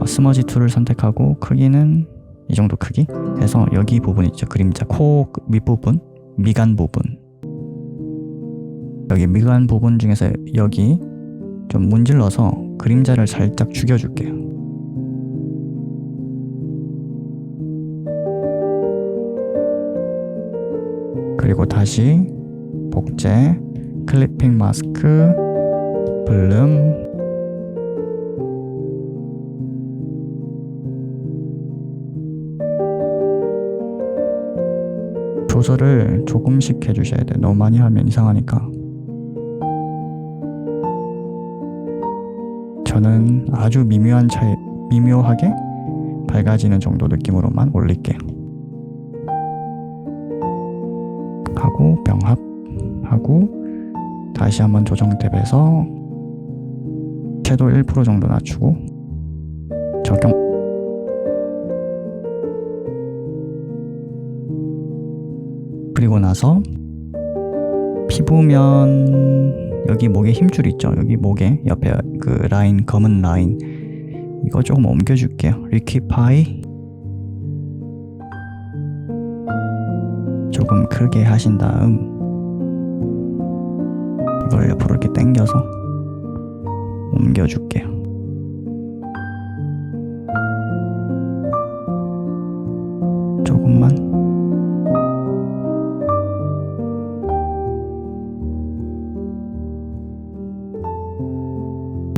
A: 스머지 툴을 선택하고, 크기는 이 정도 크기 해서 여기 부분 있죠, 그림자 코 밑부분, 미간 부분, 여기 미간 부분 중에서 여기 좀 문질러서 그림자를 살짝 죽여줄게요. 그리고 다시 복제, 클리핑 마스크, 블룸, 조절을 조금씩 해주셔야 돼요. 너무 많이 하면 이상하니까. 저는 아주 미묘한 차이, 미묘하게 밝아지는 정도 느낌으로만 올릴게요. 하고 병합하고 다시 한번 조정 탭에서 채도 1% 정도 낮추고 적용. 그리고 나서 피부면 여기 목에 힘줄 있죠? 여기 목에 옆에 그 라인, 검은 라인, 이거 조금 옮겨줄게요. 리퀴파이 조금 크게 하신 다음 이걸 옆으로 이렇게 당겨서 옮겨줄게요. 조금만.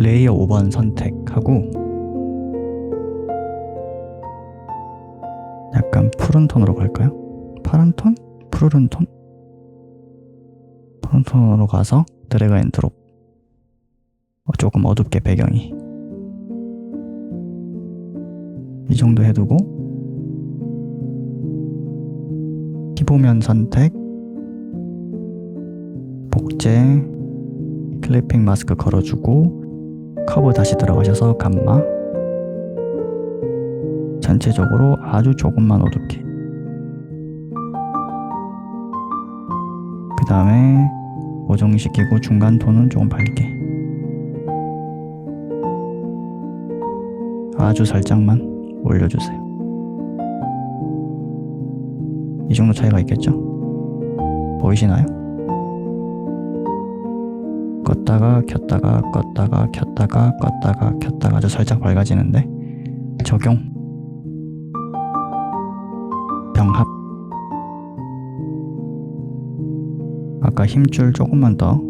A: 레이어 5번 선택하고 약간 푸른 톤으로 갈까요? 파란 톤? 푸른 톤? 푸른 톤으로 가서 드래그 앤 드롭. 조금 어둡게 배경이 이 정도 해두고 피부면 선택, 복제, 클리핑 마스크 걸어주고 커브 다시 들어가셔서 감마. 전체적으로 아주 조금만 어둡게. 그 다음에 고정시키고 중간 톤은 조금 밝게. 아주 살짝만 올려주세요. 이 정도 차이가 있겠죠? 보이시나요? 껐다가 켰다가 껐다가 켰다가 껐다가 켰다가 아주 살짝 밝아지는데 적용, 병합. 아까 힘줄 조금만 더.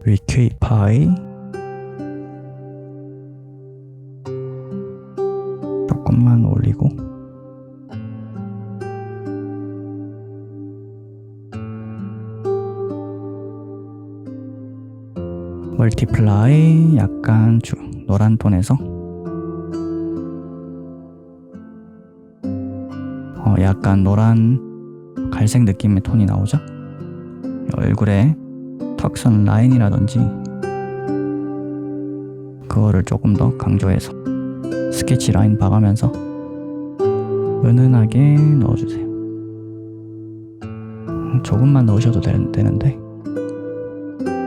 A: 리퀴파이 조금만 올리고 멀티플라이 약간 노란 톤에서 약간 노란 갈색 느낌의 톤이 나오죠? 얼굴에 턱선 라인이라든지 그거를 조금 더 강조해서 스케치 라인 봐가면서 은은하게 넣어주세요. 조금만 넣으셔도 되는데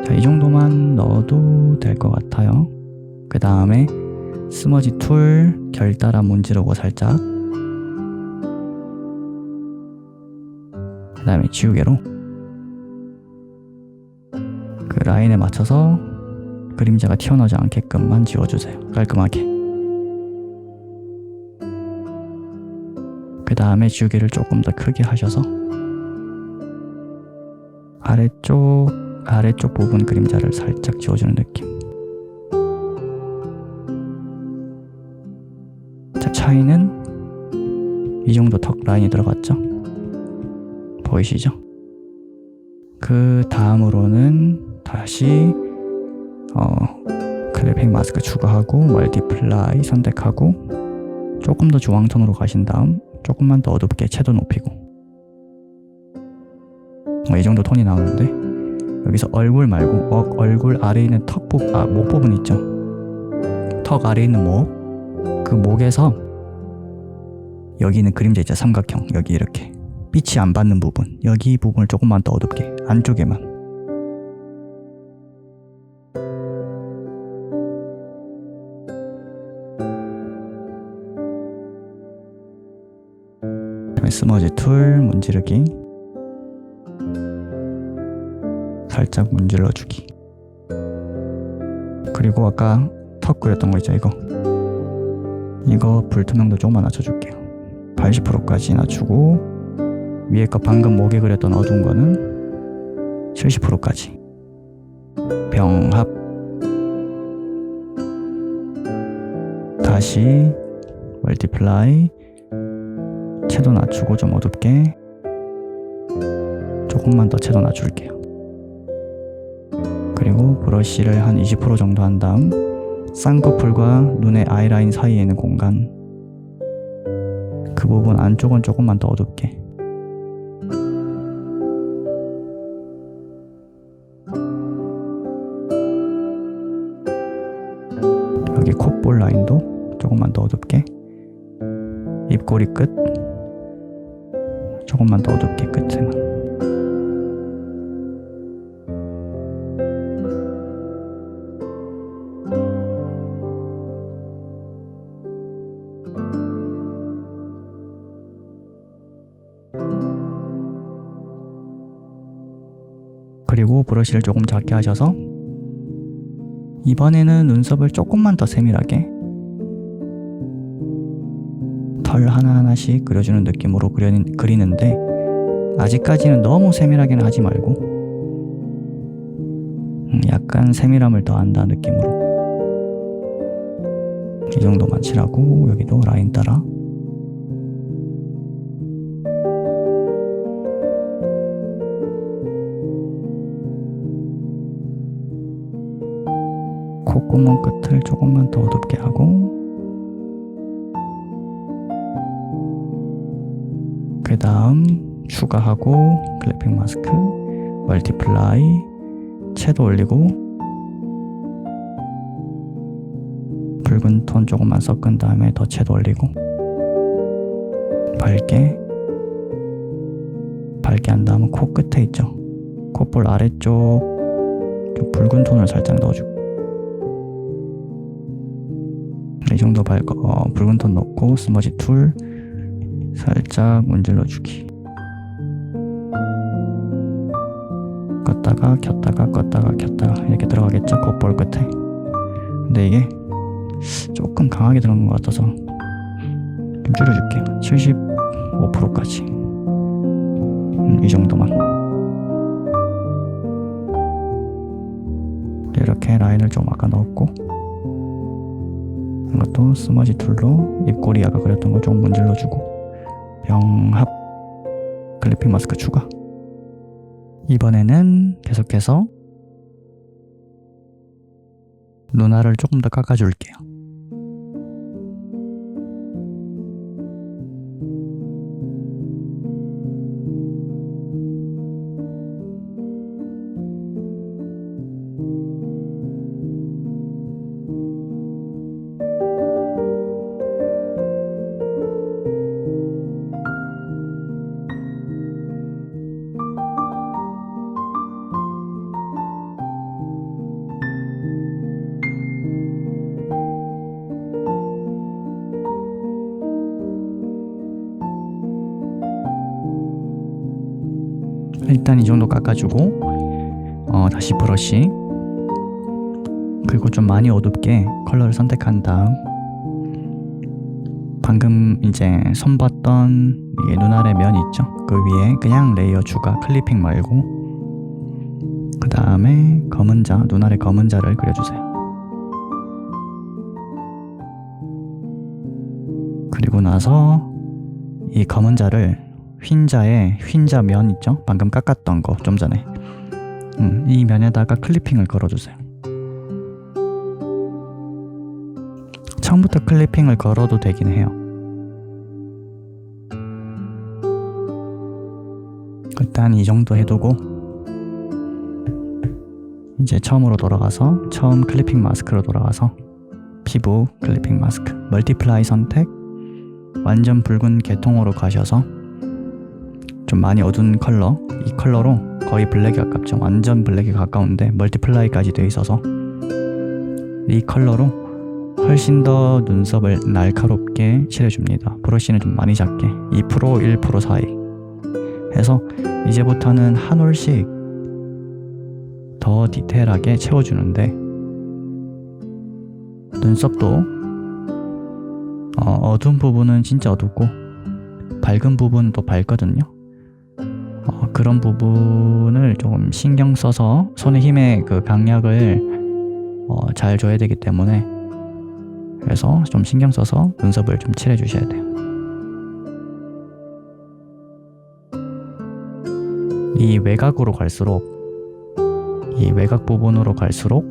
A: 자, 이 정도만 넣어도 될 것 같아요. 그 다음에 스머지 툴 결 따라 문지르고 살짝, 그 다음에 지우개로 그 라인에 맞춰서 그림자가 튀어나오지 않게끔만 지워주세요. 깔끔하게. 그 다음에 지우개를 조금 더 크게 하셔서 아래쪽 부분 그림자를 살짝 지워주는 느낌. 자, 차이는 이 정도 턱 라인이 들어갔죠? 보이시죠? 그 다음으로는 다시 클리핑 마스크 추가하고 멀티플라이 선택하고 조금 더 주황톤으로 가신 다음 조금만 더 어둡게 채도 높이고 이 정도 톤이 나오는데 여기서 얼굴 말고 얼굴 아래에 있는 목 부분 있죠? 턱 아래에 있는 그 목에서 여기 있는 그림자 있죠? 삼각형. 여기 이렇게 빛이 안 받는 부분, 여기 부분을 조금만 더 어둡게, 안쪽에만. 스머지 툴 문지르기, 살짝 문질러주기. 그리고 아까 턱 그렸던 거 있죠? 이거 불투명도 조금만 낮춰줄게요. 80%까지 낮추고 위에 거 방금 목에 그렸던 어두운 거는 70%까지. 병합. 다시 멀티플라이, 채도 낮추고 좀 어둡게. 조금만 더 채도 낮출게요. 그리고 브러쉬를 한 20% 정도 한 다음 쌍꺼풀과 눈의 아이라인 사이에 있는 공간, 그 부분 안쪽은 조금만 더 어둡게. 여기 콧볼 라인도 조금만 더 어둡게, 입꼬리 끝 조금만 더 어둡게 끝에만. 그리고 브러쉬를 조금 작게 하셔서 이번에는 눈썹을 조금만 더 세밀하게 털 하나하나씩 그려주는 느낌으로 그리는데, 아직까지는 너무 세밀하게는 하지 말고 약간 세밀함을 더한다 느낌으로 이 정도만 칠하고, 여기도 라인 따라 콧구멍 끝을 조금만 더 어둡게 하고, 그 다음 추가하고 클래핑 마스크, 멀티플라이, 채도 올리고 붉은 톤 조금만 섞은 다음에 더 채도 올리고 밝게 한 다음은 코 끝에 있죠, 콧볼 아래쪽 좀 붉은 톤을 살짝 넣어주고, 이 정도 붉은 톤 넣고 스머지 툴 살짝 문질러주기. 껐다가 켰다가 껐다가 켰다가 이렇게 들어가겠죠, 콧볼 끝에. 근데 이게 조금 강하게 들어간 것 같아서 좀 줄여줄게요. 75%까지. 이 정도만. 이렇게 라인을 좀 아까 넣었고, 이것도 스머지 툴로 입꼬리 아까 그렸던 거 좀 문질러주고, 병합 클리핑 마스크 추가. 이번에는 계속해서 눈알을 조금 더 깎아줄게요. 일단 이 정도 깎아주고 다시 브러쉬, 그리고 좀 많이 어둡게 컬러를 선택한 다음 방금 이제 손봤던 이게 눈알의 면 있죠, 그 위에 그냥 레이어 추가, 클리핑 말고, 그 다음에 검은자, 눈알의 검은자를 그려주세요. 그리고 나서 이 검은자를 흰자 면 있죠? 방금 깎았던 거 좀 전에 이 면에다가 클리핑을 걸어주세요. 처음부터 클리핑을 걸어도 되긴 해요. 일단 이 정도 해두고 이제 처음으로 돌아가서 처음 클리핑 마스크로 돌아가서 피부 클리핑 마스크 멀티플라이 선택, 완전 붉은 계통으로 가셔서 좀 많이 어두운 컬러, 이 컬러로 거의 블랙에 가깝죠. 완전 블랙에 가까운데 멀티플라이까지 되어 있어서 이 컬러로 훨씬 더 눈썹을 날카롭게 칠해줍니다. 브러쉬는 좀 많이 작게 2% 1% 사이 해서 이제부터는 한 올씩 더 디테일하게 채워주는데, 눈썹도 어두운 부분은 진짜 어둡고 밝은 부분은 또 밝거든요. 그런 부분을 조금 신경 써서 손의 힘의 그 강약을 잘 줘야 되기 때문에, 그래서 좀 신경 써서 눈썹을 좀 칠해 주셔야 돼요. 이 외곽으로 갈수록, 이 외곽 부분으로 갈수록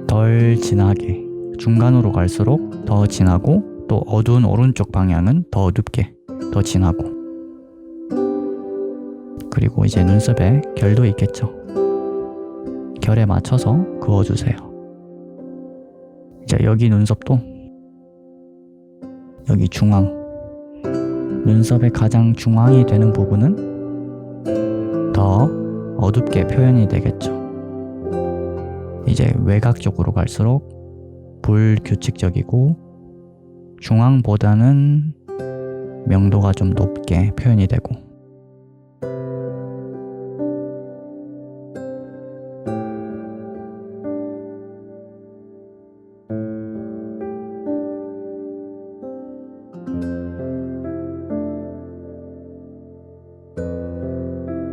A: 덜 진하게, 중간으로 갈수록 더 진하고, 또 어두운 오른쪽 방향은 더 어둡게, 더 진하고, 그리고 이제 눈썹에 결도 있겠죠. 결에 맞춰서 그어주세요. 자, 여기 눈썹도 여기 중앙, 눈썹의 가장 중앙이 되는 부분은 더 어둡게 표현이 되겠죠. 이제 외곽 쪽으로 갈수록 불규칙적이고 중앙보다는 명도가 좀 높게 표현이 되고,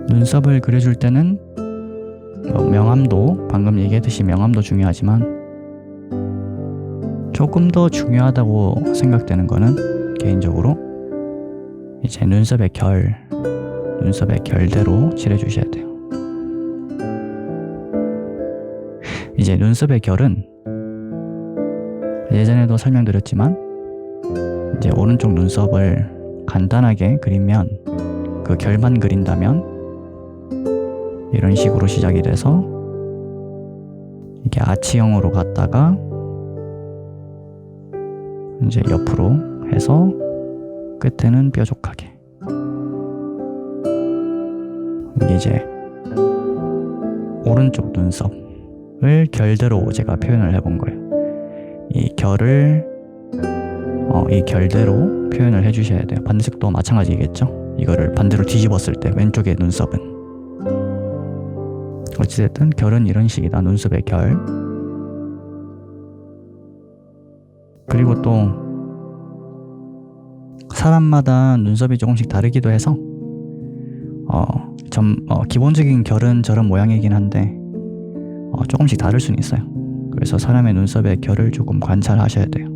A: 눈썹을 그려줄 때는 명암도, 방금 얘기했듯이 명암도 중요하지만 조금 더 중요하다고 생각되는 거는 개인적으로 이제 눈썹의 결대로 칠해주셔야 돼요. 이제 눈썹의 결은 예전에도 설명드렸지만 이제 오른쪽 눈썹을 간단하게 그리면, 그 결만 그린다면 이런 식으로 시작이 돼서 이게 아치형으로 갔다가 이제 옆으로 해서 끝에는 뾰족하게, 이게 이제 오른쪽 눈썹을 결대로 제가 표현을 해본 거예요. 이 결을 이 결대로 표현을 해주셔야 돼요. 반대쪽도 마찬가지겠죠. 이거를 반대로 뒤집었을 때 왼쪽의 눈썹은, 어찌됐든 결은 이런 식이다. 눈썹의 결. 그리고 또 사람마다 눈썹이 조금씩 다르기도 해서 기본적인 결은 저런 모양이긴 한데 조금씩 다를 수는 있어요. 그래서 사람의 눈썹의 결을 조금 관찰하셔야 돼요.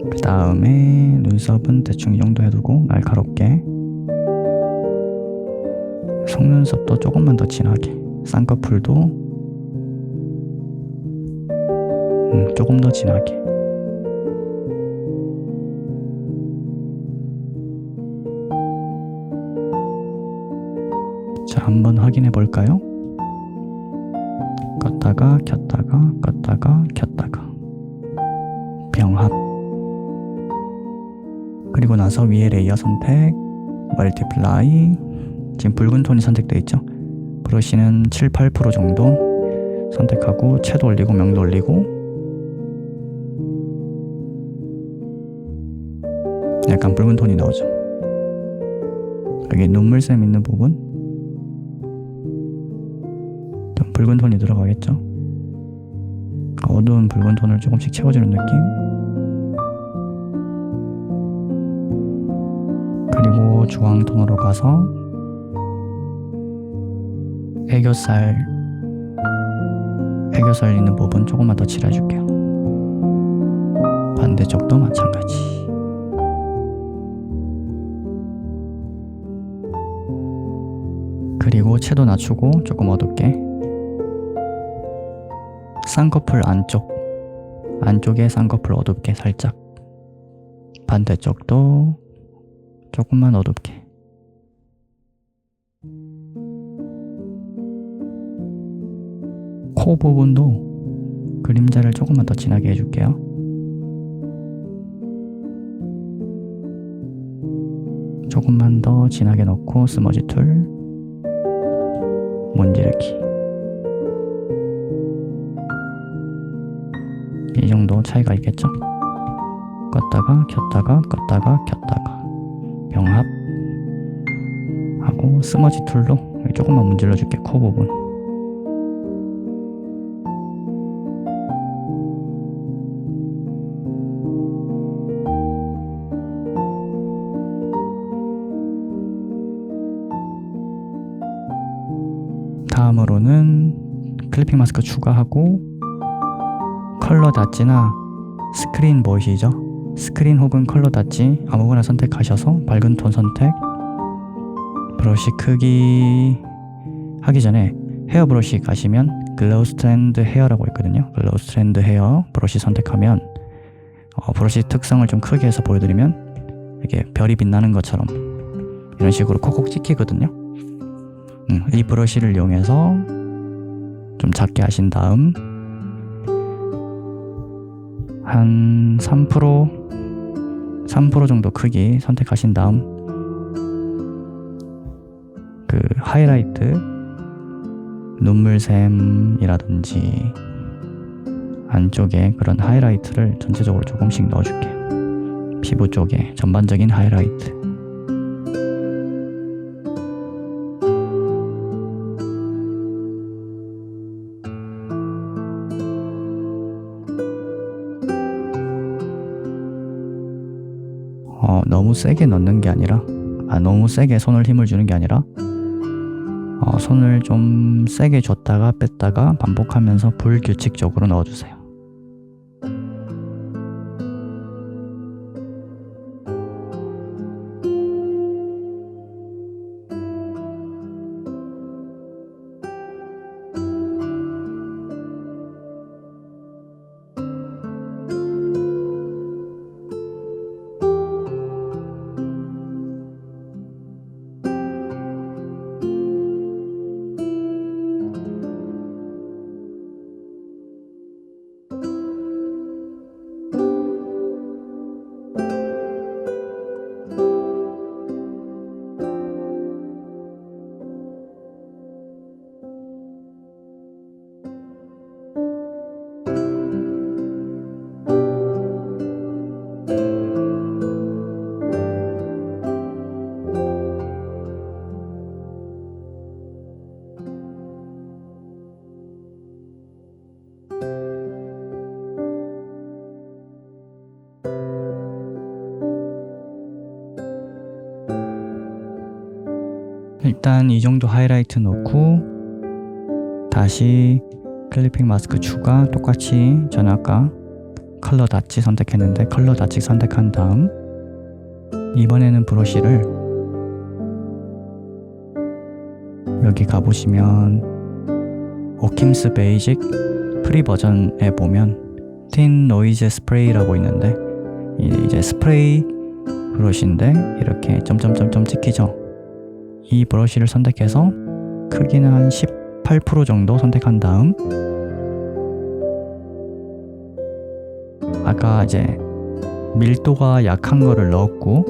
A: 그 다음에 눈썹은 대충 이 정도 해두고 날카롭게, 속눈썹도 조금만 더 진하게, 쌍꺼풀도 조금 더 진하게. 자, 한번 확인해 볼까요? 껐다가 켰다가 껐다가 켰다가 병합. 그리고 나서 위에 레이어 선택, 멀티플라이. 지금 붉은 톤이 선택되어 있죠. 브러쉬는 7, 8% 정도 선택하고 채도 올리고 명도 올리고, 약간 붉은 톤이 나오죠. 여기 눈물샘 있는 부분 좀 붉은 톤이 들어가겠죠. 어두운 붉은 톤을 조금씩 채워주는 느낌. 그리고 주황 톤으로 가서 애교살 있는 부분 조금만 더 칠해줄게요. 반대쪽도 마찬가지. 그리고 채도 낮추고 조금 어둡게, 쌍꺼풀 안쪽에 쌍꺼풀 어둡게 살짝, 반대쪽도 조금만 어둡게. 코 부분도 그림자를 조금만 더 진하게 해줄게요. 조금만 더 진하게 넣고 스머지 툴, 문지르기. 이 정도 차이가 있겠죠? 껐다가 켰다가 껐다가 켰다가 병합 하고 스머지 툴로 조금만 문질러 줄게. 코 부분. 다음으로는 클리핑 마스크 추가하고, 컬러 닷지나 스크린 보이시죠? 스크린 혹은 컬러 닷지 아무거나 선택하셔서 밝은 톤 선택. 브러쉬 크기 하기 전에 헤어 브러쉬 가시면 글로우 스트랜드 헤어라고 있거든요. 글로우 스트랜드 헤어 브러쉬 선택하면 브러쉬 특성을 좀 크게 해서 보여드리면 이게 별이 빛나는 것처럼 이런 식으로 콕콕 찍히거든요. 이 브러쉬를 이용해서 좀 작게 하신 다음 한 3% 정도 크기 선택하신 다음 그 하이라이트 눈물샘이라든지 안쪽에 그런 하이라이트를 전체적으로 조금씩 넣어줄게요. 피부 쪽에 전반적인 하이라이트. 너무 세게 넣는 게 아니라 너무 세게 손을 힘을 주는 게 아니라 손을 좀 세게 줬다가 뺐다가 반복하면서 불규칙적으로 넣어주세요. 일단 이 정도 하이라이트 넣고 다시 클리핑 마스크 추가. 똑같이 저는 아까 컬러 다치 선택했는데 컬러 다치 선택한 다음 이번에는 브러쉬를 여기 가보시면 오킴스 베이직 프리 버전에 보면 틴 노이즈 스프레이라고 있는데 이제 스프레이 브러쉬인데 이렇게 점점점점 찍히죠. 이 브러쉬를 선택해서 크기는 한 18% 정도 선택한 다음 아까 이제 밀도가 약한 거를 넣었고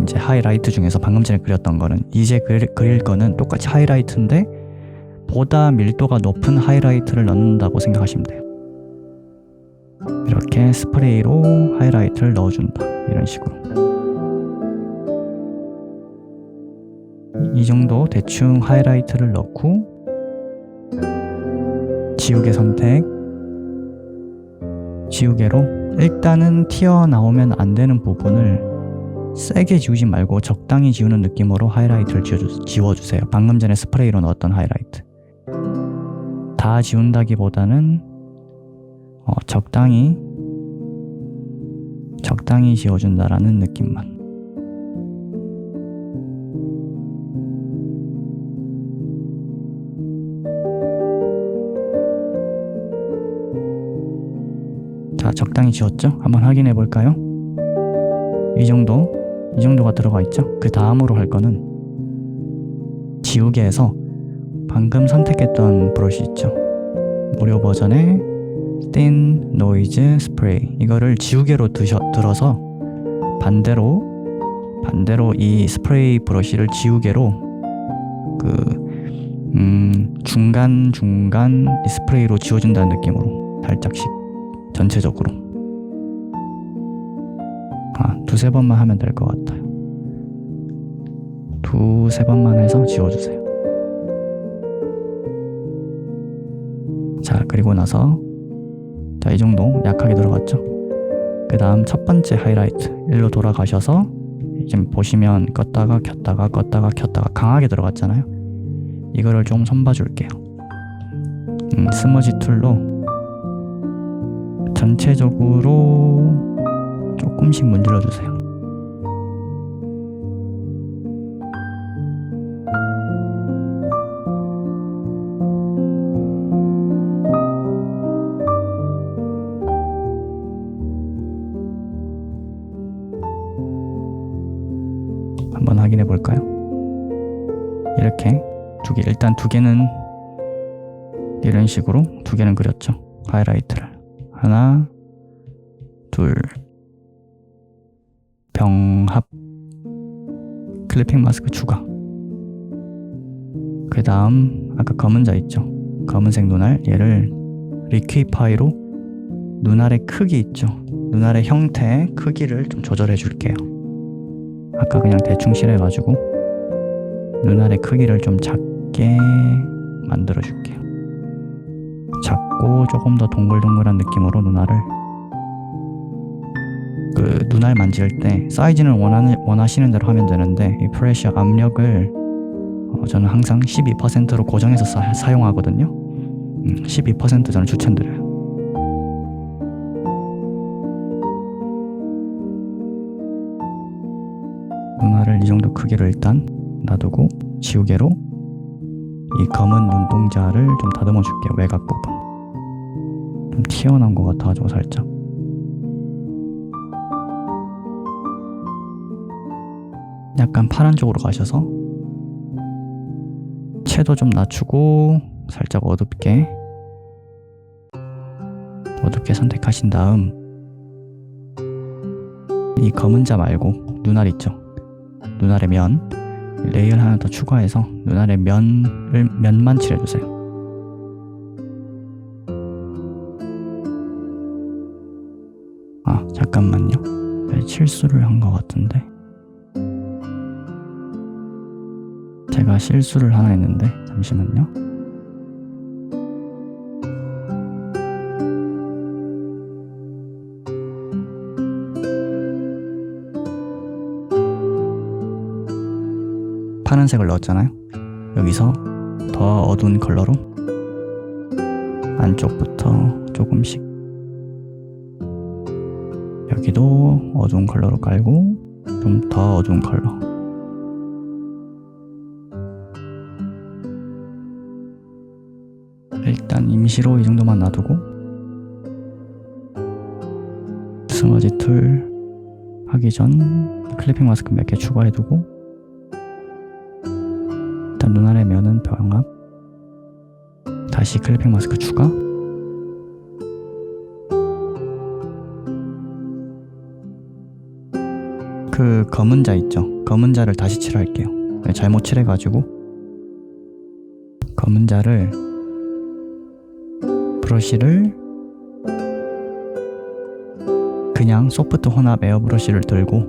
A: 이제 하이라이트 중에서 방금 전에 그렸던 거는 이제 그릴 거는 똑같이 하이라이트인데 보다 밀도가 높은 하이라이트를 넣는다고 생각하시면 돼요. 이렇게 스프레이로 하이라이트를 넣어준다. 이런 식으로. 이 정도 대충 하이라이트를 넣고 지우개 선택. 지우개로 일단은 튀어나오면 안 되는 부분을 세게 지우지 말고 적당히 지우는 느낌으로 하이라이트를 지워주세요. 방금 전에 스프레이로 넣었던 하이라이트. 다 지운다기보다는 적당히 지워준다라는 느낌만. 자, 적당히 지웠죠? 한번 확인해 볼까요? 이 정도가 들어가 있죠? 그 다음으로 할 거는 지우개에서 방금 선택했던 브러쉬 있죠? 무료 버전의 Thin Noise Spray, 이거를 지우개로 들어서 반대로 이 스프레이 브러쉬를 지우개로 중간 이 스프레이로 지워준다는 느낌으로 살짝씩 전체적으로 두세 번만 하면 될 것 같아요. 두세 번만 해서 지워주세요. 자, 그리고 나서 이 정도 약하게 들어갔죠? 그 다음 첫 번째 하이라이트 일로 돌아가셔서 지금 보시면 껐다가 켰다가 강하게 들어갔잖아요. 이거를 좀 손봐줄게요. 스머지 툴로 전체적으로 조금씩 문질러주세요. 한번 확인해 볼까요? 이렇게 일단 두 개는 이런 식으로 두 개는 그렸죠. 하이라이트를 하나, 둘, 병합, 클리핑 마스크 추가. 그 다음 아까 검은 자 있죠? 검은색 눈알, 얘를 리퀴파이로 눈알의 크기 있죠? 눈알의 형태, 크기를 좀 조절해 줄게요. 아까 그냥 대충 칠해가지고 눈알의 크기를 좀 작게 만들어 줄게요. 작고 조금 더 동글동글한 느낌으로 눈알을, 그 눈알 만질 때 사이즈는 원하시는 대로 하면 되는데, 이 프레셔 압력을 저는 항상 12%로 고정해서 사용하거든요. 12% 저는 추천드려요. 눈알을 이 정도 크기로 일단 놔두고 지우개로 이 검은 눈동자를 좀 다듬어 줄게요. 외곽 부분 좀 튀어나온 것 같아가지고 살짝. 약간 파란 쪽으로 가셔서 채도 좀 낮추고 살짝 어둡게 선택하신 다음, 이 검은 자 말고 눈알 있죠? 눈알의 면 레이어를 하나 더 추가해서 눈알의 면만 칠해주세요. 아 잠깐만요, 실수를 한 것 같은데. 제가 실수를 하나 했는데 잠시만요. 파란색을 넣었잖아요. 여기서 더 어두운 컬러로 안쪽부터 조금씩, 여기도 어두운 컬러로 깔고 좀 더 어두운 컬러. 일단 임시로 이 정도만 놔두고 스머지 툴 하기 전 클리핑 마스크 몇 개 추가해두고, 일단 눈알의 면은 병합, 다시 클리핑 마스크 추가. 그 검은 자 있죠? 검은 자를 다시 칠할게요. 잘못 칠해가지고 검은 자를, 브러쉬를 그냥 소프트 혼합 에어 브러쉬를 들고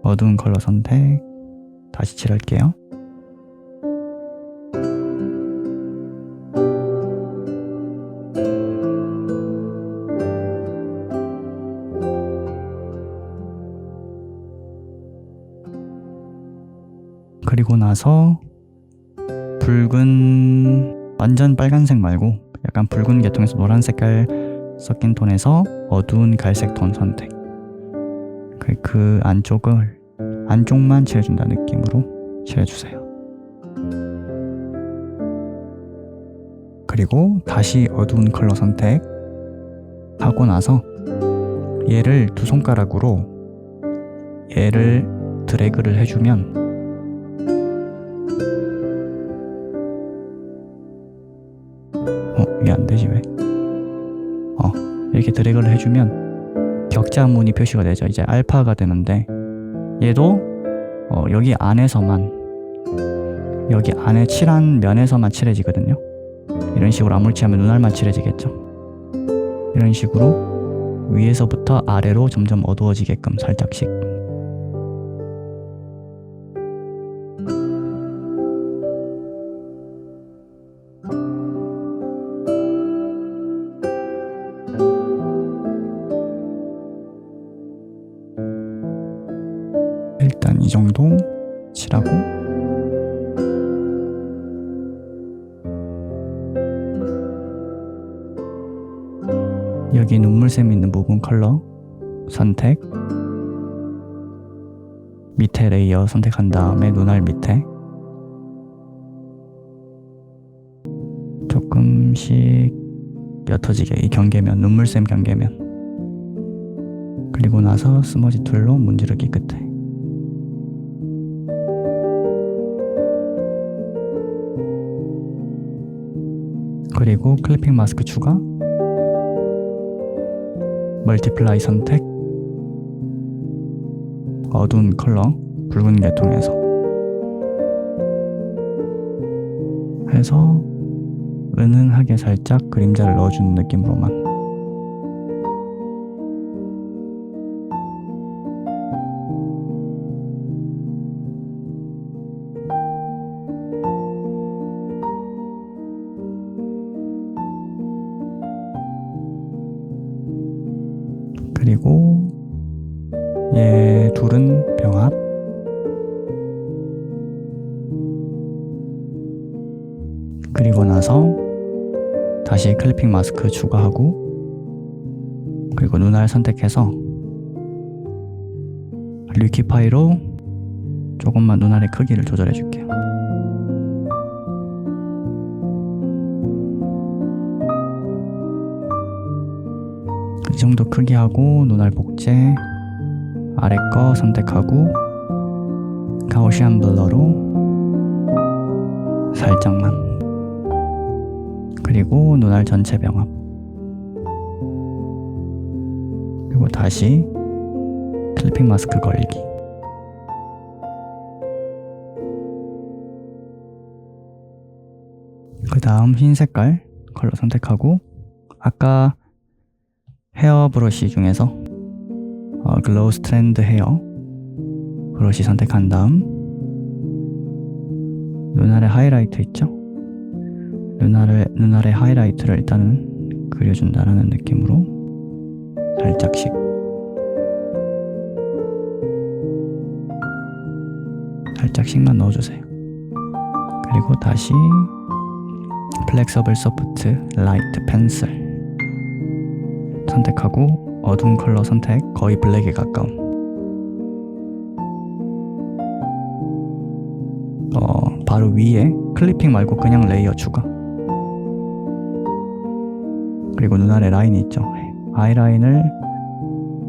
A: 어두운 컬러 선택, 다시 칠할게요. 그리고 나서 붉은, 완전 빨간색 말고 약간 붉은 계통에서 노란 색깔 섞인 톤에서 어두운 갈색 톤 선택. 그 안쪽만 칠해준다는 느낌으로 칠해주세요. 그리고 다시 어두운 컬러 선택 하고 나서 얘를 두 손가락으로 얘를 드래그를 해주면, 이게 안되지 왜? 이렇게 드래그를 해주면 격자문이 표시가 되죠. 이제 알파가 되는데, 얘도 여기 안에서만, 여기 안에 칠한 면에서만 칠해지거든요. 이런 식으로 아무렇지하면 눈알만 칠해지겠죠. 이런 식으로 위에서부터 아래로 점점 어두워지게끔 살짝씩. 일단 이 정도 칠하고, 여기 눈물샘 있는 부분 컬러 선택, 밑에 레이어 선택한 다음에 눈알 밑에 조금씩 옅어지게 이 경계면, 눈물샘 경계면. 그리고 나서 스머지 툴로 문지르기 끝에. 그리고 클리핑 마스크 추가. 멀티플라이 선택, 어두운 컬러 붉은 계통에서 해서 은은하게 살짝 그림자를 넣어주는 느낌으로만. 그리고 얘 둘은 병합. 그리고 나서 다시 클리핑 마스크 추가하고, 그리고 눈알 선택해서 리퀴파이로 조금만 눈알의 크기를 조절해 줄게요. 이 정도 크기 하고, 눈알 복제 아래 거 선택하고 가우시안 블러로 살짝만, 그리고 눈알 전체 병합, 그리고 다시 클리핑 마스크 걸기. 그 다음 흰 색깔 컬러 선택하고, 아까 헤어 브러쉬 중에서 글로우 스트랜드 헤어 브러쉬 선택한 다음 눈알에 하이라이트 있죠? 눈알에 하이라이트를 일단은 그려준다라는 느낌으로 살짝씩만 넣어주세요. 그리고 다시 플렉서블 소프트 라이트 펜슬 선택하고, 어두운 컬러 선택, 거의 블랙에 가까운. 바로 위에 클리핑 말고 그냥 레이어 추가. 그리고 눈알에 라인이 있죠. 아이라인을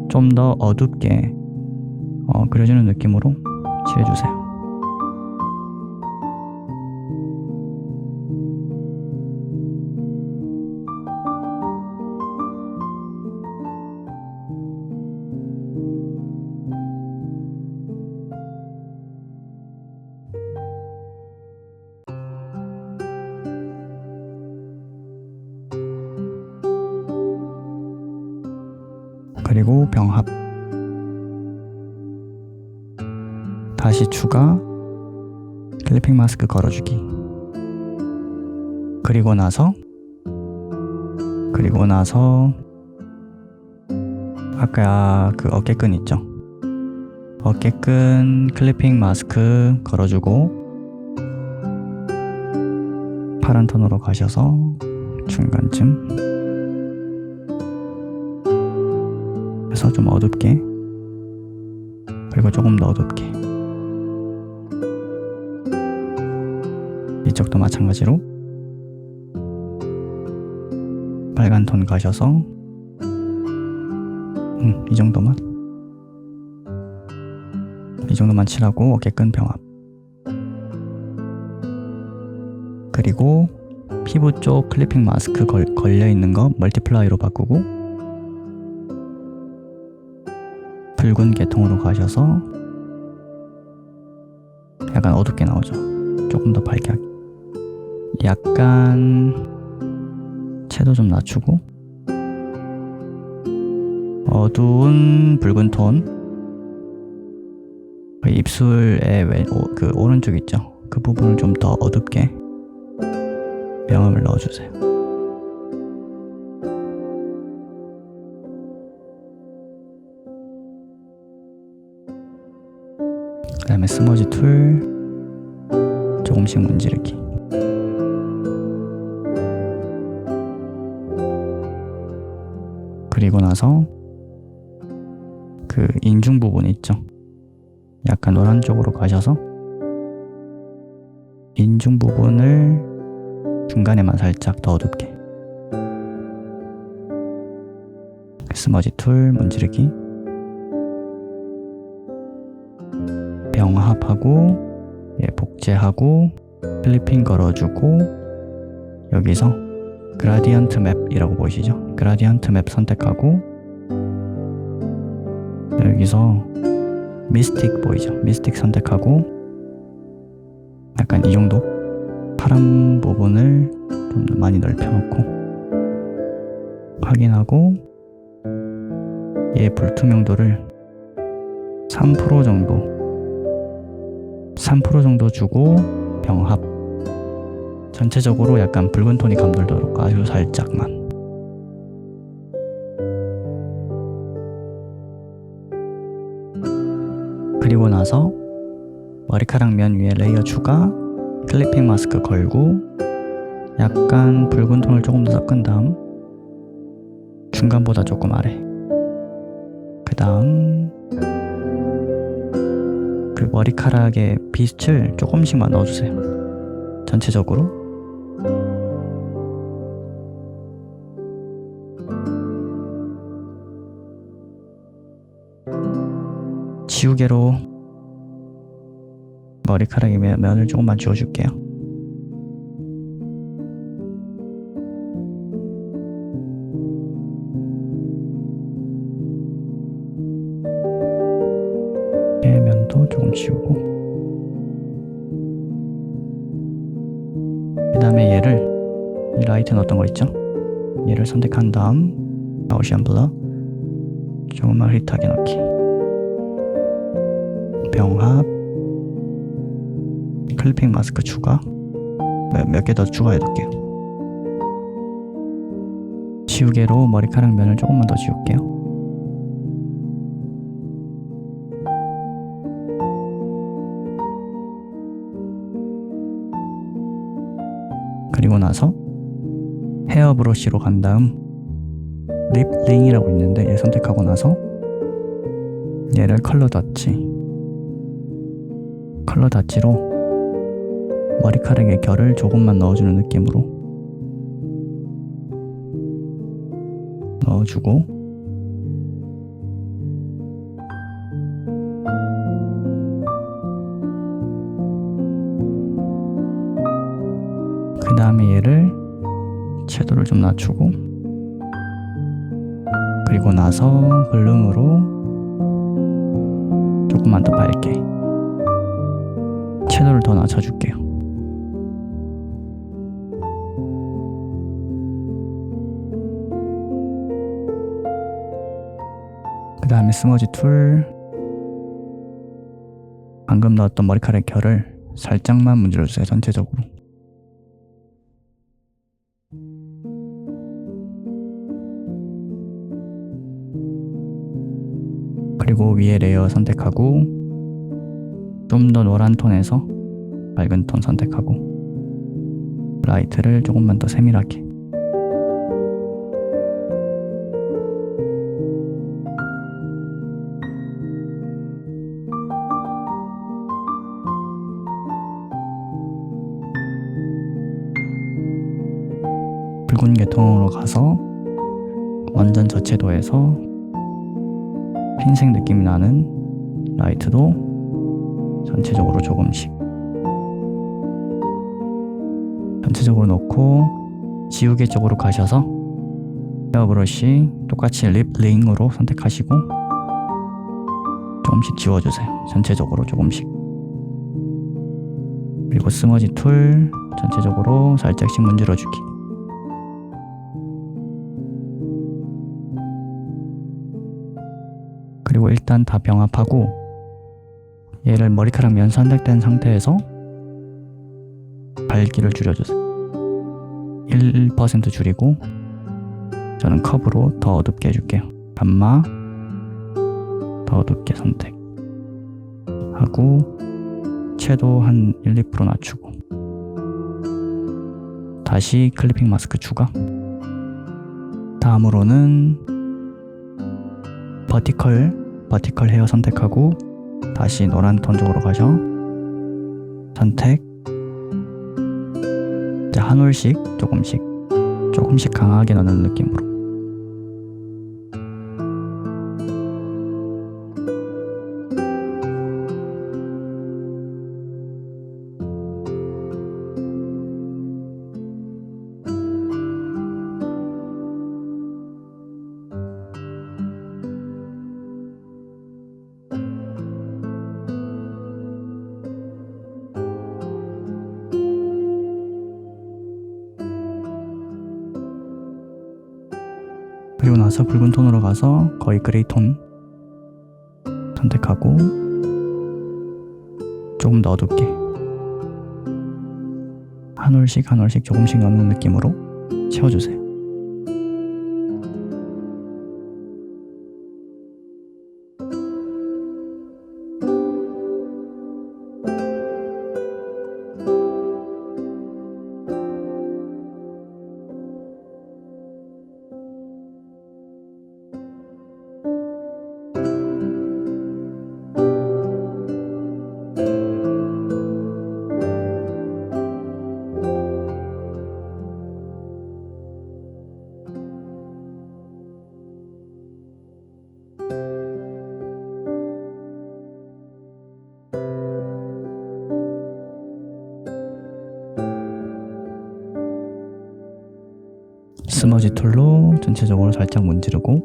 A: 좀 더 어둡게 그려주는 느낌으로 칠해주세요. 그리고 병합 다시 추가, 클리핑 마스크 걸어주기. 그리고 나서 아까 그 어깨끈 있죠? 어깨끈 클리핑 마스크 걸어주고, 파란 톤으로 가셔서 중간쯤, 그래서 좀 어둡게, 그리고 조금 더 어둡게, 이쪽도 마찬가지로 빨간 톤 가셔서 이 정도만 칠하고 어깨끈 병합. 그리고 피부 쪽 클리핑 마스크 걸려있는 거 멀티플라이로 바꾸고, 붉은 계통으로 가셔서 약간 어둡게 나오죠. 조금 더 밝게 하기. 약간 채도 좀 낮추고, 어두운 붉은 톤, 입술의 그 오른쪽 있죠? 그 부분을 좀 더 어둡게 명암을 넣어주세요. 그 다음에 스머지 툴 조금씩 문지르기. 그리고 나서 그 인중 부분 있죠? 약간 노란 쪽으로 가셔서 인중 부분을 중간에만 살짝 더 어둡게. 스머지 툴 문지르기. 병합하고 복제하고 클리핑 걸어주고, 여기서 그라디언트 맵이라고 보이시죠? 그라디언트 맵 선택하고 여기서 미스틱 보이죠? 미스틱 선택하고 약간 이 정도 파란 부분을 좀 많이 넓혀놓고 확인하고 얘 불투명도를 3% 정도 주고 병합 전체적으로 약간 붉은 톤이 감돌도록 아주 살짝만. 그리고 나서 머리카락 면 위에 레이어 추가, 클리핑 마스크 걸고 약간 붉은 톤을 조금 더 섞은 다음 중간보다 조금 아래, 그 다음 그 머리카락의 빛을 조금씩만 넣어주세요. 전체적으로. 지우개로 머리카락의 면을 조금만 지워줄게요. 면도 조금 지우고, 그 다음에 얘를, 이 라이트 넣었던 거 있죠? 얘를 선택한 다음 가우시안 블러 조금만 흐릿하게 넣기, 병합, 클리핑 마스크 추가, 몇 개 더 추가해둘게요. 지우개로 머리카락 면을 조금만 더 지울게요. 그리고 나서 헤어 브러쉬로 간 다음 립 링이라고 있는데 얘 선택하고 나서 얘를 컬러 다치로 머리카락의 결을 조금만 넣어주는 느낌으로 넣어주고, 그 다음에 얘를 채도를 좀 낮추고, 그리고 나서 블룸으로 조금만 더 밝게 채도를 더 낮춰줄게요. 그 다음에 스머지 툴, 방금 넣었던 머리카락 결을 살짝만 문질러주세요. 전체적으로. 그리고 위에 레이어 선택하고 좀 더 노란 톤에서 밝은 톤 선택하고 라이트를 조금만 더 세밀하게. 붉은 계통으로 가서 완전 저채도에서 흰색 느낌이 나는 라이트도 전체적으로 전체적으로 넣고, 지우개 쪽으로 가셔서 헤어 브러쉬 똑같이 립 링으로 선택하시고 조금씩 지워주세요. 전체적으로 조금씩. 그리고 스머지 툴 전체적으로 살짝씩 문질러주기. 그리고 일단 다 병합하고 얘를 머리카락 면 선택된 상태에서 밝기를 줄여주세요. 1% 줄이고, 저는 컵으로 더 어둡게 해줄게요. 감마 더 어둡게 선택하고 채도 한 1~2% 낮추고, 다시 클리핑 마스크 추가. 다음으로는 버티컬 헤어 선택하고 다시 노란 톤 쪽으로 가셔. 선택. 이제 한 올씩 조금씩 강하게 넣는 느낌으로. 그리고 나서 붉은 톤으로 가서 거의 그레이 톤 선택하고 조금 더 어둡게 한 올씩 한 올씩 조금씩 넣는 느낌으로 채워주세요. 스머지 툴로 전체적으로 살짝 문지르고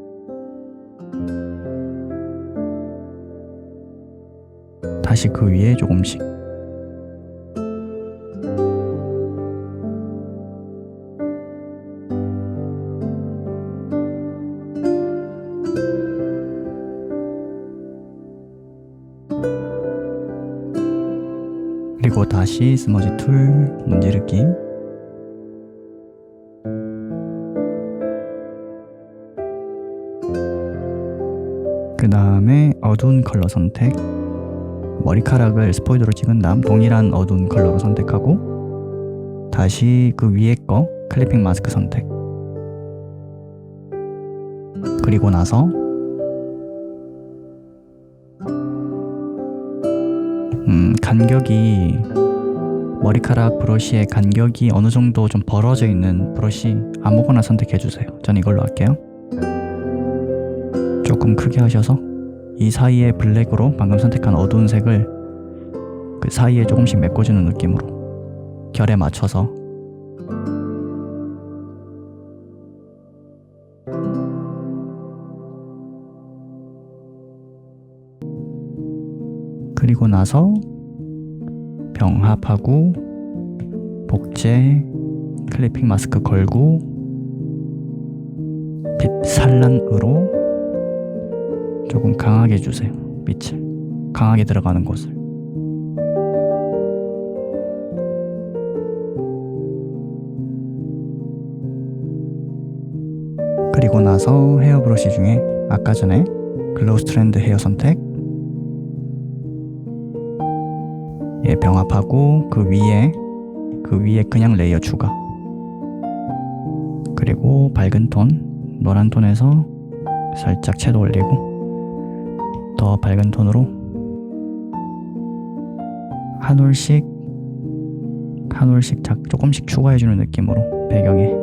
A: 다시 그 위에 조금씩 그리고 다시 스머지 툴 문지르기 그 다음에 어두운 컬러 선택 머리카락을 스포이드로 찍은 다음 동일한 어두운 컬러로 선택하고 다시 그 위에 거 클리핑 마스크 선택 그리고 나서 간격이 머리카락 브러쉬의 간격이 어느 정도 좀 벌어져 있는 브러쉬 아무거나 선택해 주세요. 전 이걸로 할게요. 조금 크게 하셔서 이 사이에 블랙으로 방금 선택한 어두운 색을 그 사이에 조금씩 메꿔주는 느낌으로 결에 맞춰서 그리고 나서 병합하고 복제 클리핑 마스크 걸고 빛 산란으로 조금 강하게 주세요. 빛을 강하게 들어가는 곳을 그리고 나서 헤어 브러쉬 중에 아까 전에 글로우 스트랜드 헤어 선택 얘 병합하고 그 위에 그냥 레이어 추가 그리고 밝은 톤 노란 톤에서 살짝 채도 올리고 더 밝은 톤으로 한 올씩 조금씩 추가해주는 느낌으로 배경에